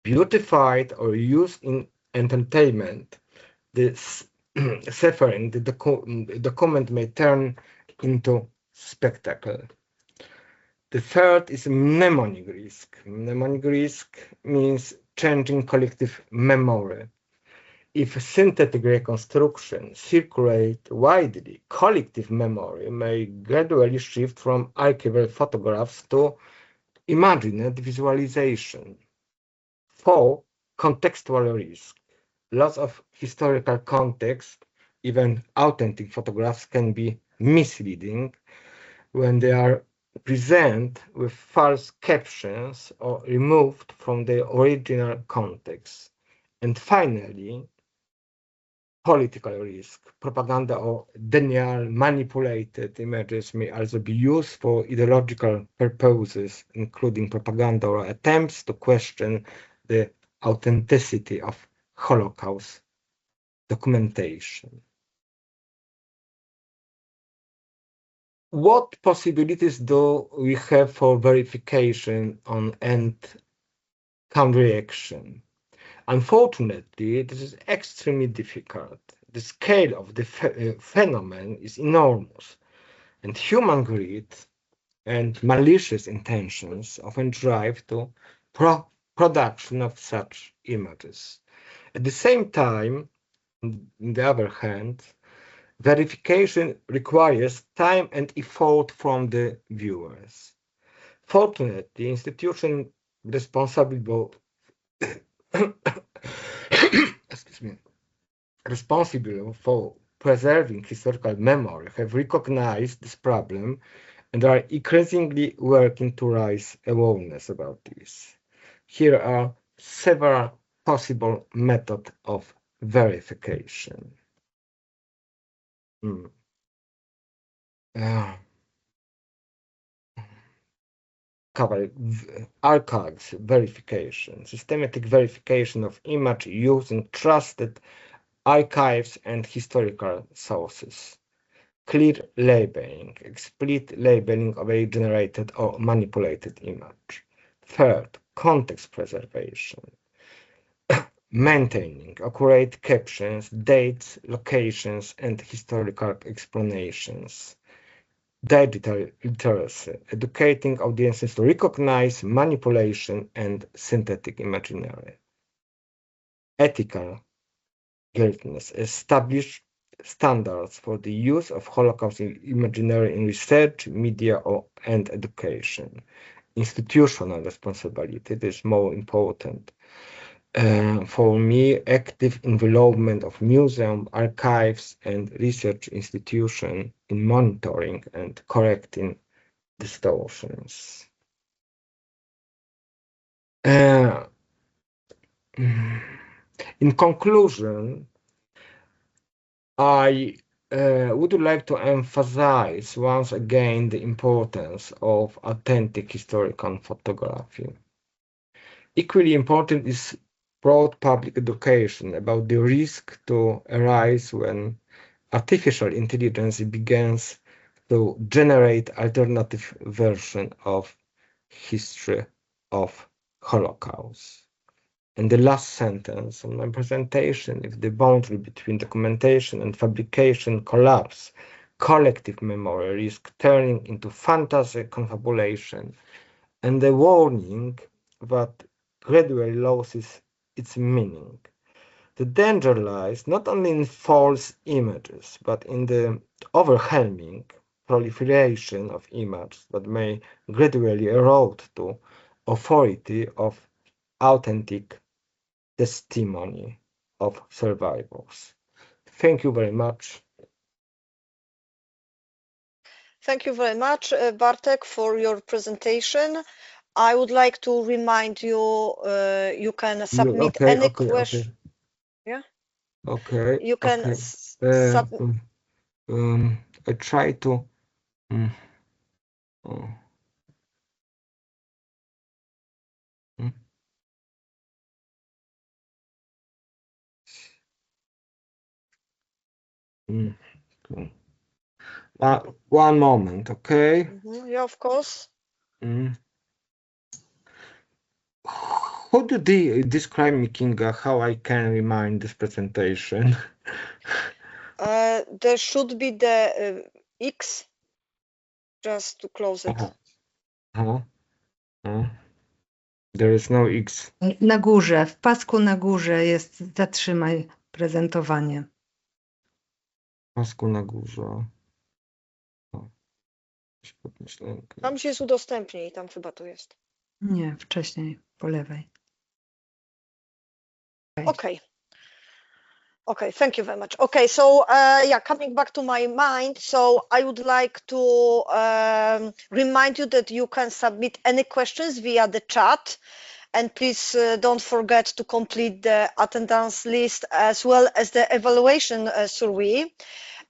beautified, or used in entertainment. The suffering, the document may turn into spectacle. The third is mnemonic risk. Mnemonic risk means changing collective memory. If synthetic reconstruction circulate widely, collective memory may gradually shift from archival photographs to imagined visualization. 4. Contextual risk. Loss of historical context even authentic photographs can be misleading when they are present with false captions or removed from their original context. And finally, political risk. Propaganda or denial manipulated images may also be used for ideological purposes, including propaganda or attempts to question the authenticity of Holocaust documentation. What possibilities do we have for verification on and counter-reaction? Unfortunately, this is extremely difficult. The scale of the phenomenon is enormous, and human greed and malicious intentions often drive to production of such images. At the same time, on the other hand, verification requires time and effort from the viewers. Fortunately, institutions responsible excuse me, responsible for preserving historical memory have recognized this problem and are increasingly working to raise awareness about this. Here are several possible methods of verification. Archives verification, systematic verification of image using trusted archives and historical sources. Clear labeling, explicit labeling of a generated or manipulated image. Third, context preservation. Maintaining accurate captions, dates, locations, and historical explanations. Digital literacy, educating audiences to recognize manipulation and synthetic imaginary. Ethical guiltiness, establish standards for the use of Holocaust imaginary in research, media, and education. Institutional responsibility is more important. For me, active involvement of museum, archives, and research institutions in monitoring and correcting distortions. In conclusion, I would like to emphasize once again the importance of authentic historical photography. Equally important is broad public education about the risk to arise when artificial intelligence begins to generate alternative version of history of Holocaust. And the last sentence of my presentation, if the boundary between documentation and fabrication collapse, collective memory risks turning into fantasy confabulation, and the warning that gradually loses its meaning. The danger lies not only in false images, but in the overwhelming proliferation of images that may gradually erode the authority of authentic testimony of survivors. Thank you very much. Thank you very much, Bartek, for your presentation. I would like to remind you, you can submit any question. Yeah. Okay. You can I try to. One moment, okay? Yeah, of course. How do they describe me, Kinga, how I can remind this presentation? There should be the X just to close it. There is no X. Na górze, w pasku na górze jest zatrzymaj prezentowanie. W pasku na górze. Tam się jest udostępnij, tam chyba to jest. Nie, wcześniej, po lewej. Okay. Okay, thank you very much. Okay, so yeah, coming back to my mind, so I would like to remind you that you can submit any questions via the chat, and please don't forget to complete the attendance list as well as the evaluation survey.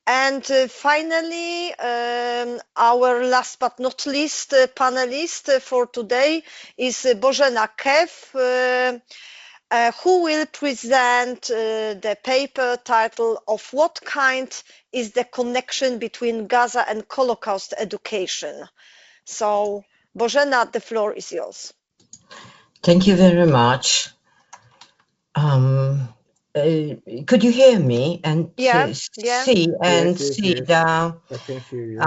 And finally, our last but not least panelist for today is Bożena Kew, who will present the paper titled "Of What Kind is the Connection Between Gaza and Holocaust Education?" So, Bożena, the floor is yours. Thank you very much. Could you hear me and Yeah. see and Yes, see yes. the? I can hear you.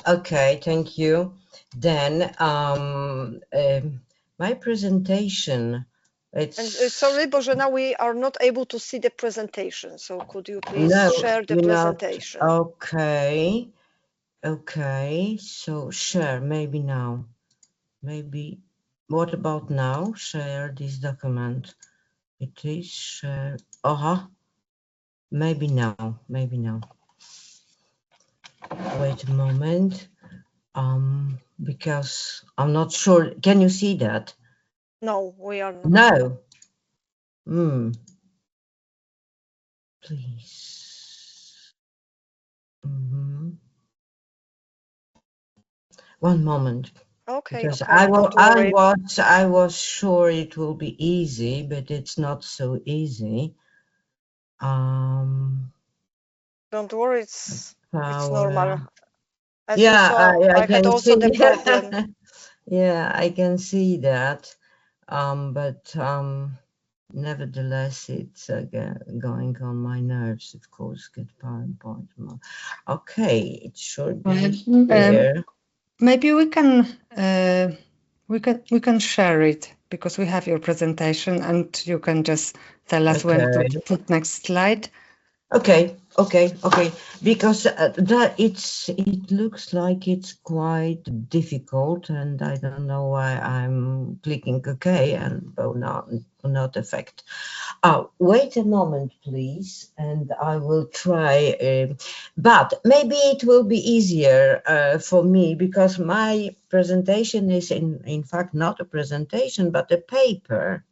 Okay, thank you. Then my presentation. And sorry, Bożena, we are not able to see the presentation. So could you please share the presentation? Okay. Okay. So share maybe now. Maybe. What about now? Share this document. It is share. Maybe now. Maybe now. Wait a moment. Because I'm not sure. Can you see that? No, we are not. No. Please. One moment. Okay. Because Okay, I was sure it will be easy, but it's not so easy. Don't worry, it's normal. As yeah, you saw, I can had also see the problem. Yeah, I can see that. But nevertheless, it's going on my nerves, of course. Get PowerPoint more. Okay, it should be here. Maybe we can share it because we have your presentation, and you can just tell us when to put next slide. Okay. Because it looks like it's quite difficult, and I don't know why I'm clicking OK and not effect. Wait a moment, please, and I will try. But maybe it will be easier for me because my presentation is in fact not a presentation but a paper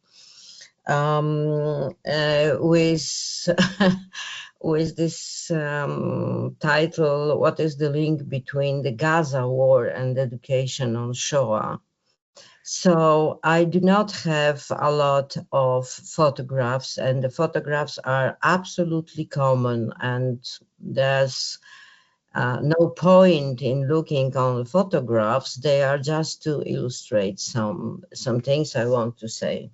with with this title, "What is the link between the Gaza war and education on Shoah?" So I do not have a lot of photographs, and the photographs are absolutely common, and there's no point in looking on the photographs. They are just to illustrate some things I want to say.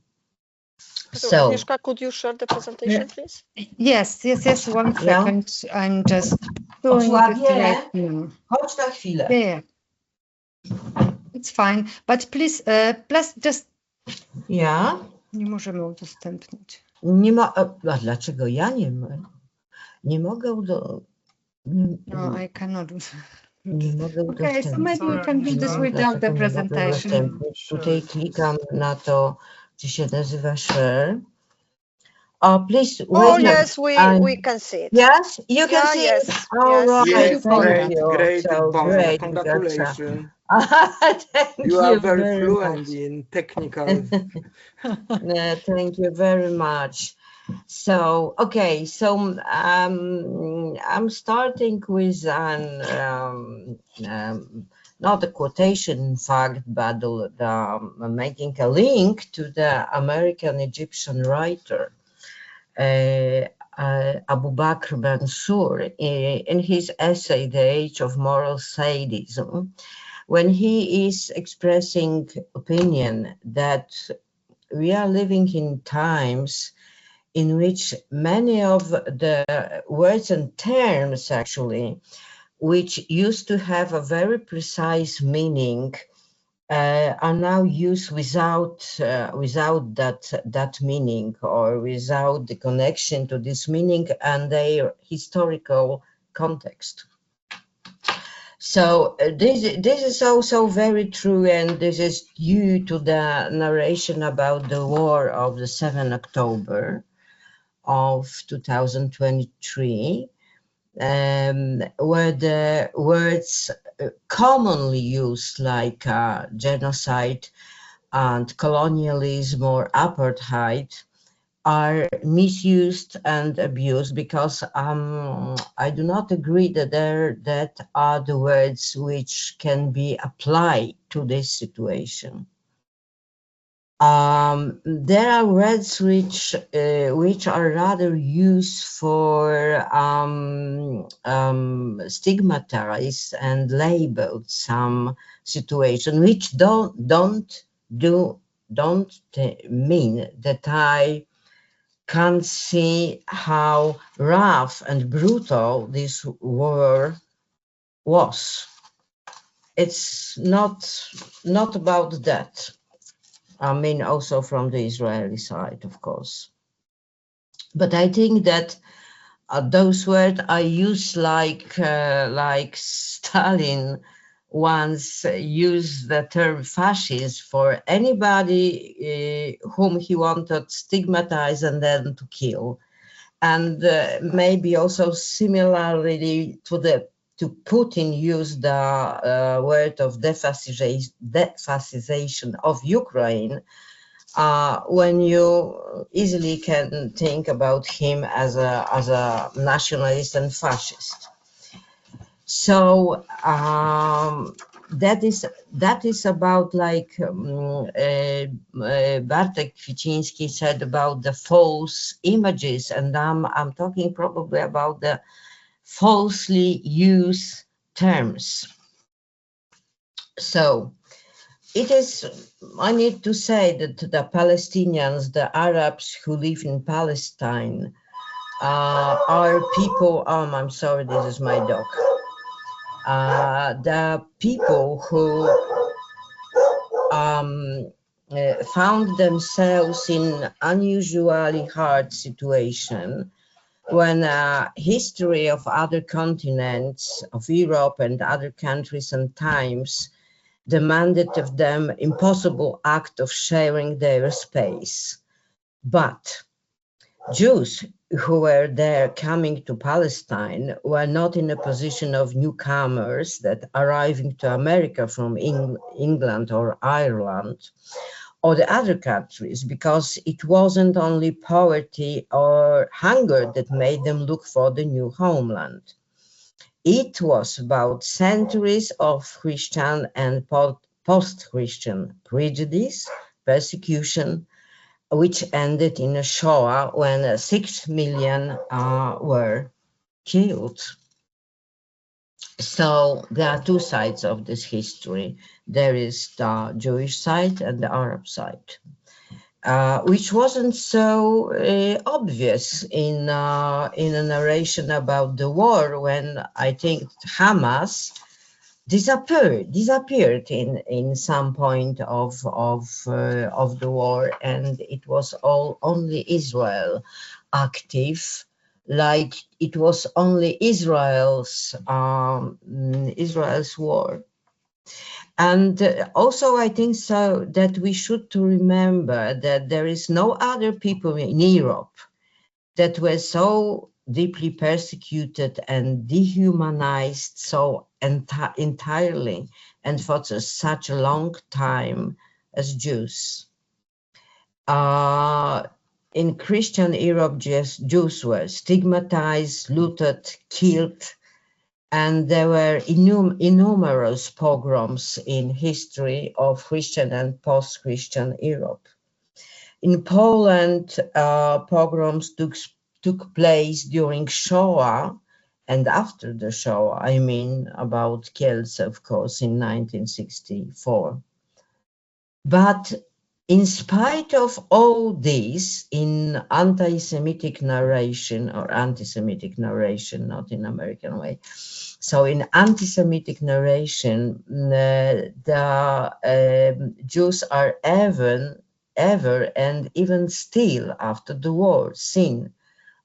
So, Agnieszka, could you share the presentation, please? Yes. 1 second. I'm just doing it right now. Chodź na chwilę. Yeah. It's fine. But please just... Ja? Nie możemy udostępnić. Nie ma... A dlaczego ja nie mogę No, I cannot. Nie mogę Okay, so maybe we can do this without the presentation. Tutaj klikam na to, czy się nazywa share. Please wait. Oh, yes, we can see it. Yes, you can see it. Yes. All right. Yes, Thank you. great, So Bożena, great. congratulations. Thank You are very very fluent much. in technical. Thank you very much. So, okay, so I'm starting with not a quotation, in fact, but making a link to the American-Egyptian writer Abu Bakr Mansour in his essay, The Age of Moral Sadism, when he is expressing opinion that we are living in times in which many of the words and terms, actually, which used to have a very precise meaning, are now used without that meaning or without the connection to this meaning and their historical context. So this is also very true, and this is due to the narration about the war of the 7th October. of 2023, where the words commonly used like genocide and colonialism or apartheid are misused and abused, because I do not agree that that are the words which can be applied to this situation. There are words which are rather used for stigmatize and label some situation, which don't mean that I can't see how rough and brutal this war was. It's not about that. I mean, also from the Israeli side, of course. But I think that those words are used like Stalin once used the term fascist for anybody whom he wanted to stigmatize and then to kill. And maybe also similarly to Putin used the word of defascization of Ukraine, when you easily can think about him as a nationalist and fascist. So that is about, like Bartek Kwiciński said about the false images, and I'm talking probably about the falsely used terms. So it is, I need to say that the Palestinians, the Arabs who live in Palestine, are people, I'm sorry, this is my dog. The people who found themselves in unusually hard situation when history of other continents, of Europe and other countries and times, demanded of them impossible act of sharing their space. But Jews who were there coming to Palestine were not in a position of newcomers that arriving to America from England or Ireland or the other countries, because it wasn't only poverty or hunger that made them look for the new homeland. It was about centuries of Christian and post-Christian prejudice, persecution, which ended in a Shoah when 6 million were killed. So there are two sides of this history. There is the Jewish side and the Arab side, which wasn't so obvious in a narration about the war, when I think Hamas disappeared in some point of the war, and it was only Israel active, like it was only Israel's war. And also I think so that we should to remember that there is no other people in Europe that were so deeply persecuted and dehumanized so entirely and for such a long time as Jews. In Christian Europe, Jews were stigmatized, looted, killed, and there were innumerable pogroms in history of Christian and post-Christian Europe. In Poland, pogroms took place during Shoah and after the Shoah, I mean about Kielce, of course, in 1964. But in spite of all this, in anti-Semitic narration, or anti-Semitic narration, not in American way, so in anti-Semitic narration, the Jews are ever and even still after the war seen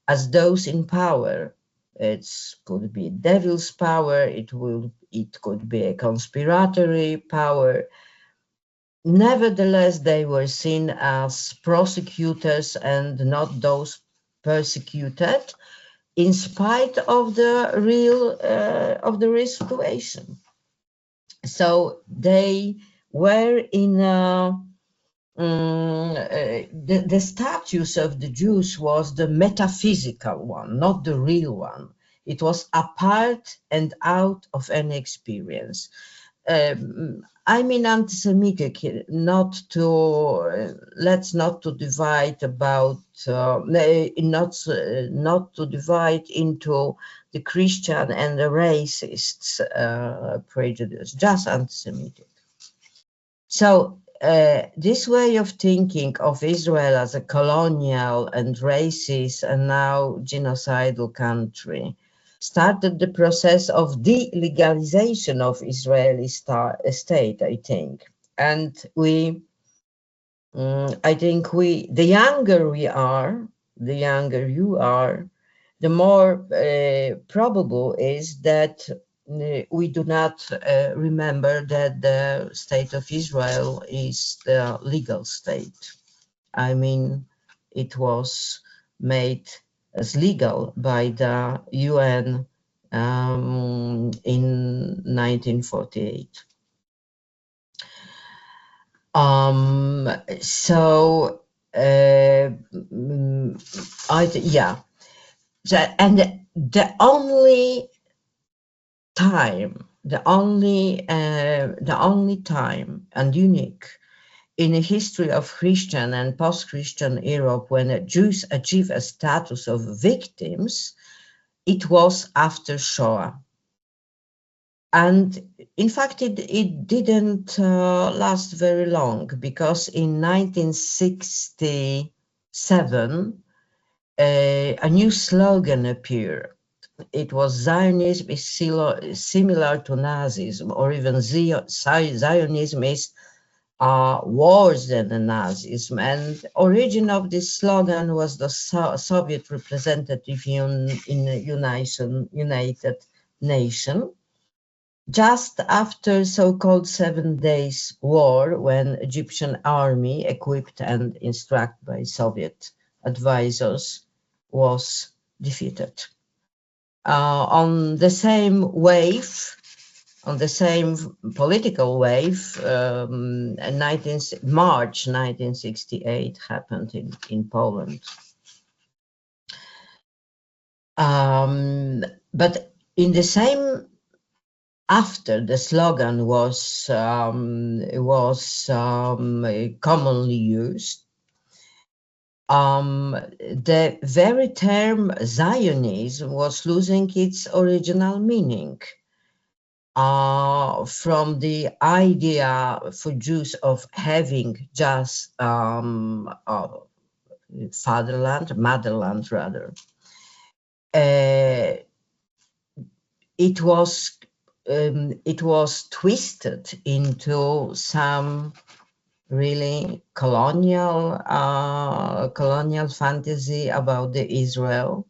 as those in power. It could be devil's power, it could be a conspiratory power. Nevertheless, they were seen as prosecutors and not those persecuted in spite of the real situation. So they were in the status of the Jews was the metaphysical one, not the real one. It was apart and out of any experience. I mean anti-Semitic, not to let's not to divide about not to divide into the Christian and the racists prejudice, just anti-Semitic. So this way of thinking of Israel as a colonial and racist and now genocidal country started the process of delegalization of Israeli state, I think. And I think the younger we are, the younger you are, the more probable is that we do not remember that the state of Israel is the legal state. I mean, it was made as legal by the UN in 1948. So yeah. And the only time, the only time and unique in the history of Christian and post-Christian Europe when Jews achieved a status of victims, it was after Shoah. And in fact, it didn't last very long because in 1967, a new slogan appeared. It was Zionism is similar to Nazism, or even Zionism is worse than the Nazism. And origin of this slogan was the Soviet representative in the United Nations. Just after so-called 7 Days War, when Egyptian army, equipped and instructed by Soviet advisors, was defeated. On the same wave, on the same political wave, March 1968 happened in Poland. But in the same, after the slogan was commonly used, the very term Zionism was losing its original meaning from the idea for Jews of having just motherland rather. It was twisted into some really colonial fantasy about the Israel.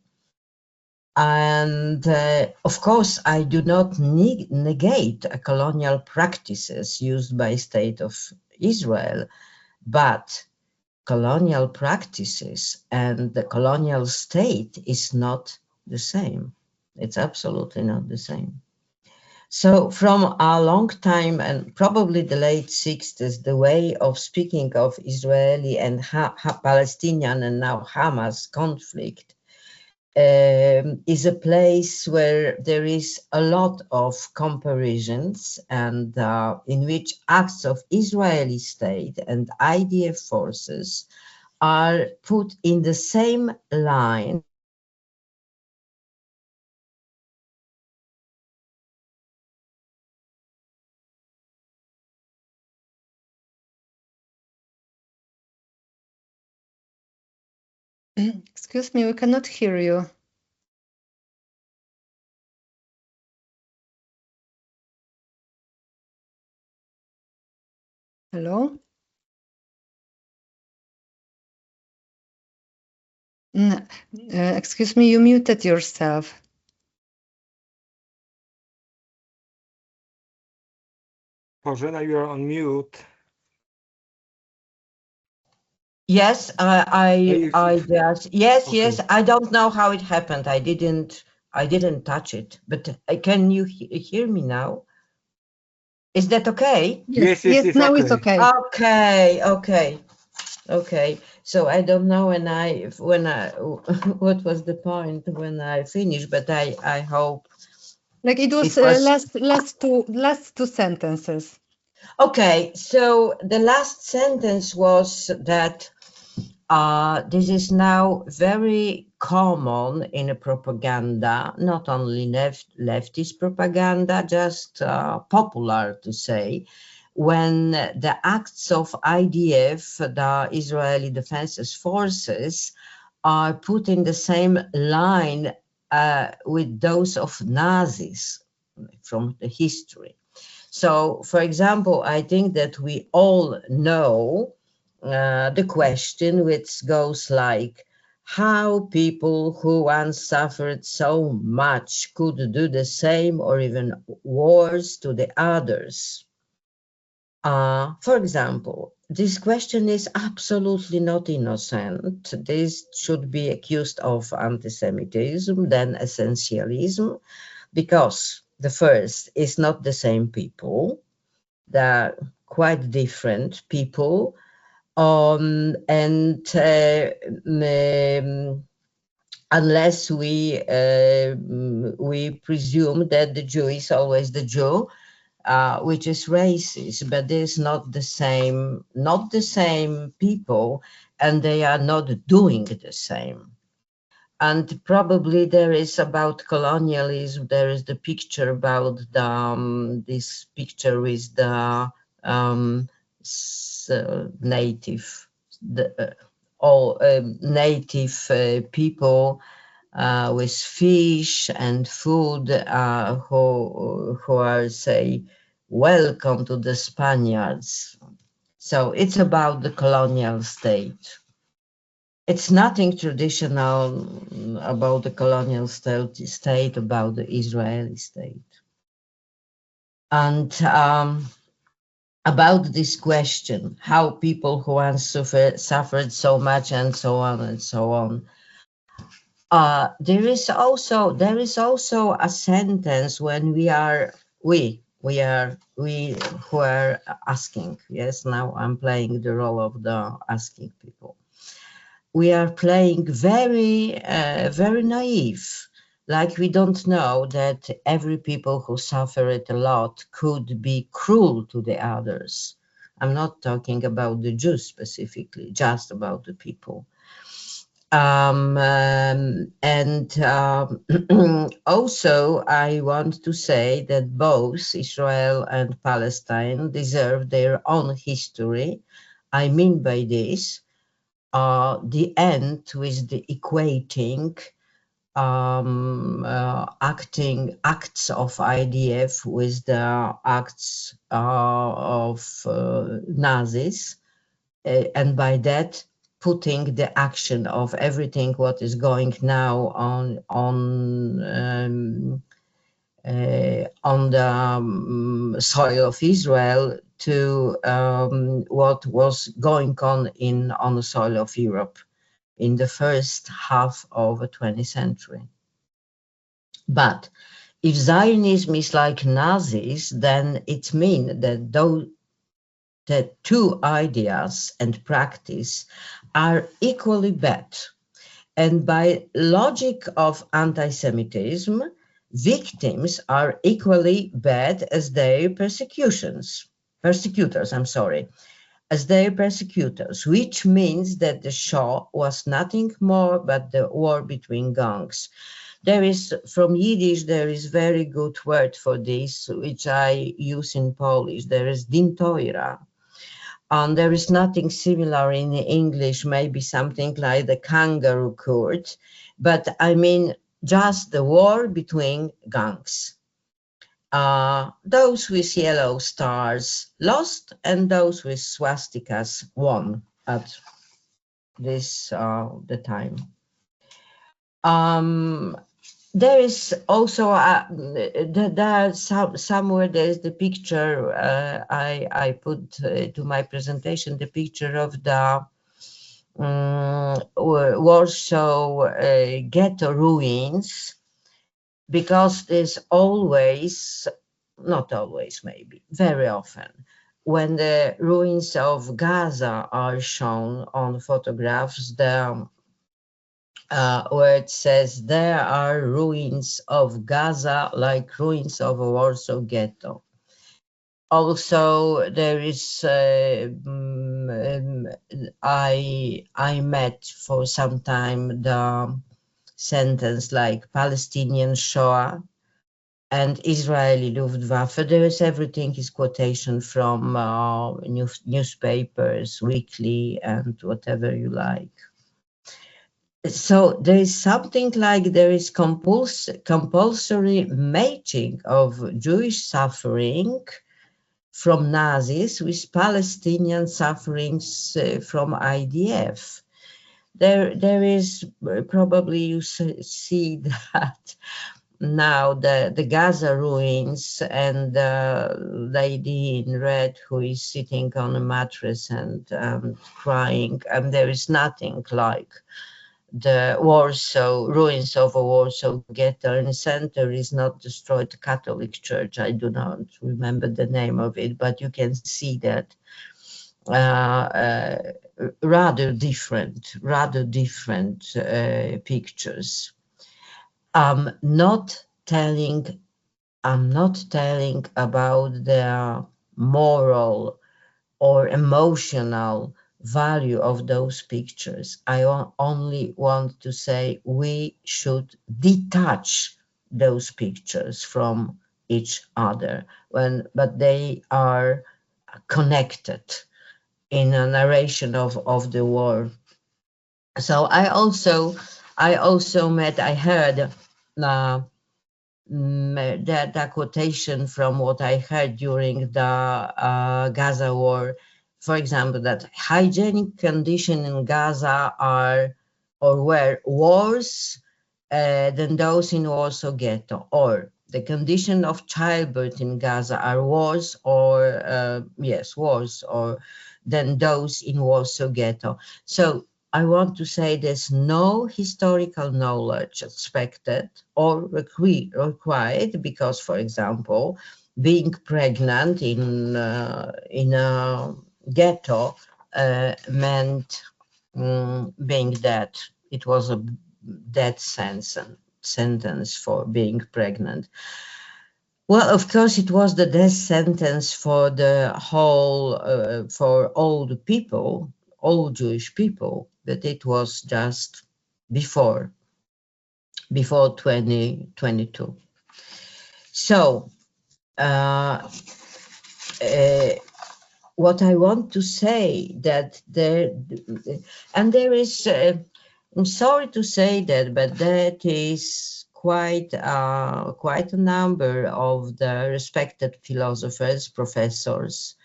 And of course, I do not negate colonial practices used by State of Israel, but colonial practices and the colonial state is not the same. It's absolutely not the same. So from a long time, and probably the late 60s, the way of speaking of Israeli and Palestinian and now Hamas conflict is a place where there is a lot of comparisons and in which acts of Israeli state and IDF forces are put in the same line Excuse me, we cannot hear you. Hello? Excuse me, you muted yourself. Bożena, you are on mute. Yes, I just yes, Okay. yes. I don't know how it happened. I didn't touch it. But can you hear me now? Is that okay? Yes, Now it's okay. Okay. So I don't know when I what was the point when I finished, but I hope Like it was, it was last two sentences. okay. So the last sentence was that this is now very common in a propaganda, not only leftist propaganda, just popular to say, when the acts of IDF, the Israeli Defense Forces, are put in the same line with those of Nazis from the history. So, for example, I think that we all know the question which goes like, how people who once suffered so much could do the same or even worse to the others. For example, this question is absolutely not innocent. This should be accused of anti-Semitism, then essentialism, because the first is not the same people. They're quite different people. And unless we presume that the Jew is always the Jew, which is racist, but there's not the same people, and they are not doing the same. And probably there is about colonialism. There is the picture about this picture with the native, all native people with fish and food who are say welcome to the Spaniards. So it's about the colonial state. It's nothing traditional about the colonial state, about the Israeli state. And about this question, how people who once suffered so much and so on and so on. There is also a sentence when we who are asking. Yes, now I'm playing the role of the asking people. We are playing very naive, like we don't know that every people who suffered a lot could be cruel to the others. I'm not talking about the Jews specifically, just about the people. Also, I want to say that both Israel and Palestine deserve their own history. I mean by this, the end with the equating acts of IDF with the acts of Nazis, and by that putting the action of everything what is going now on the soil of Israel to what was going on the soil of Europe in the first half of the 20th century. But if Zionism is like Nazis, then it means that the two ideas and practice are equally bad. And by logic of anti-Semitism, victims are equally bad as their persecutors, as their persecutors, which means that the Shoah was nothing more but the war between gangs. There is, from Yiddish, there is very good word for this, which I use in Polish. There is din toira. And there is nothing similar in English, maybe something like the kangaroo court, but I mean just the war between gangs. Those with yellow stars lost, and those with swastikas won at this the time. There is also somewhere there is the picture I put to my presentation, the picture of the Warsaw ghetto ruins, because there's always, not always, maybe, very often, when the ruins of Gaza are shown on photographs, where it says there are ruins of Gaza like ruins of a Warsaw ghetto. Also, there is I met for some time the sentence like Palestinian Shoah and Israeli Luftwaffe. There is everything is quotation from newspapers, weekly, and whatever you like. So there is something like there is compulsory matching of Jewish suffering from Nazis with Palestinian sufferings from IDF. There is probably you see that now the Gaza ruins and the lady in red who is sitting on a mattress and crying, and there is nothing like the Warsaw ruins of a Warsaw ghetto. In the center is not destroyed Catholic Church. I do not remember the name of it, but you can see that rather different pictures. I'm not telling about the moral or emotional value of those pictures. I only want to say we should detach those pictures from each other, but they are connected in a narration of the war. So I heard the quotation from what I heard during the Gaza war, for example, that hygienic conditions in Gaza are or were worse than those in Warsaw Ghetto, or the condition of childbirth in Gaza are worse worse or than those in Warsaw Ghetto. So I want to say there's no historical knowledge expected or required because, for example, being pregnant in a ghetto meant being dead. It was a death sentence for being pregnant. Well, of course, it was the death sentence for the whole, for all the people, all Jewish people, but it was just before 2022. So, what I want to say that there is, I'm sorry to say that, but that is quite a number of the respected philosophers, professors,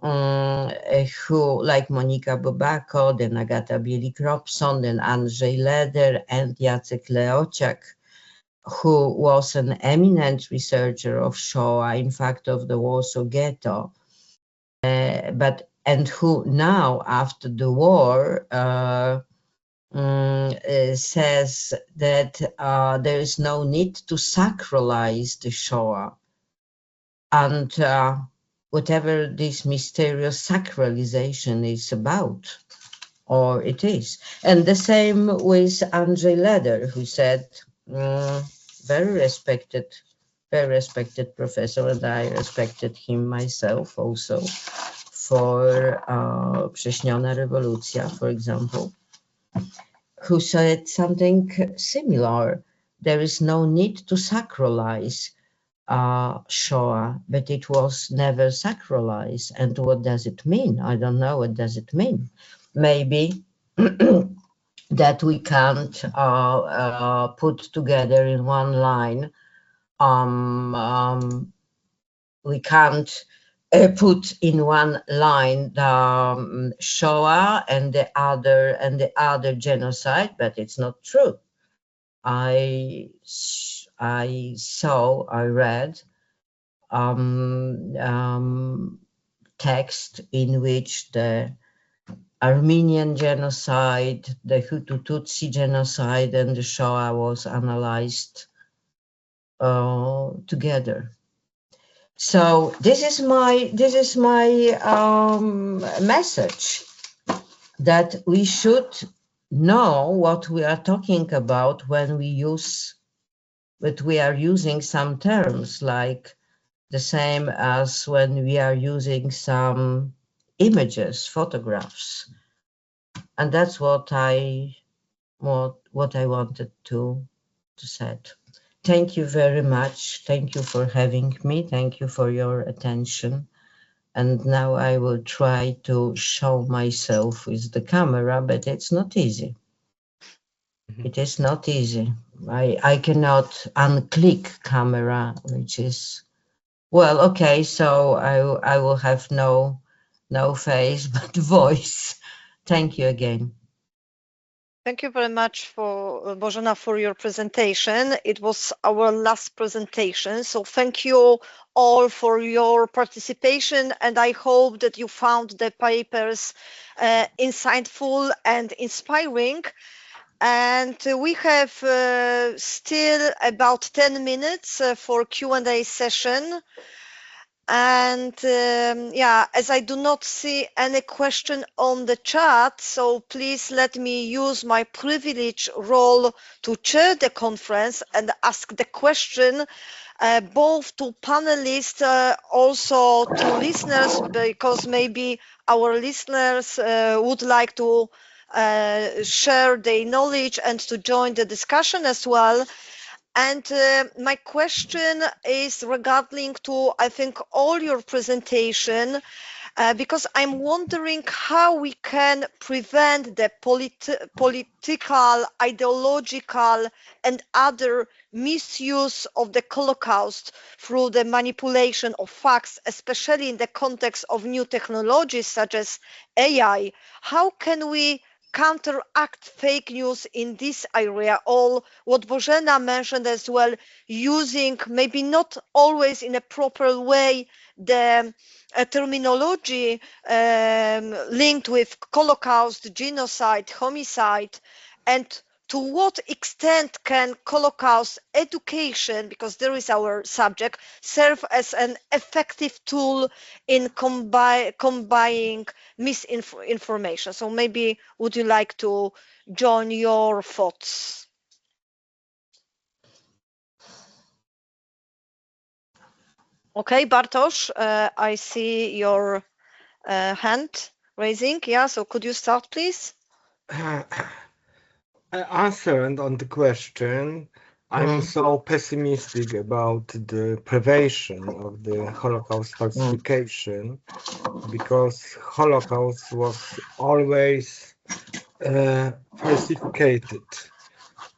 who, like Monika Bobako, then Agata Bielik-Robson, then Andrzej Leder, and Jacek Leociak, who was an eminent researcher of Shoah, in fact, of the Warsaw Ghetto, and who now, after the war, says that there is no need to sacralize the Shoah, and whatever this mysterious sacralization is about, or it is. And the same with Andrzej Leder, who said, very respected professor, and I respected him myself also, for Prześniona Rewolucja, for example, who said something similar. There is no need to sacralize Shoah, but it was never sacralized. And what does it mean? I don't know. What does it mean? Maybe that we can't put together in one line. We can't put in one line the Shoah and the other genocide, but it's not true. I read text in which the Armenian genocide, the Hutu-Tutsi genocide, and the Shoah was analyzed together. So this is my message, that we should know what we are talking about when we are using some terms, like the same as when we are using some images, photographs. And that's what I wanted to say. Thank you very much. Thank you for having me. Thank you for your attention. And now I will try to show myself with the camera, but it's not easy. It is not easy. I cannot unclick camera, which is, well, okay, so I will have no face but voice. Thank you again. Thank you very much for Bożena for your presentation. It was our last presentation, so thank you all for your participation, and I hope that you found the papers insightful and inspiring. And we have still about 10 minutes for Q&A session. And yeah, as I do not see any question on the chat, so please let me use my privileged role to chair the conference and ask the question both to panelists, also to listeners, because maybe our listeners would like to share their knowledge and to join the discussion as well. And my question is regarding to, I think, all your presentation, because I'm wondering how we can prevent the political, ideological, and other misuse of the Holocaust through the manipulation of facts, especially in the context of new technologies such as AI. How can we counteract fake news in this area, or what Bożena mentioned as well, using maybe not always in a proper way the terminology linked with Holocaust, genocide, homicide, and to what extent can Holocaust education, because there is our subject, serve as an effective tool in combining misinformation? So maybe would you like to join your thoughts? Okay, Bartosz, I see your hand raising. Yeah, so could you start, please? Answering on the question, I'm so pessimistic about the prevention of the Holocaust falsification, because Holocaust was always falsified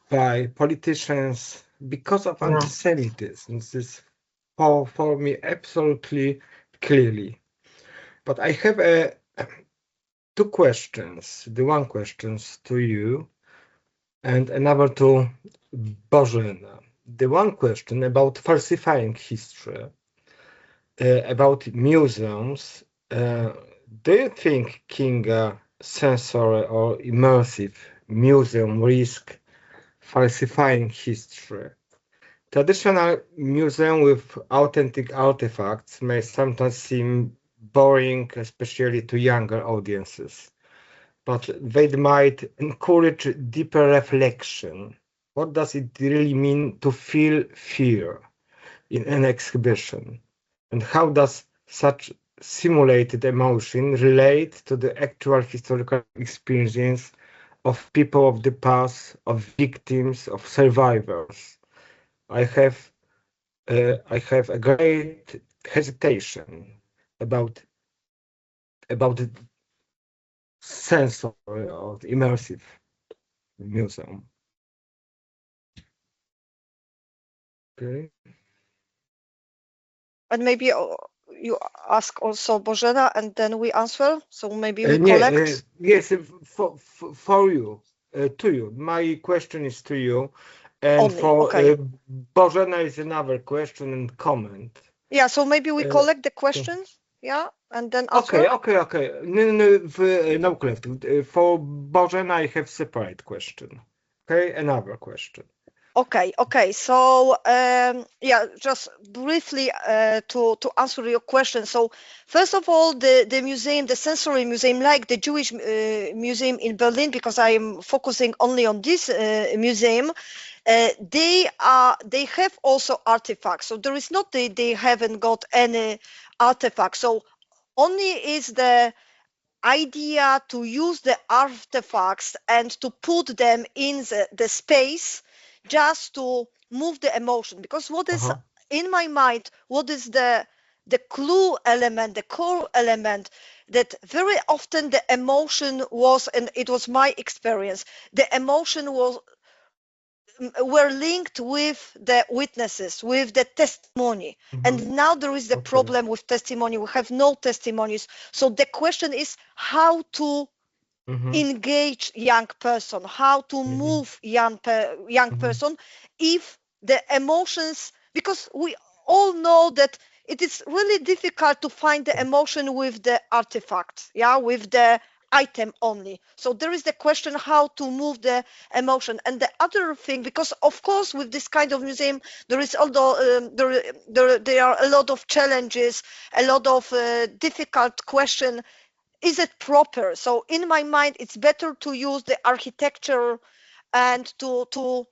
by politicians because of anti-Semitism. This is for me absolutely clearly. But I have two questions. The one question to you and another to Bożena. The one question about falsifying history, about museums. Do you think Kinga sensory or immersive museum risk falsifying history? Traditional museum with authentic artifacts may sometimes seem boring, especially to younger audiences, but they might encourage deeper reflection. What does it really mean to feel fear in an exhibition? And how does such simulated emotion relate to the actual historical experience of people of the past, of victims, of survivors? I have a great hesitation about the sensory of immersive museum. Okay. And maybe you ask also Bożena, and then we answer. So maybe we collect. Yes, for you, to you. My question is to you, and Only, for okay. Bożena is another question and comment. Yeah, so maybe we collect the questions. Yeah, and then answer? Okay. No, left. For Bożena, I have separate question. Okay, another question. Okay. So yeah, just briefly to answer your question. So first of all, the museum, the sensory museum, like the Jewish museum in Berlin, because I am focusing only on this museum, they have also artifacts. So there is not they haven't got any artifacts. So only is the idea to use the artifacts and to put them in the space just to move the emotion, because what is in my mind, what is the clue element, the core element, that very often the emotion was, and it was my experience, the emotion was were linked with the witnesses, with the testimony. And now there is the problem with testimony. We have no testimonies. So the question is how to engage young person, how to move young person if the emotions, because we all know that it is really difficult to find the emotion with the artifact, with the item only. So there is the question how to move the emotion. And the other thing, because of course with this kind of museum there is, although there are a lot of challenges, a lot of difficult question, is it proper? So in my mind it's better to use the architecture and to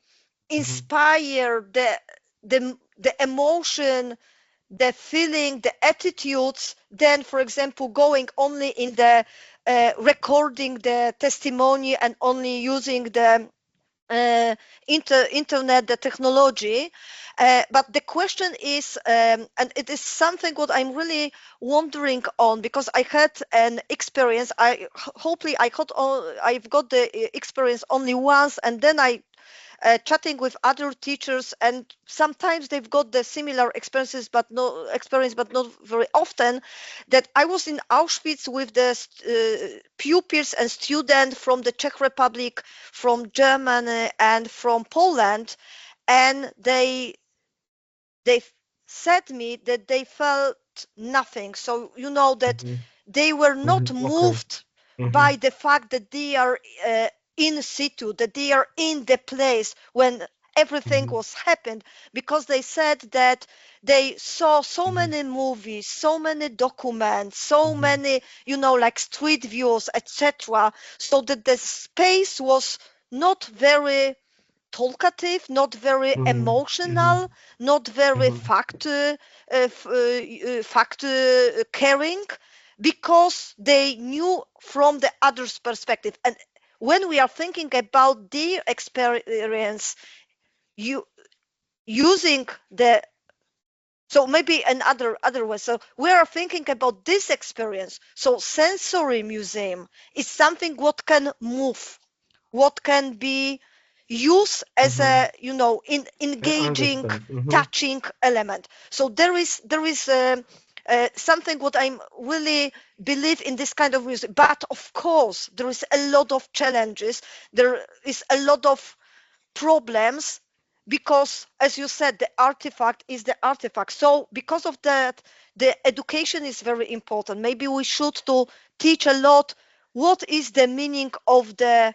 inspire the emotion, the feeling, the attitudes, than, for example, going only in the recording the testimony and only using the internet, the technology. But the question is, and it is something what I'm really wondering on, because I had an experience. Hopefully I've got the experience only once, and then I chatting with other teachers, and sometimes they've got the similar experiences, but not very often. That I was in Auschwitz with the pupils and students from the Czech Republic, from Germany, and from Poland, and they said me that they felt nothing. So you know that they were not moved by the fact that they are in situ, that they are in the place when everything was happened, because they said that they saw so many movies, so many documents, so many, like street views, etc. So that the space was not very talkative, not very emotional, not very fact caring, because they knew from the other's perspective. And when we are thinking about their experience, using the, so maybe another other way. So we are thinking about this experience. So sensory museum is something what can move, what can be used as a engaging, touching element. So there is something what I'm really believe in this kind of music. But of course there is a lot of challenges, there is a lot of problems, because as you said, the artifact is the artifact. So because of that, the education is very important. Maybe we should to teach a lot what is the meaning of the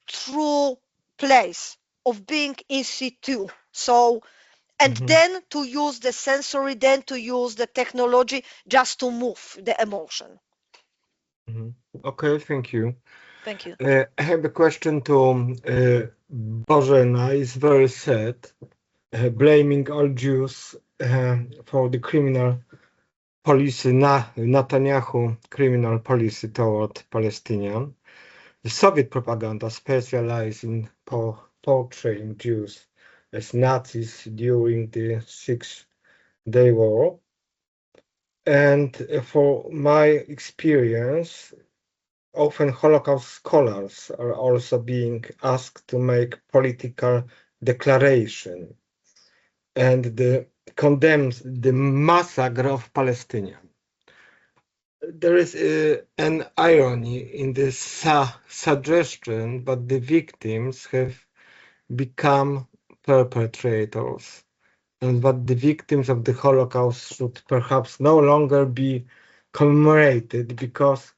true place of being in situ. So, and then to use the sensory, then to use the technology just to move the emotion. Okay, thank you. Thank you. I have a question to Bożena. Is very sad, blaming all Jews for the criminal policy, Netanyahu criminal policy toward Palestinians. The Soviet propaganda specialized in portraying Jews as Nazis during the Six-Day War. And for my experience, often Holocaust scholars are also being asked to make political declaration and condemns the massacre of Palestinians. There is an irony in this suggestion, but the victims have become perpetrators, and that the victims of the Holocaust should perhaps no longer be commemorated because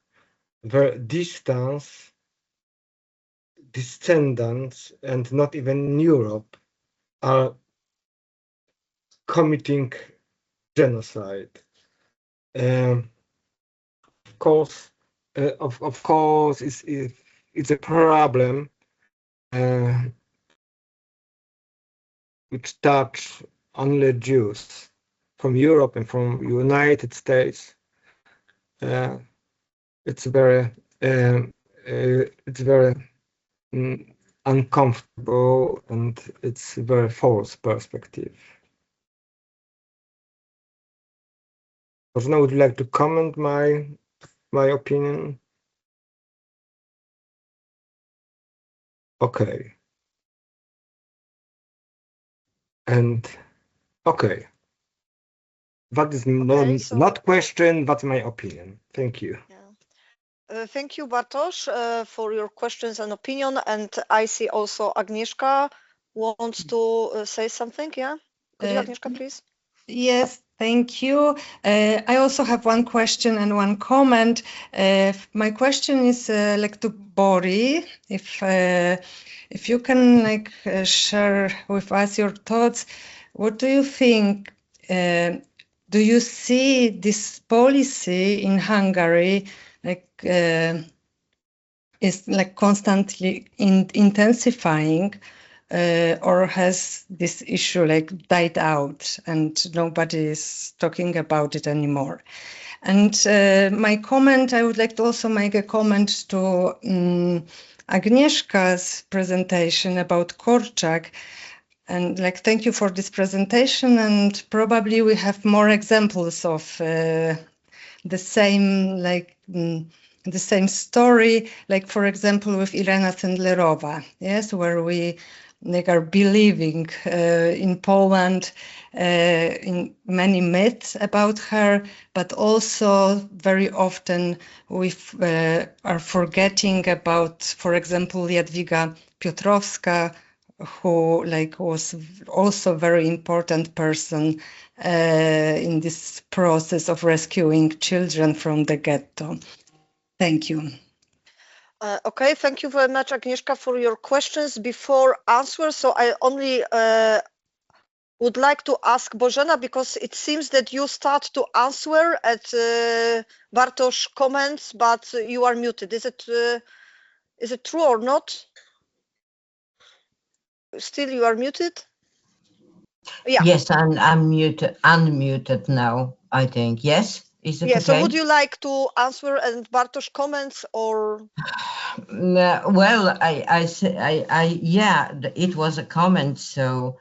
their descendants, and not even in Europe, are committing genocide. Of course, it's a problem which touch only Jews from Europe and from United States. It's very uncomfortable, and it's a very false perspective. Bożena, would you like to comment my opinion? Okay. And okay. That is not question, but my opinion. Thank you. Yeah. Thank you, Bartosz, for your questions and opinion. And I see also Agnieszka wants to say something. Yeah, could you, Agnieszka, please? Yes, thank you. I also have one question and one comment. My question is like to Bori, if you can like share with us your thoughts. What do you think? Do you see this policy in Hungary like is like constantly intensifying? Or has this issue like died out and nobody is talking about it anymore? And my comment, I would like to also make a comment to Agnieszka's presentation about Korczak. And like, thank you for this presentation. And probably we have more examples of the same the same story, like for example with Irena Sendlerova, yes, where we like are believing in Poland in many myths about her, but also very often we are forgetting about, for example, Jadwiga Piotrowska, who like was also a very important person in this process of rescuing children from the ghetto. Thank you. Okay, thank you very much, Agnieszka, for your questions. Before answer, so I only would like to ask Bożena, because it seems that you start to answer at Bartosz comments, but you are muted. Is it true or not? Still, you are muted? Yeah. Yes, I'm unmuted now, I think. Yes? Is it yeah, okay? So would you like to answer and Bartosz comments or? Well, yeah, it was a comment, so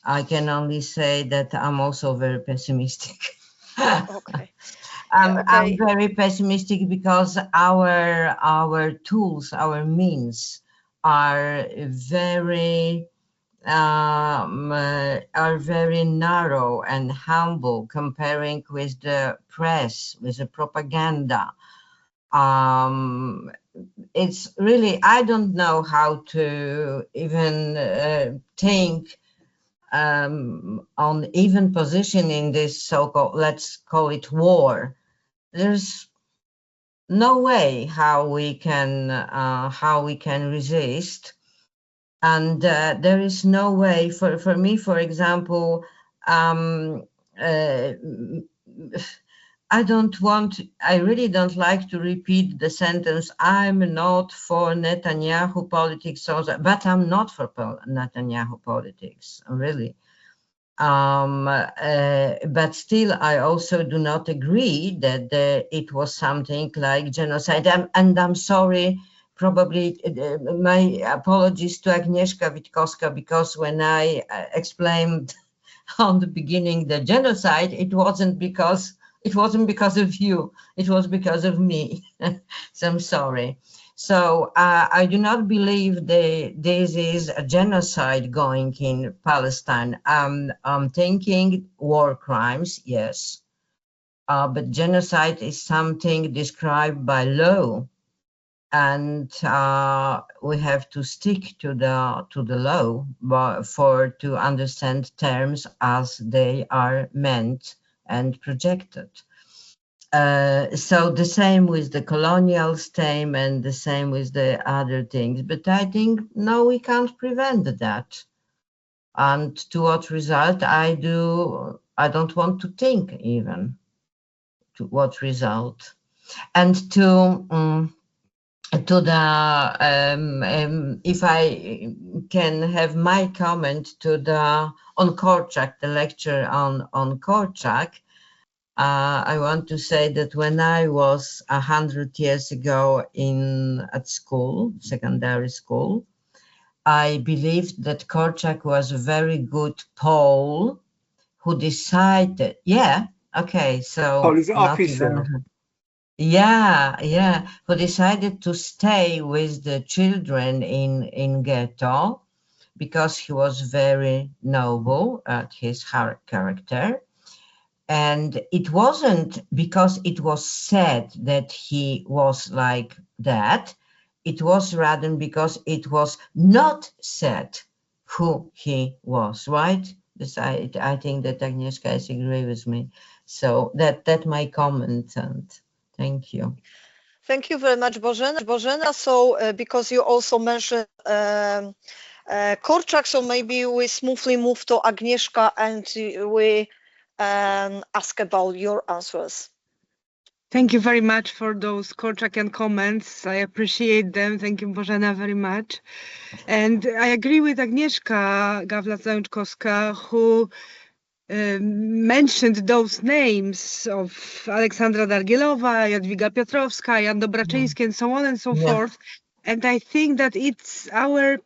I can only say that I'm also very pessimistic. Okay. I'm very pessimistic because our tools, our means are very narrow and humble comparing with the press, with the propaganda. It's really, I don't know how to even think on even position in this so-called, let's call it war. There's no way how we can resist, and there is no way for me, for example, I really don't like to repeat the sentence, I'm not for Netanyahu politics, but I'm not for Netanyahu politics, really. But still, I also do not agree that it was something like genocide. And I'm sorry, probably my apologies to Agnieszka Witkowska, because when I explained on the beginning the genocide, it wasn't because of you, it was because of me. So I'm sorry. So I do not believe this is a genocide going in Palestine. I'm thinking war crimes, yes, but genocide is something described by law, and we have to stick to the law to understand terms as they are meant and projected. So the same with the colonial stain and the same with the other things. But I think, no, we can't prevent that. And to what result, I don't want to think even to what result. And to the if I can have my comment to the on Korczak, the lecture on Korczak, I want to say that when I was 100 years ago at school, secondary school, I believed that Korczak was a very good Pole who decided, so Police not officer. even, who decided to stay with the children in ghetto because he was very noble at his character. And it wasn't because it was said that he was like that. It was rather because it was not said who he was, right? This, I think that Agnieszka is agree with me. So that my comment, and thank you. Thank you very much, Bożena. So because you also mentioned Korczak, so maybe we smoothly move to Agnieszka and we ask about your answers. Thank you very much for those Korczakian comments. I appreciate them. Thank you, Bożena, very much. And I agree with Agnieszka Gawla-Zajączkowska, who mentioned those names of Aleksandra Dargielowa, Jadwiga Piotrowska, Jan Dobraczyński, and so on and so forth. And I think that it's our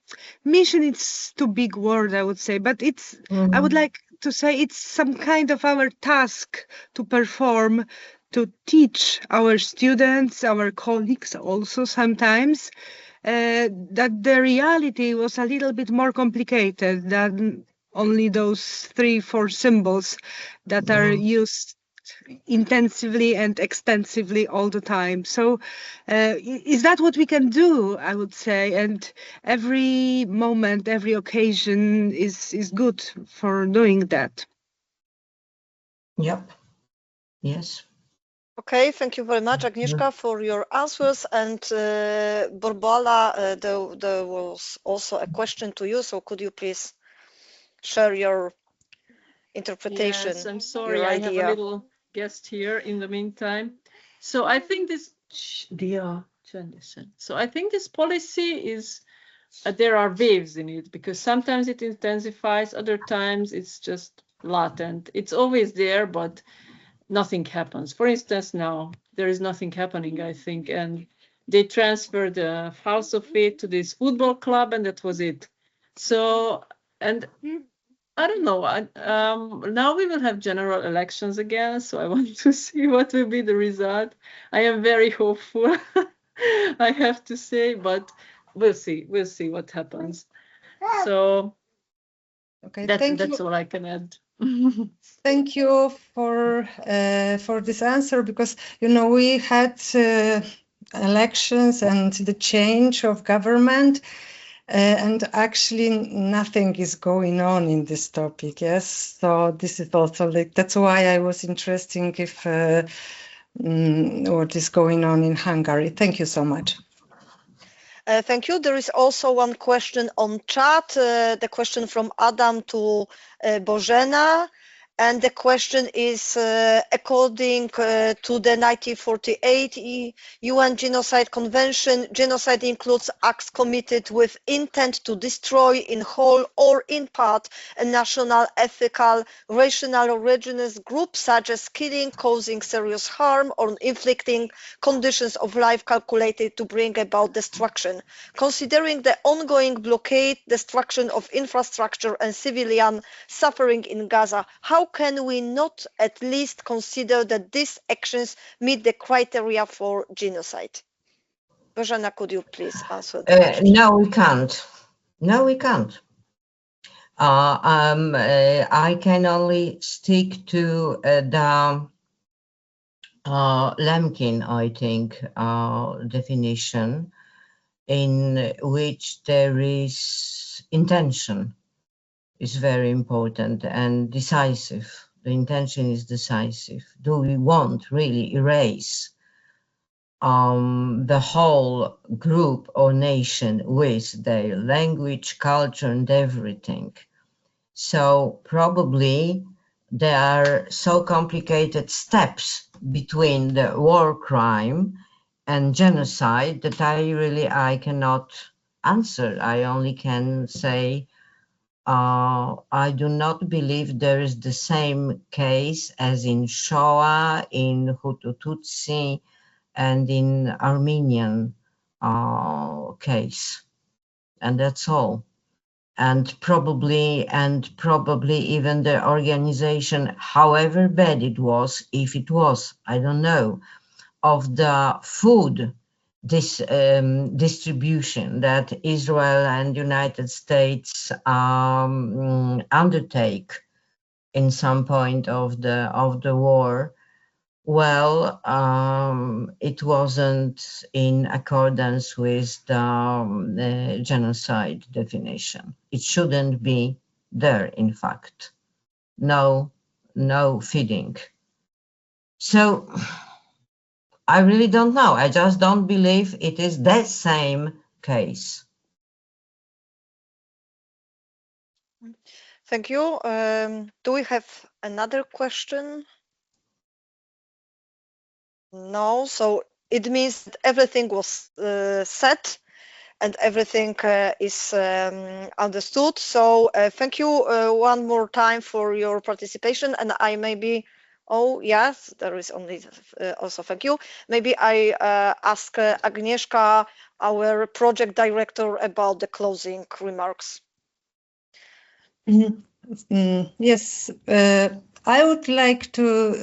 mission. It's too big word, I would say, but it's, I would like to say it's some kind of our task to perform, to teach our students, our colleagues also sometimes, that the reality was a little bit more complicated than only those 3-4 symbols that are used intensively and extensively all the time. So is that what we can do, I would say? And every moment, every occasion is good for doing that. Yep. Yes. Okay, thank you very much, Agnieszka, for your answers. And Borbala, there was also a question to you. So could you please share your interpretation? Yes, I'm sorry, I have a little guest here in the meantime. So I think this, so I think this policy is, there are waves in it, because sometimes it intensifies, other times it's just latent. It's always there, but nothing happens. For instance, now there is nothing happening, I think, and they transferred the house of it to this football club, and that was it. So, and I don't know. Now we will have general elections again, so I want to see what will be the result. I am very hopeful, I have to say, but we'll see. We'll see what happens. So Okay, that's all I can add. Thank you for this answer, because we had elections and the change of government, and actually nothing is going on in this topic. Yes, so this is also that's why I was interested if what is going on in Hungary. Thank you so much. Thank you. There is also one question on chat, the question from Adam to Bożena. And the question is, according to the 1948 UN Genocide Convention, genocide includes acts committed with intent to destroy in whole or in part a national, ethnic, racial or religious group, such as killing, causing serious harm, or inflicting conditions of life calculated to bring about destruction. Considering the ongoing blockade, destruction of infrastructure, and civilian suffering in Gaza, how can we not at least consider that these actions meet the criteria for genocide? Bożena, could you please answer the question? No, we can't. No, we can't. I can only stick to the Lemkin, I think, definition, in which there is intention is very important and decisive. The intention is decisive. Do we want really erase the whole group or nation with their language, culture, and everything? So probably there are so complicated steps between the war crime and genocide that I cannot answer. I only can say I do not believe there is the same case as in Shoah, in Hutu Tutsi, and in Armenian case, and that's all. And probably even the organization, however bad it was, if it was, I don't know, of the food distribution that Israel and United States undertake in some point of the war, well, it wasn't in accordance with the genocide definition. It shouldn't be there, in fact. No feeding. So I really don't know. I just don't believe it is the same case. Thank you. Do we have another question? No. So it means that everything was said and everything is understood. So thank you one more time for your participation. And I maybe, oh yes, there is only also thank you. Maybe I ask Agnieszka, our project director, about the closing remarks. Yes, I would like to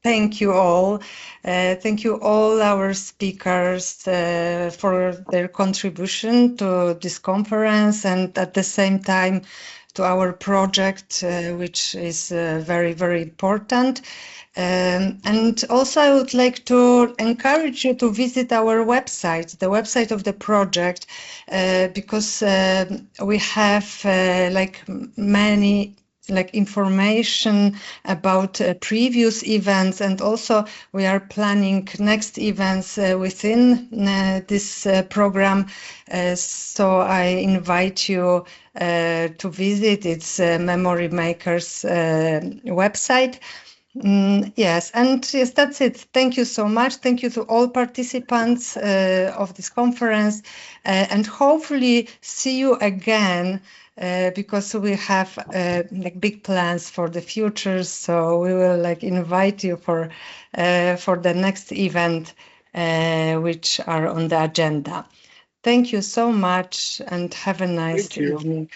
thank you all. Thank you all our speakers for their contribution to this conference and at the same time to our project, which is very, very important. And also I would like to encourage you to visit our website, the website of the project, because we have many information about previous events, and also we are planning next events within this program. So I invite you to visit its Memory Makers website. Yes, and yes, that's it. Thank you so much. Thank you to all participants of this conference, and hopefully see you again because we have big plans for the future. So we will invite you for the next event, which are on the agenda. Thank you so much, and have a nice evening.